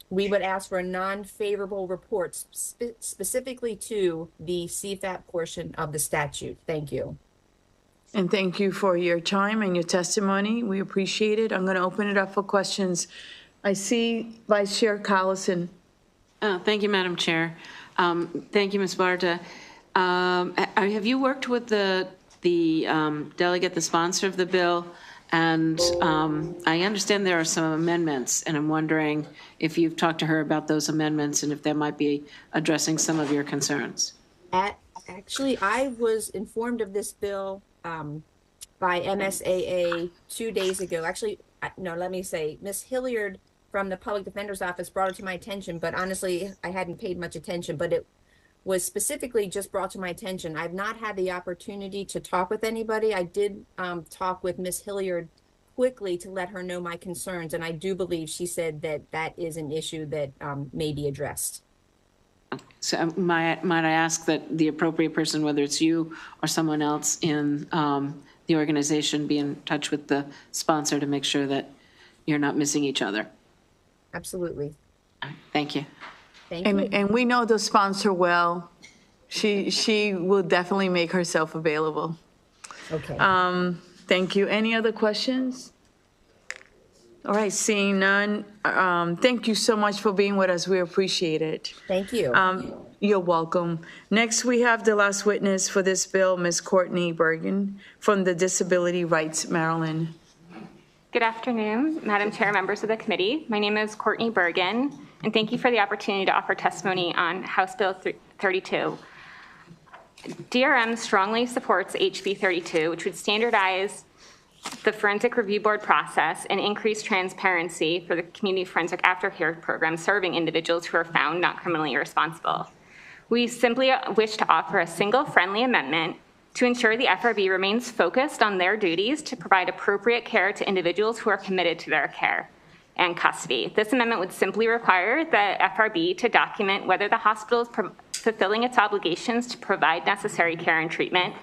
we would ask for a non-favorable report specifically to the CFAP portion of the statute. Thank you. And thank you for your time and your testimony. We appreciate it. I'm going to open it up for questions. I see Vice Chair Collison. Thank you, Madam Chair. Thank you, Ms. Barta. Have you worked with the delegate, the sponsor of the bill? And I understand there are some amendments, and I'm wondering if you've talked to her about those amendments and if that might be addressing some of your concerns. Actually, I was informed of this bill by MSAA 2 days ago. Actually, no, let me say, Ms. Hilliard from the Public Defender's Office brought it to my attention, but honestly, I hadn't paid much attention, but it was specifically just brought to my attention. I've not had the opportunity to talk with anybody. I did talk with Ms. Hilliard quickly to let her know my concerns, and I do believe she said that that is an issue that may be addressed. So might I ask that the appropriate person, whether it's you or someone else in the organization, be in touch with the sponsor to make sure that you're not missing each other? Absolutely. Thank you. Thank you. And we know the sponsor well. She will definitely make herself available. Okay. Thank you. Any other questions? All right, seeing none. Thank you so much for being with us. We appreciate it. Thank you. You're welcome. Next, we have the last witness for this bill, Ms. Courtney Bergen from the Disability Rights Maryland. Good afternoon, Madam Chair, members of the committee. My name is Courtney Bergen, and thank you for the opportunity to offer testimony on House Bill 32. DRM strongly supports HB 32, which would standardize the Forensic Review Board process and increase transparency for the Community Forensic Aftercare program serving individuals who are found not criminally irresponsible. We simply wish to offer a single friendly amendment to ensure the FRB remains focused on their duties to provide appropriate care to individuals who are committed to their care and custody. This amendment would simply require the FRB to document whether the hospital is fulfilling its obligations to provide necessary care and treatment,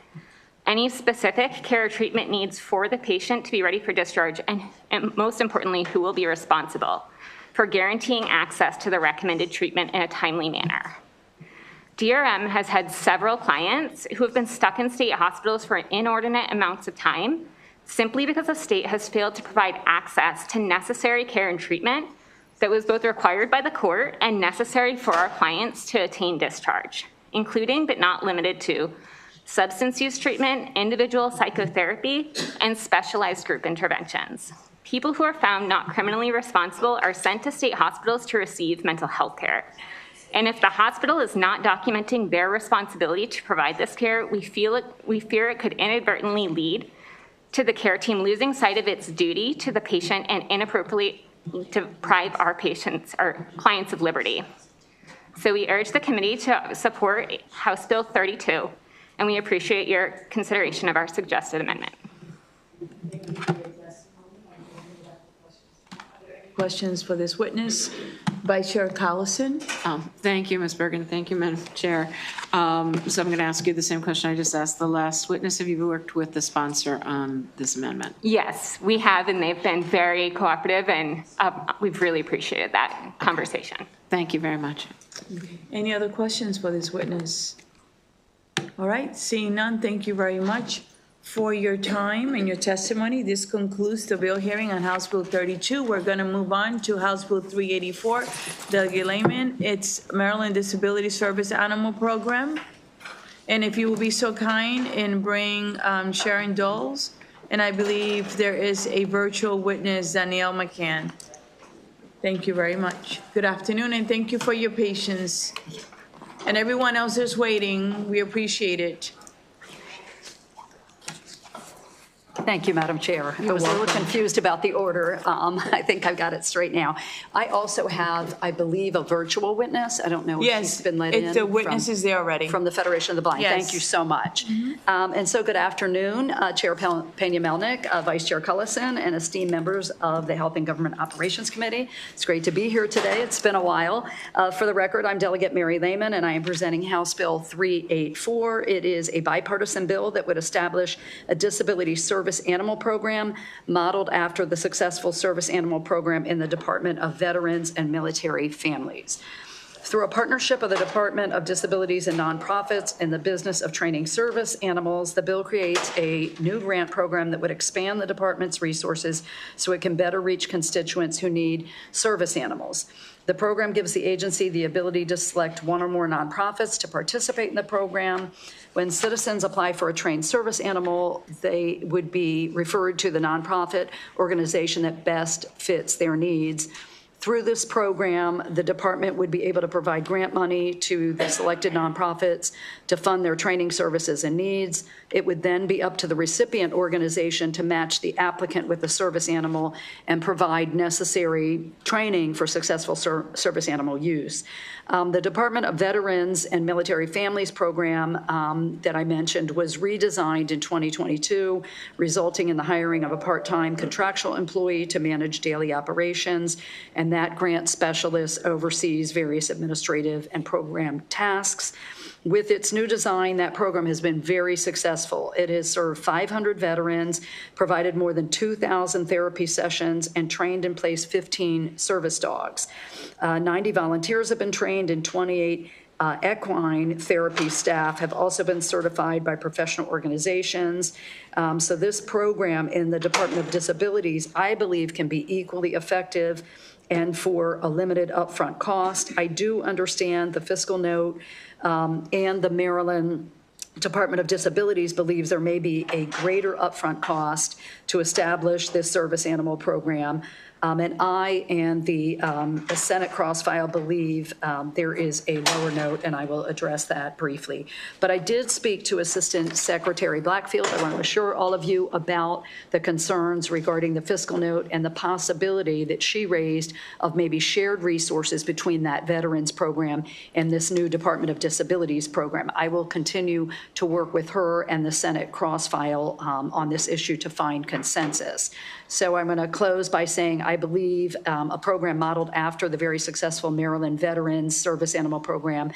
any specific care or treatment needs for the patient to be ready for discharge, and most importantly, who will be responsible for guaranteeing access to the recommended treatment in a timely manner. DRM has had several clients who have been stuck in state hospitals for inordinate amounts of time simply because the state has failed to provide access to necessary care and treatment that was both required by the court and necessary for our clients to attain discharge, including but not limited to substance use treatment, individual psychotherapy, and specialized group interventions. People who are found not criminally responsible are sent to state hospitals to receive mental health care. And if the hospital is not documenting their responsibility to provide this care, we fear it could inadvertently lead to the care team losing sight of its duty to the patient and inappropriately deprive our clients of liberty. So we urge the committee to support House Bill 32, and we appreciate your consideration of our suggested amendment. Questions for this witness? Vice Chair Collison. Thank you, Ms. Bergen. Thank you, Madam Chair. So I'm going to ask you the same question I just asked the last witness. Have you worked with the sponsor on this amendment? Yes, we have, and they've been very cooperative, and we've really appreciated that conversation. Thank you very much. Any other questions for this witness? All right, seeing none, thank you very much for your time and your testimony. This concludes the bill hearing on House Bill 32. We're going to move on to House Bill 384. Delegate Lehman, it's Maryland Disability Service Animal Program. And if you will be so kind and bring Sharon Doles, and I believe there is a virtual witness, Danielle McCann. Thank you very much. Good afternoon, and thank you for your patience. And everyone else is waiting. We appreciate it. Thank you, Madam Chair. I was a little confused about the order. I think I've got it straight now. I also have, I believe, a virtual witness. I don't know if she's been let in. The witness is there already. From the Federation of the Blind. Yes. Thank you so much. And so good afternoon, Chair Pena-Melnick, Vice Chair Cullison, and esteemed members of the Health and Government Operations Committee. It's great to be here today. It's been a while. For the record, I'm Delegate Mary Lehman, and I am presenting House Bill 384. It is a bipartisan bill that would establish a disability service animal program modeled after the successful service animal program in the Department of Veterans and Military Families. Through a partnership of the Department of Disabilities and nonprofits in the business of training service animals, the bill creates a new grant program that would expand the department's resources so it can better reach constituents who need service animals. The program gives the agency the ability to select one or more nonprofits to participate in the program. When citizens apply for a trained service animal, they would be referred to the nonprofit organization that best fits their needs. Through this program, the department would be able to provide grant money to the selected nonprofits to fund their training services and needs. It would then be up to the recipient organization to match the applicant with the service animal and provide necessary training for successful service animal use. The Department of Veterans and Military Families program that I mentioned was redesigned in 2022, resulting in the hiring of a part-time contractual employee to manage daily operations, and that grant specialist oversees various administrative and program tasks. With its new design, that program has been very successful. It has served 500 veterans, provided more than 2,000 therapy sessions, and trained and placed 15 service dogs. 90 volunteers have been trained, and 28 equine therapy staff have also been certified by professional organizations. So this program in the Department of Disabilities, I believe, can be equally effective and for a limited upfront cost. I do understand the fiscal note and the Maryland Department of Disabilities believes there may be a greater upfront cost to establish this service animal program. And I and the Senate cross-file believe there is a lower note, and I will address that briefly. But I did speak to Assistant Secretary Blackfield. I want to assure all of you about the concerns regarding the fiscal note and the possibility that she raised of maybe shared resources between that veterans program and this new Department of Disabilities program. I will continue to work with her and the Senate cross-file on this issue to find consensus. So I'm going to close by saying I believe a program modeled after the very successful Maryland Veterans Service Animal Program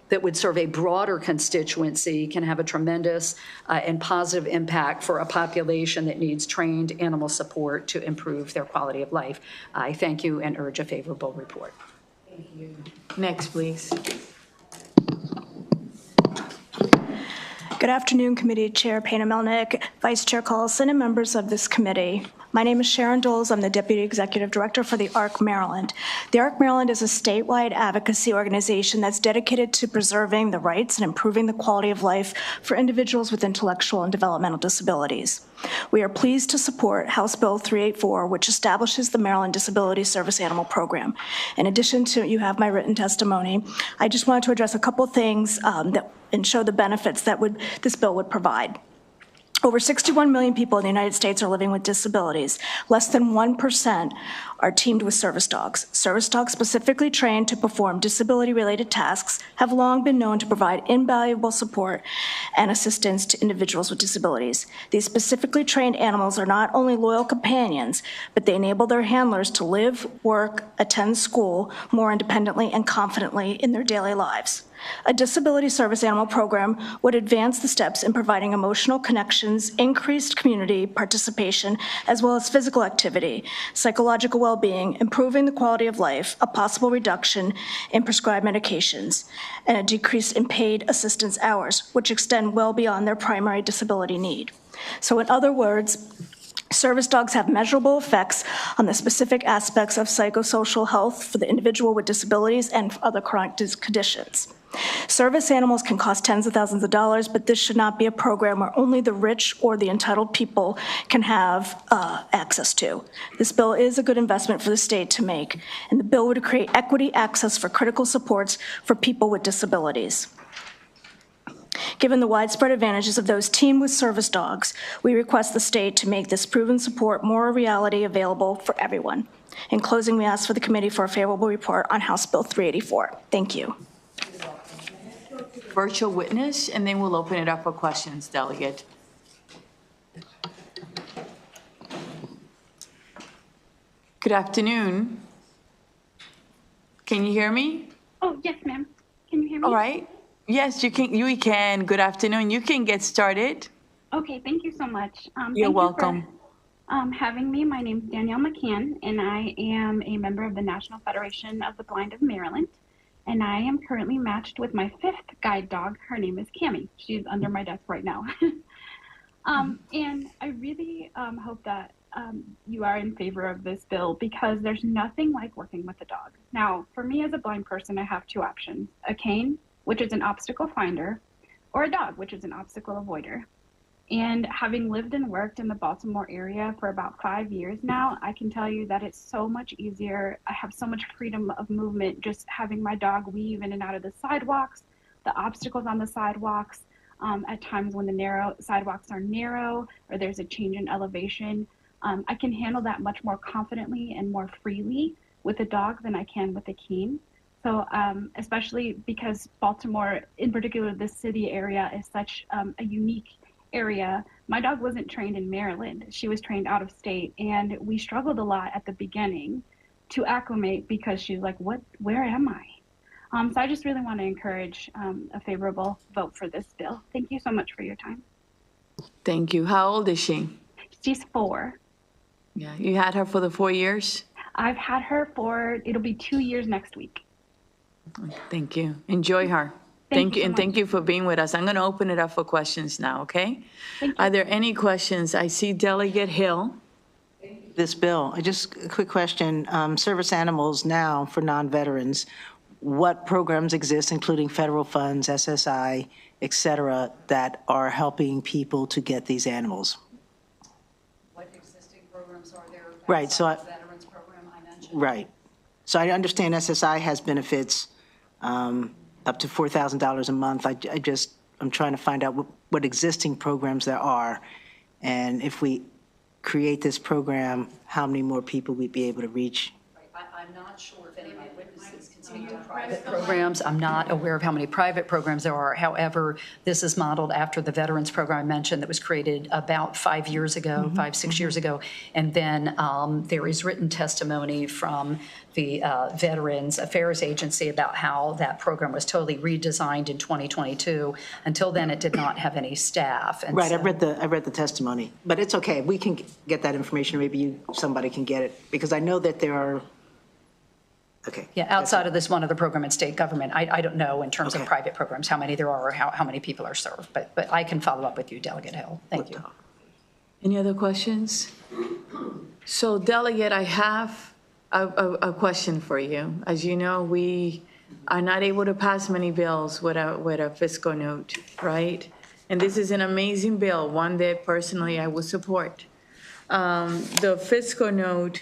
that would serve a broader constituency can have a tremendous and positive impact for a population that needs trained animal support to improve their quality of life. I thank you and urge a favorable report. Thank you. Next, please. Good afternoon, Committee Chair Paina-Melnick, Vice Chair Collison, and members of this committee. My name is Sharon Doles. I'm the Deputy Executive Director for the ARC Maryland. The ARC Maryland is a statewide advocacy organization that's dedicated to preserving the rights and improving the quality of life for individuals with intellectual and developmental disabilities. We are pleased to support House Bill 384, which establishes the Maryland Disability Service Animal Program. In addition to, you have my written testimony, I just wanted to address a couple things and show the benefits that this bill would provide. Over 61 million people in the United States are living with disabilities. Less than 1% are teamed with service dogs. Service dogs specifically trained to perform disability-related tasks have long been known to provide invaluable support and assistance to individuals with disabilities. These specifically trained animals are not only loyal companions, but they enable their handlers to live, work, attend school more independently and confidently in their daily lives. A disability service animal program would advance the steps in providing emotional connections, increased community participation, as well as physical activity, psychological well-being, improving the quality of life, a possible reduction in prescribed medications, and a decrease in paid assistance hours, which extend well beyond their primary disability need. So in other words, service dogs have measurable effects on the specific aspects of psychosocial health for the individual with disabilities and other chronic conditions. Service animals can cost tens of thousands of dollars, but this should not be a program where only the rich or the entitled people can have access to. This bill is a good investment for the state to make, and the bill would create equity access for critical supports for people with disabilities. Given the widespread advantages of those teamed with service dogs, we request the state to make this proven support more a reality available for everyone. In closing, we ask for the committee for a favorable report on House Bill 384. Thank you. Virtual witness, and then we'll open it up for questions, Delegate. Good afternoon. Can you hear me? Oh, yes, ma'am. Can you hear me? All right. Yes, you can. You can. Good afternoon. You can get started. Okay, thank you so much. You're welcome. You for, having me. My name is Danielle McCann, and I am a member of the National Federation of the Blind of Maryland. And I am currently matched with my 5th guide dog. Her name is Cammie. She's under my desk right now. And I really hope that you are in favor of this bill because there's nothing like working with a dog. Now, for me as a blind person, I have 2 options. A cane, which is an obstacle finder, or a dog, which is an obstacle avoider. And having lived and worked in the Baltimore area for about 5 years now, I can tell you that it's so much easier. I have so much freedom of movement just having my dog weave in and out of the sidewalks, the obstacles on the sidewalks, at times when the sidewalks are narrow or there's a change in elevation. I can handle that much more confidently and more freely with a dog than I can with a cane. So especially because Baltimore, in particular this city area, is such a unique area. My dog wasn't trained in Maryland. She was trained out of state, and we struggled a lot at the beginning to acclimate because she's like, where am I? So I just really want to encourage a favorable vote for this bill. Thank you so much for your time. Thank you. How old is she? She's 4. Yeah, you had her for the 4 years? I've had her it'll be 2 years next week. Thank you. Enjoy her. Thank you, and thank you for being with us. I'm going to open it up for questions now, okay? Are there any questions? I see Delegate Hill. This bill, just a quick question. Service animals now for non-veterans, what programs exist, including federal funds, SSI, et cetera, that are helping people to get these animals? What existing programs are there? Right, so Veterans program I mentioned. right. So I understand SSI has benefits up to $4,000 a month. I'm trying to find out what existing programs there are, and if we create this program, how many more people we'd be able to reach. I I'm not sure if any of my witnesses can speak to private programs. I'm not aware of how many private programs there are. However, this is modeled after the veterans program I mentioned that was created about 5 years ago, 5-6 years ago. And then there is written testimony from the Veterans Affairs Agency about how that program was totally redesigned in 2022. Until then, it did not have any staff. And Right, so, I read the testimony, but it's okay. We can get that information. Maybe somebody can get it, because I know that there are, okay. yeah, outside of this one other program in state government, I don't know in terms of private programs, how many there are or how many people are served. But I can follow up with you, Delegate Hill. Thank you. Any other questions? So Delegate, I have a question for you. As you know, we are not able to pass many bills with a fiscal note, right? And this is an amazing bill, one that personally I would support. The fiscal note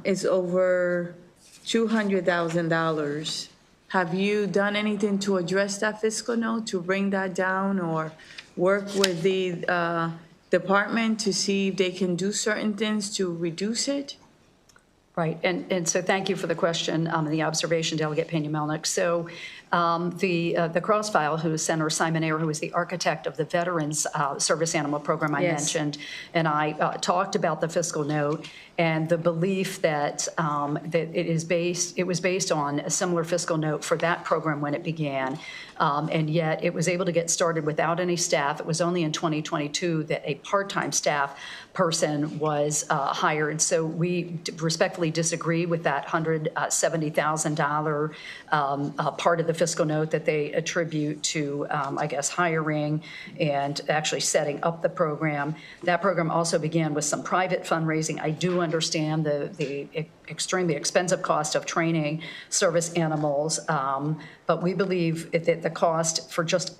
is over $200,000. Have you done anything to address that fiscal note, to bring that down, or work with the department to see if they can do certain things to reduce it? Right, and so thank you for the question and the observation, Delegate Pena-Melnick. So the cross-file, who is Senator Simon Ayer, who is the architect of the Veterans Service Animal Program I mentioned, and I talked about the fiscal note and the belief that it was based on a similar fiscal note for that program when it began, and yet it was able to get started without any staff. It was only in 2022 that a part-time staff person was hired. So we respectfully disagree with that $170,000 part of the fiscal note that they attribute to, I guess, hiring and actually setting up the program. That program also began with some private fundraising. I do understand the extremely expensive cost of training service animals, but we believe that the cost for just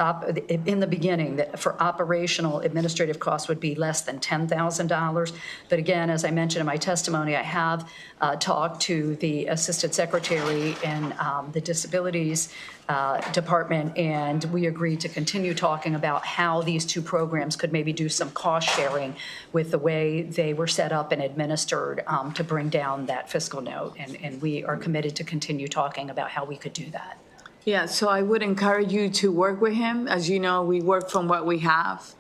in the beginning, that for operational administrative costs would be less than $10,000. But again, as I mentioned in my testimony, I have talked to the Assistant Secretary in the Disabilities Department, and we agreed to continue talking about how these two programs could maybe do some cost sharing with the way they were set up and administered to bring down that fiscal note. And we are committed to continue talking about how we could do that. Yeah, so I would encourage you to work with him. As you know, we work from what we have.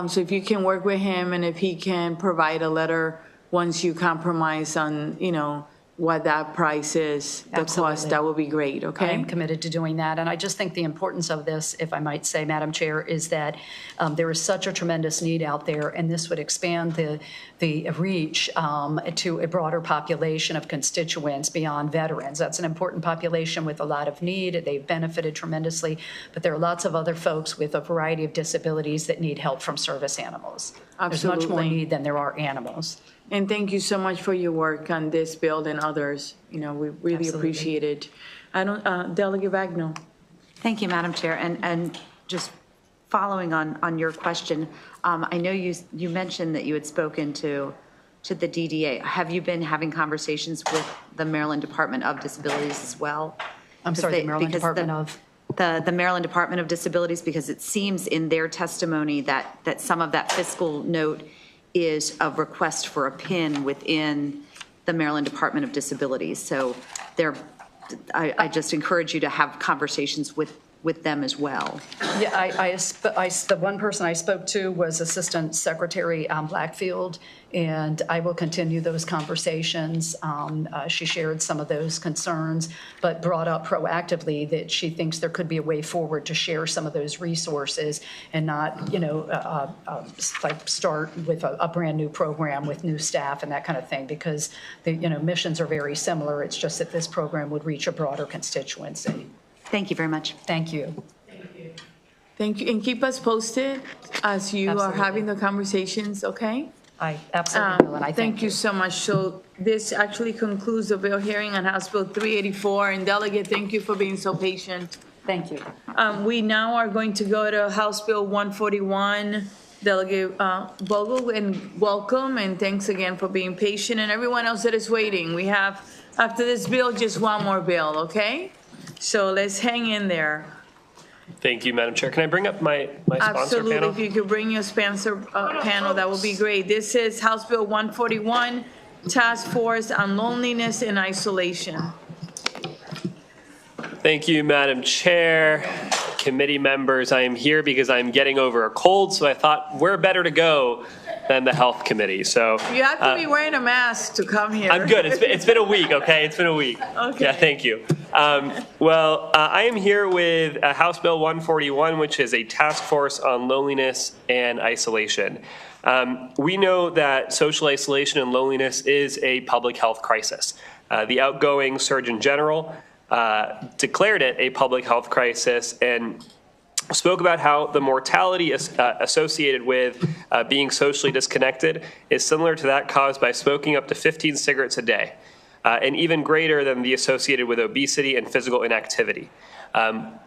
So if you can work with him and if he can provide a letter once you compromise on, what that price is, the cost, that would be great, okay? I'm committed to doing that. And I just think the importance of this, if I might say, Madam Chair, is that there is such a tremendous need out there, and this would expand the reach to a broader population of constituents beyond veterans. That's an important population with a lot of need. They've benefited tremendously, but there are lots of other folks with a variety of disabilities that need help from service animals. There's much more need than there are animals. And thank you so much for your work on this bill and others. We really appreciate it. Delegate Bagnall. Thank you, Madam Chair. And just following on your question, I know you mentioned that you had spoken to the DDA. Have you been having conversations with the Maryland Department of Disabilities as well? I'm sorry, the Maryland Department of? The Maryland Department of Disabilities, because it seems in their testimony that some of that fiscal note is a request for a PIN within the Maryland Department of Disabilities. So I just encourage you to have conversations with them as well. Yeah, the one person I spoke to was Assistant Secretary Blackfield, and I will continue those conversations. She shared some of those concerns, but brought up proactively that she thinks there could be a way forward to share some of those resources and not, like start with a brand new program with new staff and that kind of thing, because the missions are very similar. It's just that this program would reach a broader constituency. Thank you very much. Thank you. Thank you, and keep us posted as you are having the conversations, okay? I absolutely will, and I thank you so much. So this actually concludes the bill hearing on House Bill 384, and Delegate, thank you for being so patient. Thank you. We now are going to go to House Bill 141. Delegate Vogel, and welcome, and thanks again for being patient, and everyone else that is waiting. We have, after this bill, just one more bill, okay? So let's hang in there. Thank you, Madam Chair. Can I bring up my sponsor panel? Absolutely. If you could bring your sponsor panel, that would be great. This is House Bill 141, Task Force on Loneliness and Isolation. Thank you, Madam Chair, committee members. I am here because I'm getting over a cold, so I thought where better to go than the Health Committee. So You have to be wearing a mask to come here. I'm good. It's been a week, okay? It's been a week. Okay. Yeah, thank you. I am here with House Bill 141, which is a task force on loneliness and isolation. We know that social isolation and loneliness is a public health crisis. The outgoing Surgeon General declared it a public health crisis and spoke about how the mortality associated with being socially disconnected is similar to that caused by smoking up to 15 cigarettes a day, and even greater than the associated with obesity and physical inactivity.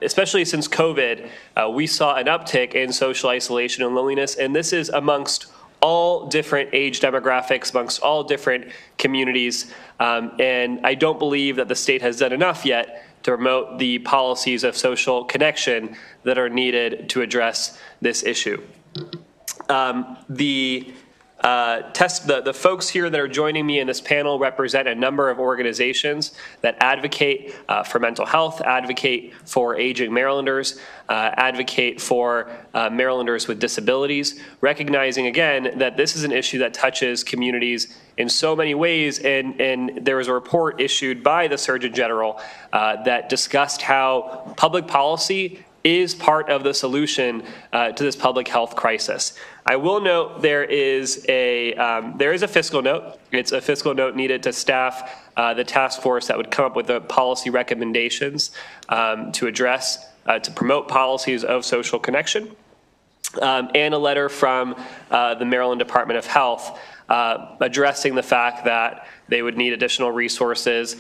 Especially since COVID, we saw an uptick in social isolation and loneliness, and this is amongst all different age demographics, amongst all different communities, and I don't believe that the state has done enough yet to promote the policies of social connection that are needed to address this issue. The folks here that are joining me in this panel represent a number of organizations that advocate for mental health, advocate for aging Marylanders, advocate for Marylanders with disabilities, recognizing again that this is an issue that touches communities in so many ways, and there was a report issued by the Surgeon General that discussed how public policy is part of the solution to this public health crisis. I will note there is a fiscal note. It's a fiscal note needed to staff the task force that would come up with the policy recommendations to address, to promote policies of social connection, and a letter from the Maryland Department of Health addressing the fact that they would need additional resources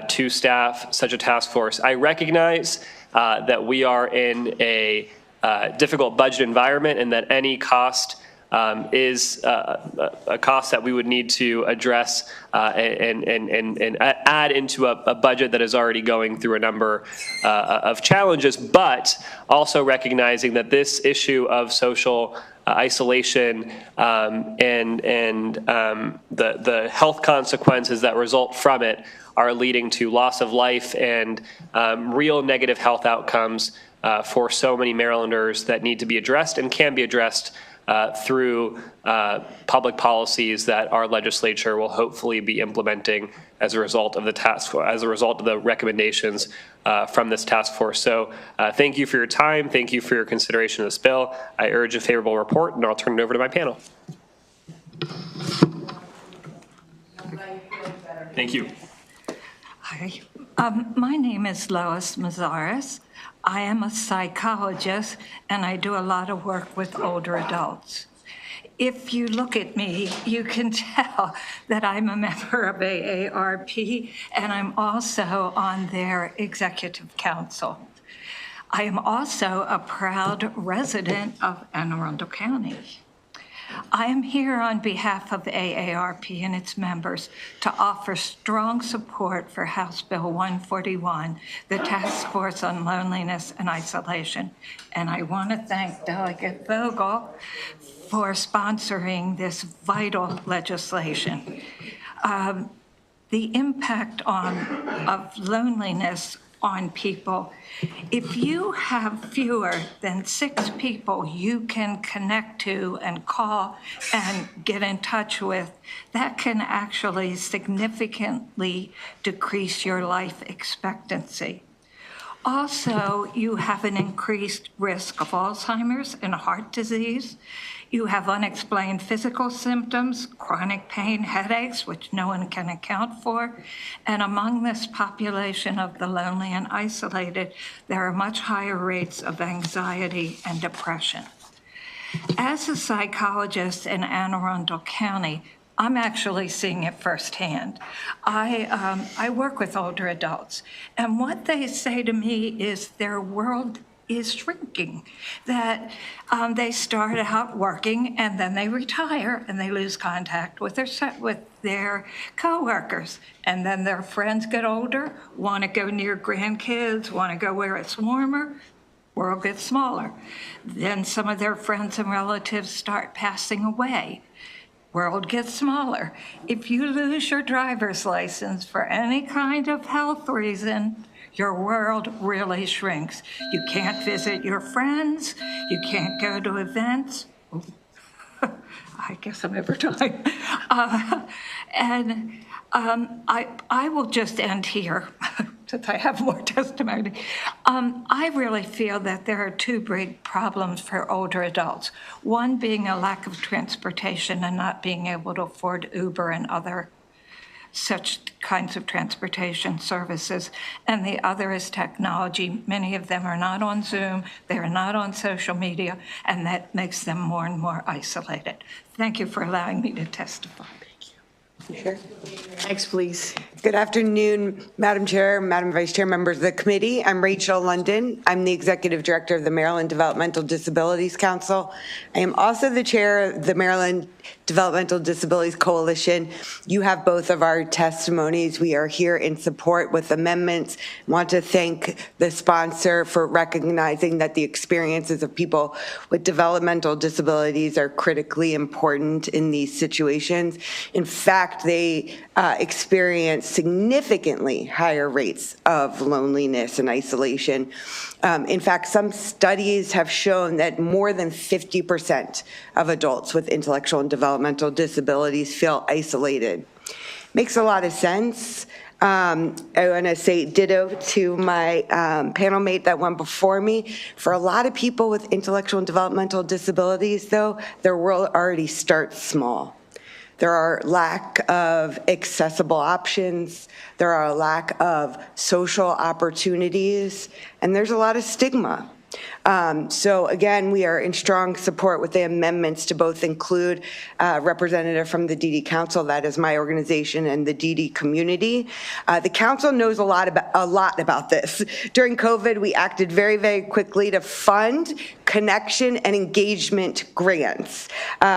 to staff such a task force. I recognize that we are in a difficult budget environment and that any cost is a cost that we would need to address and add into a budget that is already going through a number of challenges, but also recognizing that this issue of social isolation and the health consequences that result from it are leading to loss of life and real negative health outcomes for so many Marylanders that need to be addressed and can be addressed through public policies that our legislature will hopefully be implementing as a result of the recommendations from this task force. So thank you for your time. Thank you for your consideration of this bill. I urge a favorable report, and I'll turn it over to my panel. Thank you. Hi, my name is Lois Mazaris. I am a psychologist, and I do a lot of work with older adults. If you look at me, you can tell that I'm a member of AARP, and I'm also on their executive council. I am also a proud resident of Anne Arundel County. I am here on behalf of AARP and its members to offer strong support for House Bill 141, the Task Force on Loneliness and Isolation. And I want to thank Delegate Vogel for sponsoring this vital legislation. The impact of loneliness on people. If you have fewer than 6 people you can connect to and call and get in touch with, that can actually significantly decrease your life expectancy. Also, you have an increased risk of Alzheimer's and heart disease. You have unexplained physical symptoms, chronic pain, headaches, which no one can account for. And among this population of the lonely and isolated, there are much higher rates of anxiety and depression. As a psychologist in Anne Arundel County, I'm actually seeing it firsthand. I work with older adults, and what they say to me is their world is shrinking, that they start out working and then they retire and they lose contact with their coworkers. And then their friends get older, want to go near grandkids, want to go where it's warmer, world gets smaller. Then some of their friends and relatives start passing away. world gets smaller. If you lose your driver's license for any kind of health reason, your world really shrinks. You can't visit your friends. You can't go to events. I guess I'm over time. I will just end here, since I have more testimony. I really feel that there are two big problems for older adults. One being a lack of transportation and not being able to afford Uber and other such kinds of transportation services, and the other is technology. Many of them are not on Zoom, they are not on social media, and that makes them more and more isolated. Thank you for allowing me to testify. Next, please. Good afternoon, Madam Chair, Madam Vice Chair, members of the committee. I'm Rachel London. I'm the Executive Director of the Maryland Developmental Disabilities Council. I am also the Chair of the Maryland Developmental Disabilities Coalition. You have both of our testimonies. We are here in support with amendments. I want to thank the sponsor for recognizing that the experiences of people with developmental disabilities are critically important in these situations. In fact, they experience significantly higher rates of loneliness and isolation. In fact, some studies have shown that more than 50% of adults with intellectual and developmental disabilities feel isolated. Makes a lot of sense. I want to say ditto to my panel mate that went before me. For a lot of people with intellectual and developmental disabilities, though, their world already starts small. There are lack of accessible options, there are a lack of social opportunities, and there's a lot of stigma. So again, we are in strong support with the amendments to both include a representative from the DD Council, that is my organization, and the DD community. The council knows a lot about this. During COVID, we acted very, very quickly to fund connection and engagement grants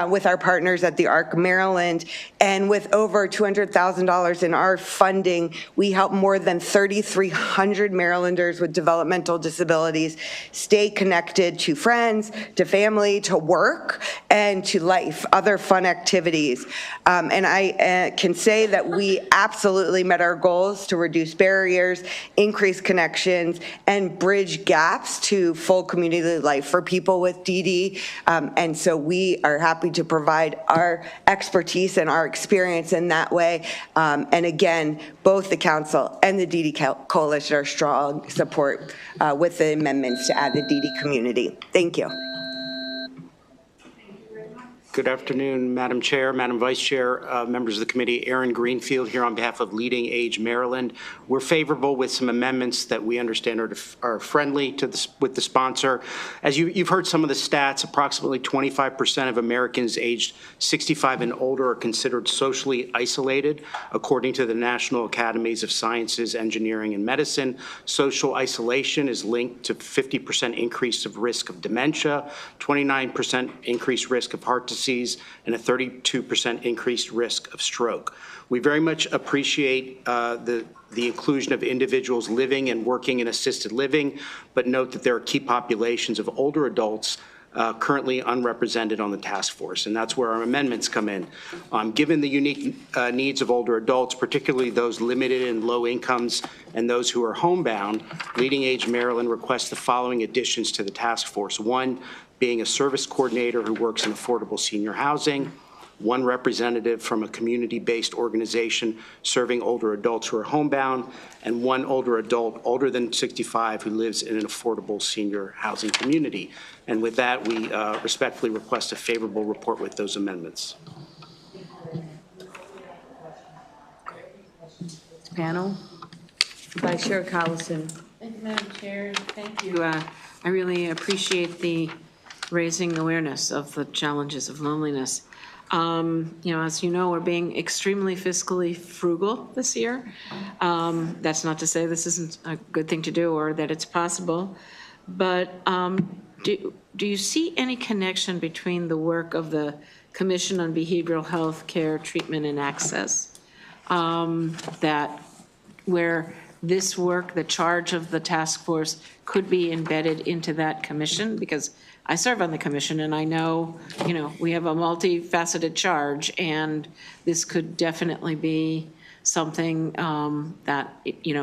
with our partners at the ARC Maryland. And with over $200,000 in our funding, we helped more than 3,300 Marylanders with developmental disabilities stay connected to friends, to family, to work, and to life, other fun activities. And I can say that we absolutely met our goals to reduce barriers, increase connections, and bridge gaps to full community life for people with DD. And so we are happy to provide our expertise and our experience in that way. And again, both the council and the DD Coalition are strong support with the amendments to add the DD community. Thank you. Good afternoon, Madam Chair, Madam Vice Chair, members of the committee. Aaron Greenfield here on behalf of Leading Age Maryland. We're favorable with some amendments that we understand are friendly to with the sponsor. As you've heard some of the stats, approximately 25% of Americans aged 65 and older are considered socially isolated, according to the National Academies of Sciences, Engineering, and Medicine. Social isolation is linked to 50% increase of risk of dementia, 29% increased risk of heart disease, and a 32% increased risk of stroke. We very much appreciate the inclusion of individuals living and working in assisted living, but note that there are key populations of older adults currently unrepresented on the task force, and that's where our amendments come in. Given the unique needs of older adults, particularly those limited and low incomes and those who are homebound, Leading Age Maryland requests the following additions to the task force. One, being a service coordinator who works in affordable senior housing, one representative from a community-based organization serving older adults who are homebound, and one older adult older than 65 who lives in an affordable senior housing community. And with that, we respectfully request a favorable report with those amendments. Panel. Vice Chair Collison. Thank you, Madam Chair. Thank you. I really appreciate the raising awareness of the challenges of loneliness. As you know, we're being extremely fiscally frugal this year. That's not to say this isn't a good thing to do or that it's possible, but do you see any connection between the work of the Commission on Behavioral Health Care, Treatment, and Access, where this work, the charge of the task force, could be embedded into that commission, because I serve on the commission and I know, we have a multifaceted charge, and this could definitely be something that,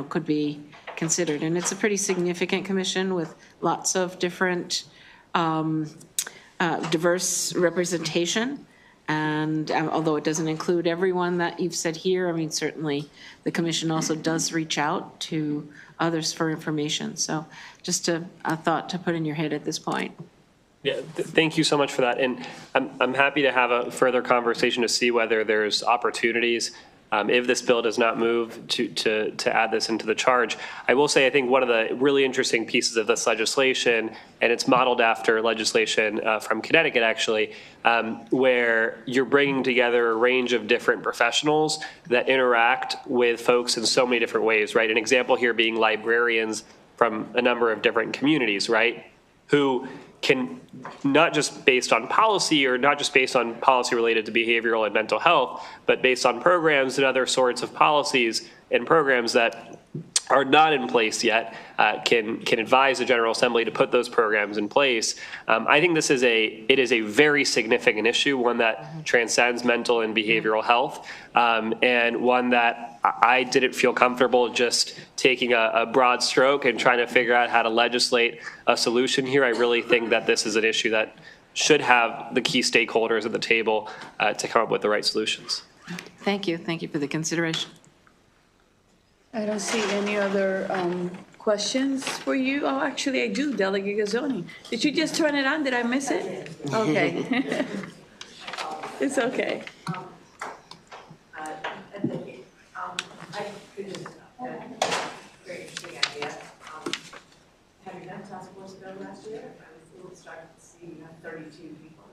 could be considered. And it's a pretty significant commission with lots of different diverse representation. And although it doesn't include everyone that you've said here, I mean, certainly the commission also does reach out to others for information. So just a thought to put in your head at this point. Yeah, thank you so much for that. And I'm happy to have a further conversation to see whether there's opportunities if this bill does not move to add this into the charge. I will say, I think one of the really interesting pieces of this legislation, and it's modeled after legislation from Connecticut actually, where you're bringing together a range of different professionals that interact with folks in so many different ways, right? An example here being librarians from a number of different communities, right? Who can, not just based on policy or not just based on policy related to behavioral and mental health, but based on programs and other sorts of policies and programs that are not in place yet, can advise the General Assembly to put those programs in place. I think it is a very significant issue, one that transcends mental and behavioral health, and one that I didn't feel comfortable just taking a broad stroke and trying to figure out how to legislate a solution here. I really think that this is an issue that should have the key stakeholders at the table to come up with the right solutions. Thank you. Thank you for the consideration. I don't see any other questions for you. Oh, actually, I do, Delegate Gazzoni. Did you just turn it on? Did I miss it? Okay. It's okay. Very interesting idea. Have you done task force bill last year? I was a little startled to see you have 32 people.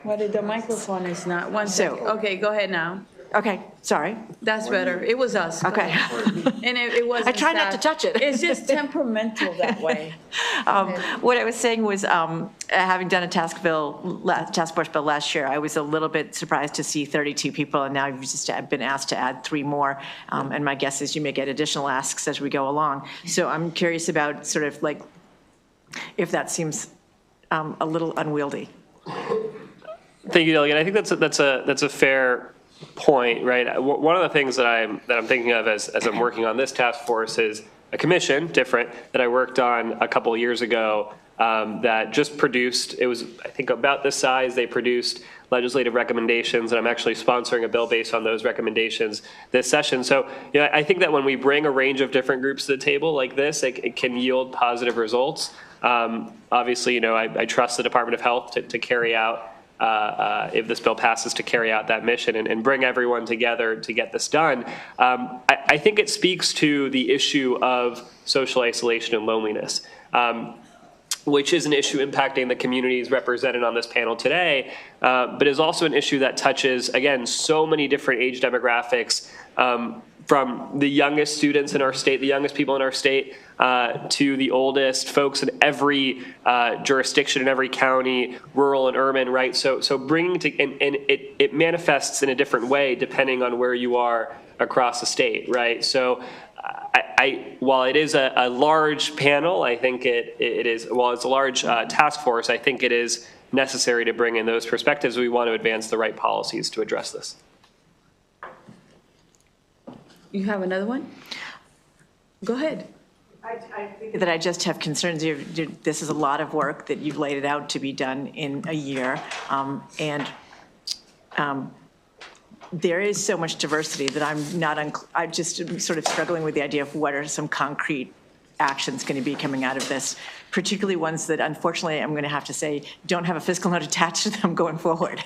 What did the microphone is not? One second. Okay, go ahead now. Okay, sorry. That's better. It was us. Okay. And it wasn't. I try not to touch it. It's just temperamental that way. What I was saying was, having done a task force bill last year, I was a little bit surprised to see 32 people, and now you've just been asked to add 3 more. And my guess is you may get additional asks as we go along. So I'm curious about sort of like, if that seems a little unwieldy. Thank you, Delegate. I think that's a fair point, right? One of the things that I'm thinking of as I'm working on this task force is a commission, different, that I worked on a couple of years ago that just produced, it was, I think, about this size. They produced legislative recommendations, and I'm actually sponsoring a bill based on those recommendations this session. So, I think that when we bring a range of different groups to the table like this, it can yield positive results. Obviously, I trust the Department of Health to carry out, if this bill passes, to carry out that mission and bring everyone together to get this done. I think it speaks to the issue of social isolation and loneliness, which is an issue impacting the communities represented on this panel today, but is also an issue that touches, again, so many different age demographics, from the youngest students in our state, the youngest people in our state, to the oldest folks in every jurisdiction, in every county, rural and urban, right? So bringing to, and it manifests in a different way depending on where you are across the state, right? So while it is a large panel, I think it is, while it's a large task force, I think it is necessary to bring in those perspectives. We want to advance the right policies to address this. You have another one? Go ahead. I think that I just have concerns. This is a lot of work that you've laid it out to be done in a year. There is so much diversity that I'm just sort of struggling with the idea of what are some concrete actions going to be coming out of this, particularly ones that unfortunately I'm going to have to say don't have a fiscal note attached to them going forward.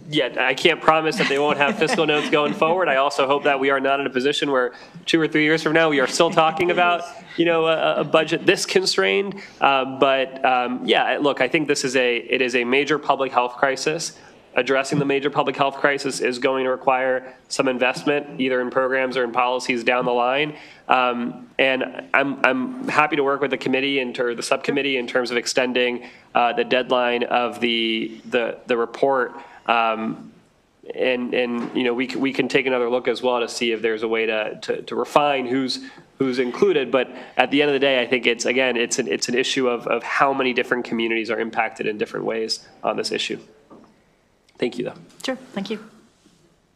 Yeah, I can't promise that they won't have fiscal notes going forward. I also hope that we are not in a position where 2 or 3 years from now we are still talking about, a budget this constrained. Yeah, look, I think it is a major public health crisis. Addressing the major public health crisis is going to require some investment, either in programs or in policies down the line. And I'm happy to work with the committee the subcommittee in terms of extending the deadline of the report. We can take another look as well to see if there's a way to refine who's who's included, but at the end of the day, I think it's, again, it's an issue of how many different communities are impacted in different ways on this issue. Thank you, though. Sure, thank you.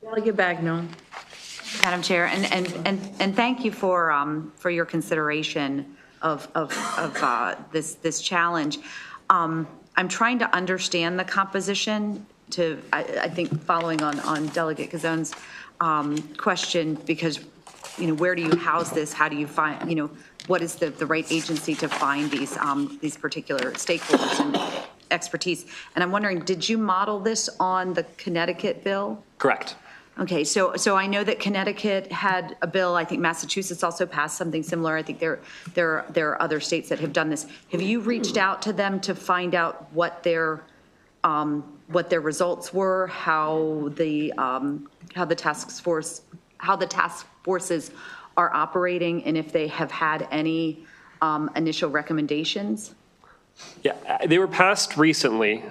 Delegate Bagno. Madam Chair, and thank you for your consideration of this challenge. I'm trying to understand the composition I think following on Delegate Gazone's question, because, where do you house this? How do you find, what is the right agency to find these particular stakeholders and expertise? And I'm wondering, did you model this on the Connecticut bill? Correct. Okay, so I know that Connecticut had a bill. I think Massachusetts also passed something similar. I think there are other states that have done this. Have you reached out to them to find out what their results were, how the task forces are operating, and if they have had any initial recommendations? Yeah, they were passed recently.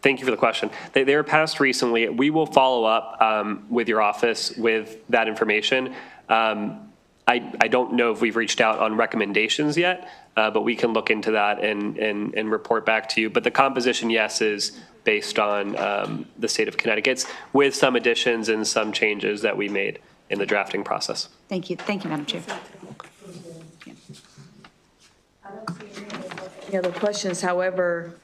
Thank you for the question. They were passed recently. We will follow up with your office with that information. I don't know if we've reached out on recommendations yet, but we can look into that and report back to you. But the composition, yes, is based on the state of Connecticut's, with some additions and some changes that we made in the drafting process. Thank you, Madam Chair. Any other questions? However,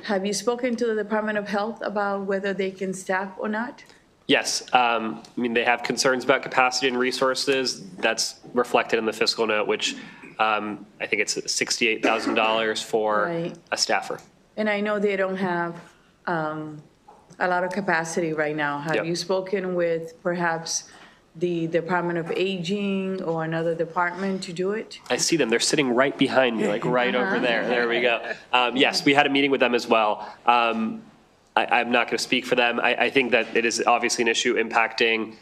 have you spoken to the Department of Health about whether they can staff or not? Yes, I mean, they have concerns about capacity and resources. That's reflected in the fiscal note, which I think it's $68,000 for a staffer. And I know they don't have a lot of capacity right now. Have you spoken with perhaps the Department of Aging or another department to do it? I see them. They're sitting right behind me, like right over there. There we go. Yes, we had a meeting with them as well. I'm not going to speak for them. I think that it is obviously an issue impacting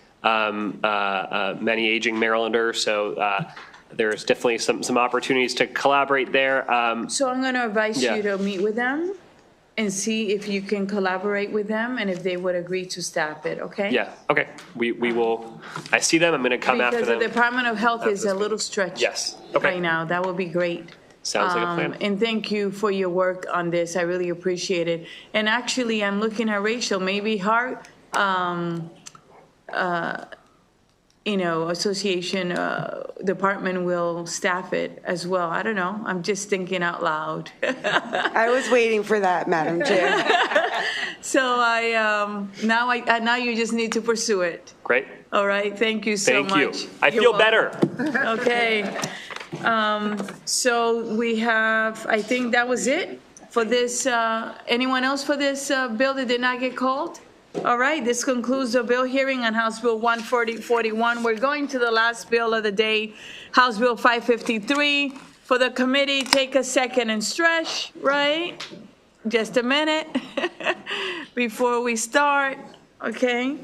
many aging Marylanders. So there's definitely some opportunities to collaborate there. So I'm going to advise you to meet with them and see if you can collaborate with them and if they would agree to staff it, okay? Yeah, okay. We will, I see them. I'm going to come after them. Because the Department of Health is a little stretched right now. That would be great. Sounds like a plan. And thank you for your work on this. I really appreciate it. And actually, I'm looking at Rachel, maybe her, association department will staff it as well. I don't know. I'm just thinking out loud. I was waiting for that, Madam Chair. So now you just need to pursue it. Great. All right. Thank you so much. Thank you. I feel better. Okay. So we have, I think that was it for this. Anyone else for this bill that did not get called? All right, this concludes the bill hearing on House Bill 141. We're going to the last bill of the day, House Bill 553. For the committee, take a second and stretch, right? Just a minute before we start, okay?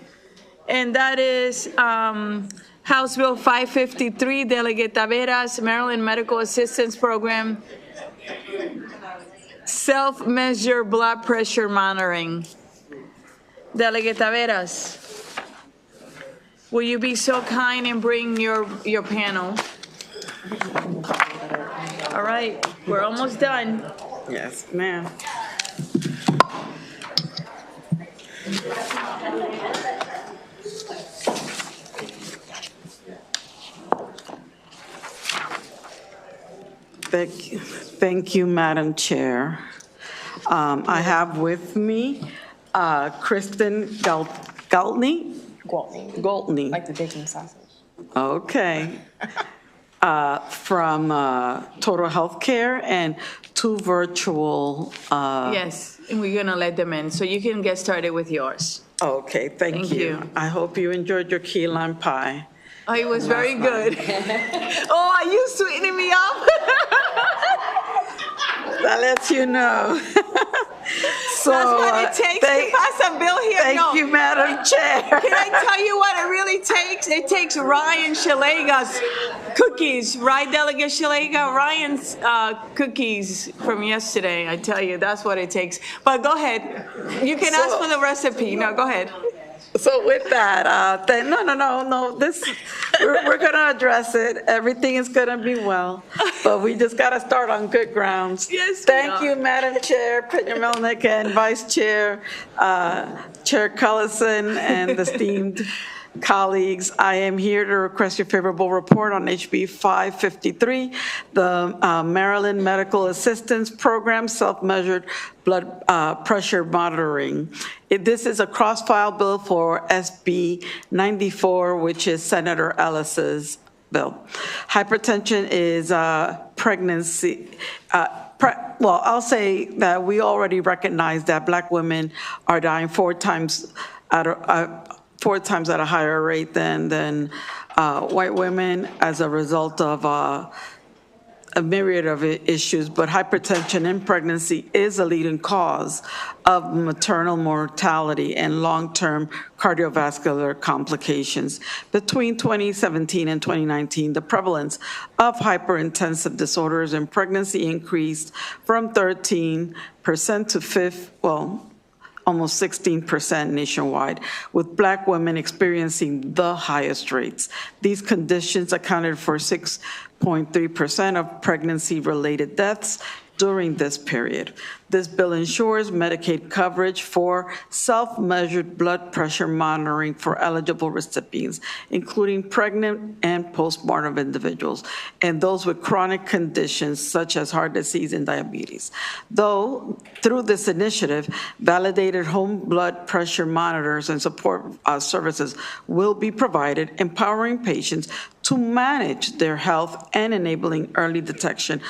And that is House Bill 553, Delegate Taveras, Maryland Medical Assistance Program, self-measure blood pressure monitoring. Delegate Taveras, will you be so kind and bring your panel? All right, we're almost done. Yes, ma'am. Thank you, Madam Chair. I have with me Kristen Galtney. Galtney. Like the bacon sausage. Okay. From Total Healthcare and two virtual. Yes, and we're going to let them in, so you can get started with yours. Okay, thank you. I hope you enjoyed your key lime pie. Oh, it was very good. Oh, are you sweetening me up? That lets you know. So, that's what it takes to pass a bill here. Thank you, Madam Chair. Can I tell you what it really takes? It takes Ryan Shalega's cookies, right, Delegate Shalega? Ryan's cookies from yesterday, I tell you, that's what it takes. But go ahead. You can ask for the recipe. No, go ahead. So with that, no, we're going to address it. Everything is going to be well, but we just got to start on good grounds. Yes, Thank you, Madam Chair Peña-Melnick and Vice Chair, Chair Cullison and esteemed colleagues. I am here to request your favorable report on HB 553, the Maryland Medical Assistance Program, self-measured blood pressure monitoring. This is a cross-file bill for SB 94, which is Senator Ellis's bill. Hypertension is pregnancy. Well, I'll say that we already recognize that Black women are dying 4 times at a higher rate than white women as a result of a myriad of issues, but hypertension in pregnancy is a leading cause of maternal mortality and long-term cardiovascular complications. Between 2017 and 2019, the prevalence of hyperintensive disorders in pregnancy increased from 13% to almost 16% nationwide, with Black women experiencing the highest rates. These conditions accounted for 6.3% of pregnancy-related deaths during this period. This bill ensures Medicaid coverage for self-measured blood pressure monitoring for eligible recipients, including pregnant and postpartum individuals, and those with chronic conditions such as heart disease and diabetes. Though, through this initiative, validated home blood pressure monitors and support services will be provided, empowering patients to manage their health and enabling early detection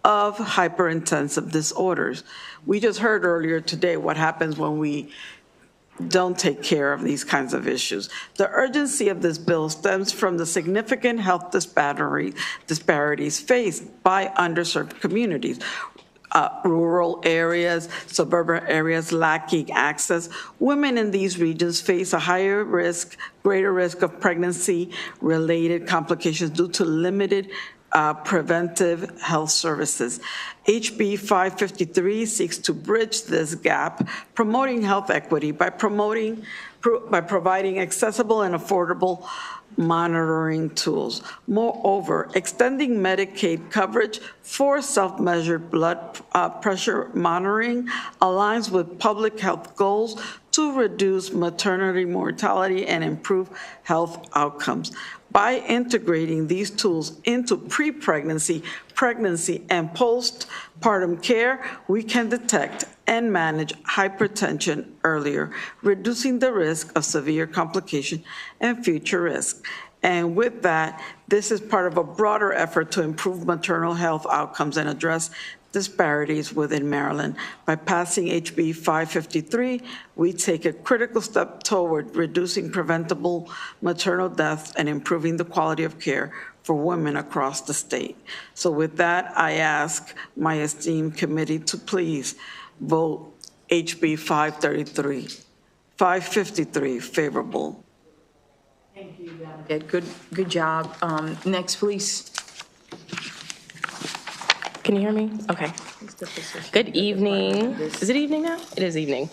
of hyperintensive disorders. We just heard earlier today what happens when we don't take care of these kinds of issues. The urgency of this bill stems from the significant health disparities faced by underserved communities. Rural areas, suburban areas lacking access. Women in these regions face a greater risk of pregnancy-related complications due to limited preventive health services. HB 553 seeks to bridge this gap, promoting health equity by providing accessible and affordable monitoring tools. Moreover, extending Medicaid coverage for self-measured blood pressure monitoring aligns with public health goals to reduce maternity mortality and improve health outcomes. By integrating these tools into pre-pregnancy, pregnancy, and postpartum care, we can detect and manage hypertension earlier, reducing the risk of severe complication and future risk. And with that, this is part of a broader effort to improve maternal health outcomes and address disparities within Maryland. By passing HB 553, we take a critical step toward reducing preventable maternal deaths and improving the quality of care for women across the state. So with that, I ask my esteemed committee to please vote HB 553 favorable. Thank you, good job. Next, please. Can you hear me? Okay. Good evening. Is it evening now? It is evening.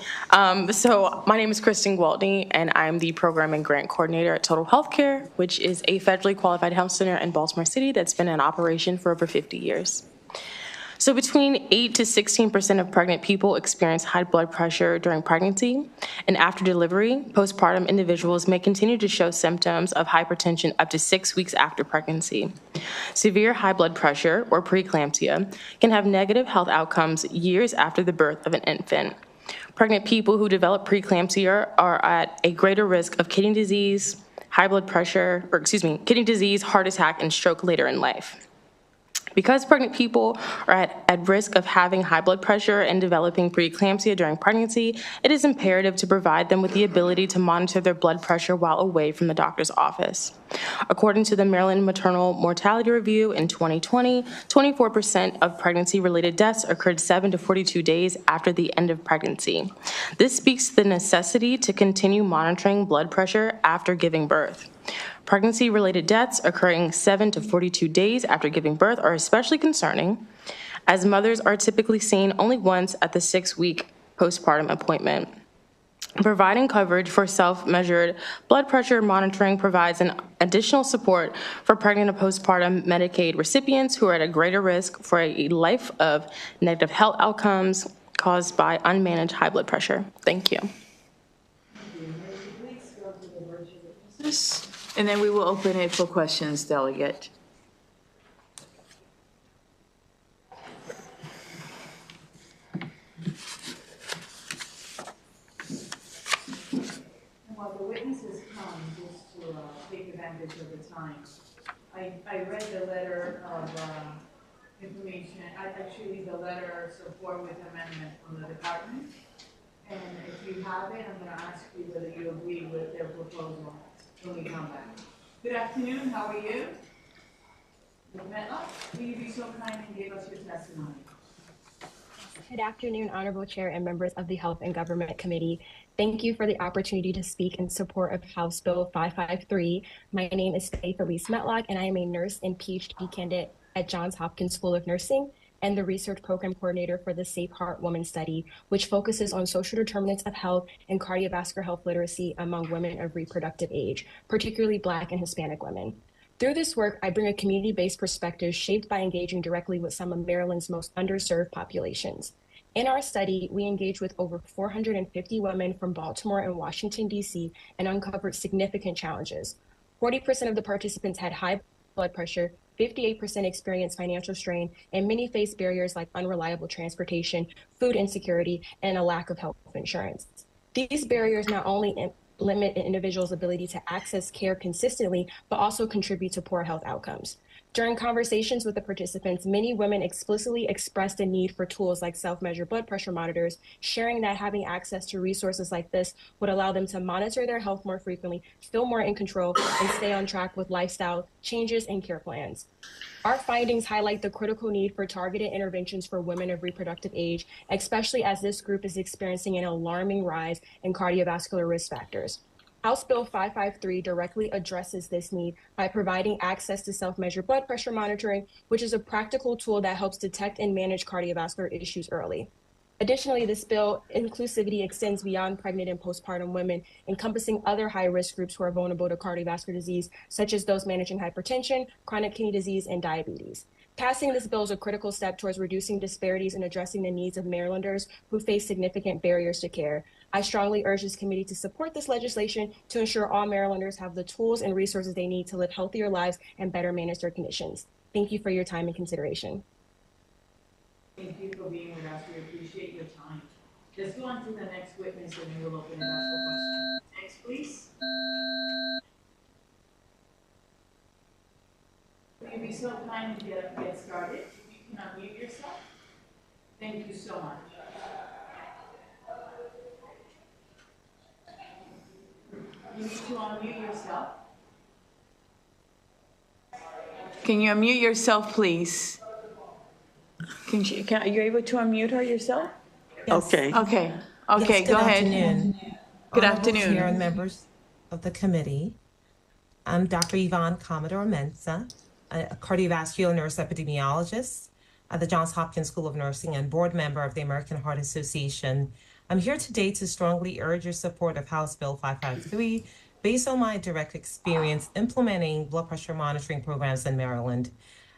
So my name is Kristen Gwaltney, and I'm the Program and Grant Coordinator at Total Healthcare, which is a federally qualified health center in Baltimore City that's been in operation for over 50 years. So between 8 to 16% of pregnant people experience high blood pressure during pregnancy, and after delivery, postpartum individuals may continue to show symptoms of hypertension up to 6 weeks after pregnancy. Severe high blood pressure, or preeclampsia, can have negative health outcomes years after the birth of an infant. Pregnant people who develop preeclampsia are at a greater risk of kidney disease, kidney disease, heart attack, and stroke later in life. Because pregnant people are at risk of having high blood pressure and developing preeclampsia during pregnancy, it is imperative to provide them with the ability to monitor their blood pressure while away from the doctor's office. According to the Maryland Maternal Mortality Review in 2020, 24% of pregnancy-related deaths occurred 7 to 42 days after the end of pregnancy. This speaks to the necessity to continue monitoring blood pressure after giving birth. Pregnancy-related deaths occurring 7 to 42 days after giving birth are especially concerning, as mothers are typically seen only once at the 6-week postpartum appointment. Providing coverage for self-measured blood pressure monitoring provides an additional support for pregnant and postpartum Medicaid recipients who are at a greater risk for a life of negative health outcomes caused by unmanaged high blood pressure. Thank you. And then we will open it for questions, delegate. While the witnesses come, just to take advantage of the time, I read the letter of information, actually the letter of support with amendment from the department. And if you have it, I'm going to ask you whether you agree with their proposal when we come back. Good afternoon, how are you? Ms. Metlock, will you be so kind and give us your testimony? Good afternoon, Honorable Chair and members of the Health and Government Committee. Thank you for the opportunity to speak in support of House Bill 553. My name is Faith Elise Metlock, and I am a nurse and PhD candidate at Johns Hopkins School of Nursing and the research program coordinator for the Safe Heart Woman Study, which focuses on social determinants of health and cardiovascular health literacy among women of reproductive age, particularly Black and Hispanic women. Through this work, I bring a community-based perspective shaped by engaging directly with some of Maryland's most underserved populations. In our study, we engaged with over 450 women from Baltimore and Washington, D.C., and uncovered significant challenges. 40% of the participants had high blood pressure, 58% experienced financial strain, and many faced barriers like unreliable transportation, food insecurity, and a lack of health insurance. These barriers not only limit an individual's ability to access care consistently, but also contribute to poor health outcomes. During conversations with the participants, many women explicitly expressed a need for tools like self-measured blood pressure monitors, sharing that having access to resources like this would allow them to monitor their health more frequently, feel more in control, and stay on track with lifestyle changes and care plans. Our findings highlight the critical need for targeted interventions for women of reproductive age, especially as this group is experiencing an alarming rise in cardiovascular risk factors. House Bill 553 directly addresses this need by providing access to self-measured blood pressure monitoring, which is a practical tool that helps detect and manage cardiovascular issues early. Additionally, this bill inclusivity extends beyond pregnant and postpartum women, encompassing other high-risk groups who are vulnerable to cardiovascular disease, such as those managing hypertension, chronic kidney disease, and diabetes. Passing this bill is a critical step towards reducing disparities and addressing the needs of Marylanders who face significant barriers to care. I strongly urge this committee to support this legislation to ensure all Marylanders have the tools and resources they need to live healthier lives and better manage their conditions. Thank you for your time and consideration. Thank you for being with us. We appreciate your time. Let's go on to the next witness and then we'll open it up for questions. Next, please. Will you be so kind and get started? If you can unmute yourself. Thank you so much. You need to unmute yourself. Can you unmute yourself, please? Are you able to unmute her yourself? Yes. Okay, Yes, go ahead. Afternoon. Good Honorable afternoon. Chair and members of the committee. I'm Dr. Yvonne Commodore-Mensah, a cardiovascular nurse epidemiologist at the Johns Hopkins School of Nursing and board member of the American Heart Association. I'm here today to strongly urge your support of House Bill 553 based on my direct experience implementing blood pressure monitoring programs in Maryland.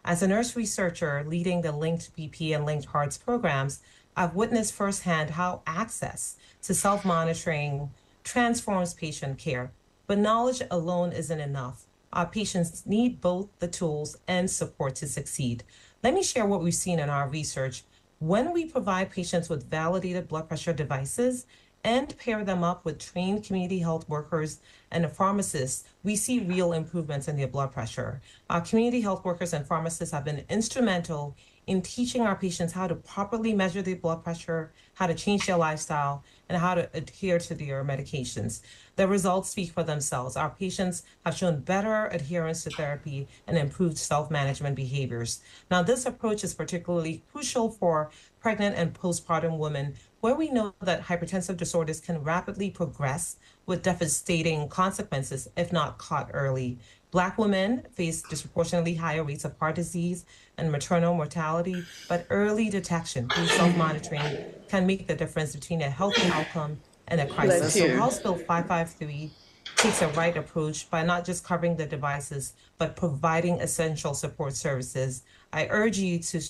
As a nurse researcher leading the Linked BP and Linked Hearts programs, I've witnessed firsthand how access to self-monitoring transforms patient care. But knowledge alone isn't enough. Our patients need both the tools and support to succeed. Let me share what we've seen in our research. When we provide patients with validated blood pressure devices and pair them up with trained community health workers and pharmacists, we see real improvements in their blood pressure. Our community health workers and pharmacists have been instrumental in teaching our patients how to properly measure their blood pressure, how to change their lifestyle, and how to adhere to their medications. The results speak for themselves. Our patients have shown better adherence to therapy and improved self-management behaviors. Now, this approach is particularly crucial for pregnant and postpartum women, where we know that hypertensive disorders can rapidly progress with devastating consequences if not caught early. Black women face disproportionately higher rates of heart disease and maternal mortality, but early detection through self-monitoring can make the difference between a healthy outcome and a crisis. Bless So you. House Bill 553 takes a right approach by not just covering the devices, but providing essential support services. I urge you to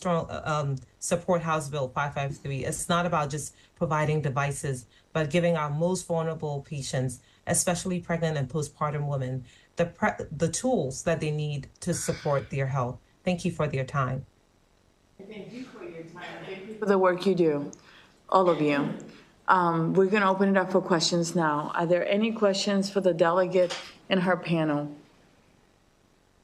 support House Bill 553. It's not about just providing devices, but giving our most vulnerable patients, especially pregnant and postpartum women, the tools that they need to support their health. Thank you for your time. Thank you for your time. Thank you for the work you do, all of you. We're going to open it up for questions now. Are there any questions for the delegate and her panel?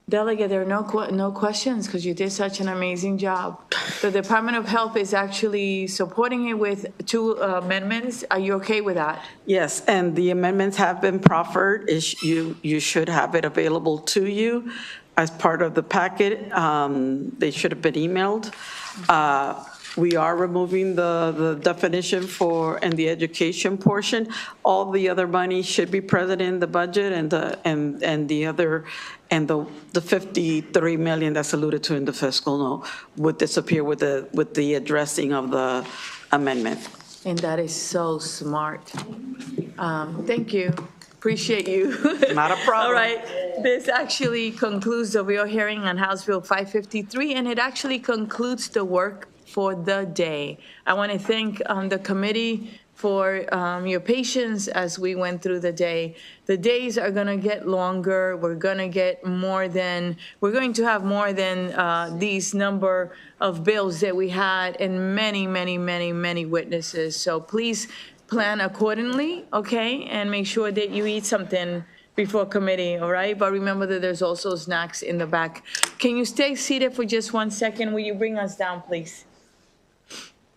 Delegate, there are no questions because you did such an amazing job. The Department of Health is actually supporting it with 2 amendments. Are you okay with that? Yes, and the amendments have been proffered. You should have it available to you as part of the packet. They should have been emailed. We are removing the definition and the education portion. All the other money should be present in the budget, and the 53 million that's alluded to in the fiscal note would disappear with the addressing of the amendment. And that is so smart. Thank you. Appreciate you. Not a problem. All right. This actually concludes the real hearing on House Bill 553, and it actually concludes the work for the day. I want to thank the committee for your patience as we went through the day. The days are going to get longer. We're going to have more than these number of bills that we had and many witnesses. So please plan accordingly, okay? And make sure that you eat something before committee, all right? But remember that there's also snacks in the back. Can you stay seated for just 1 second? Will you bring us down, please?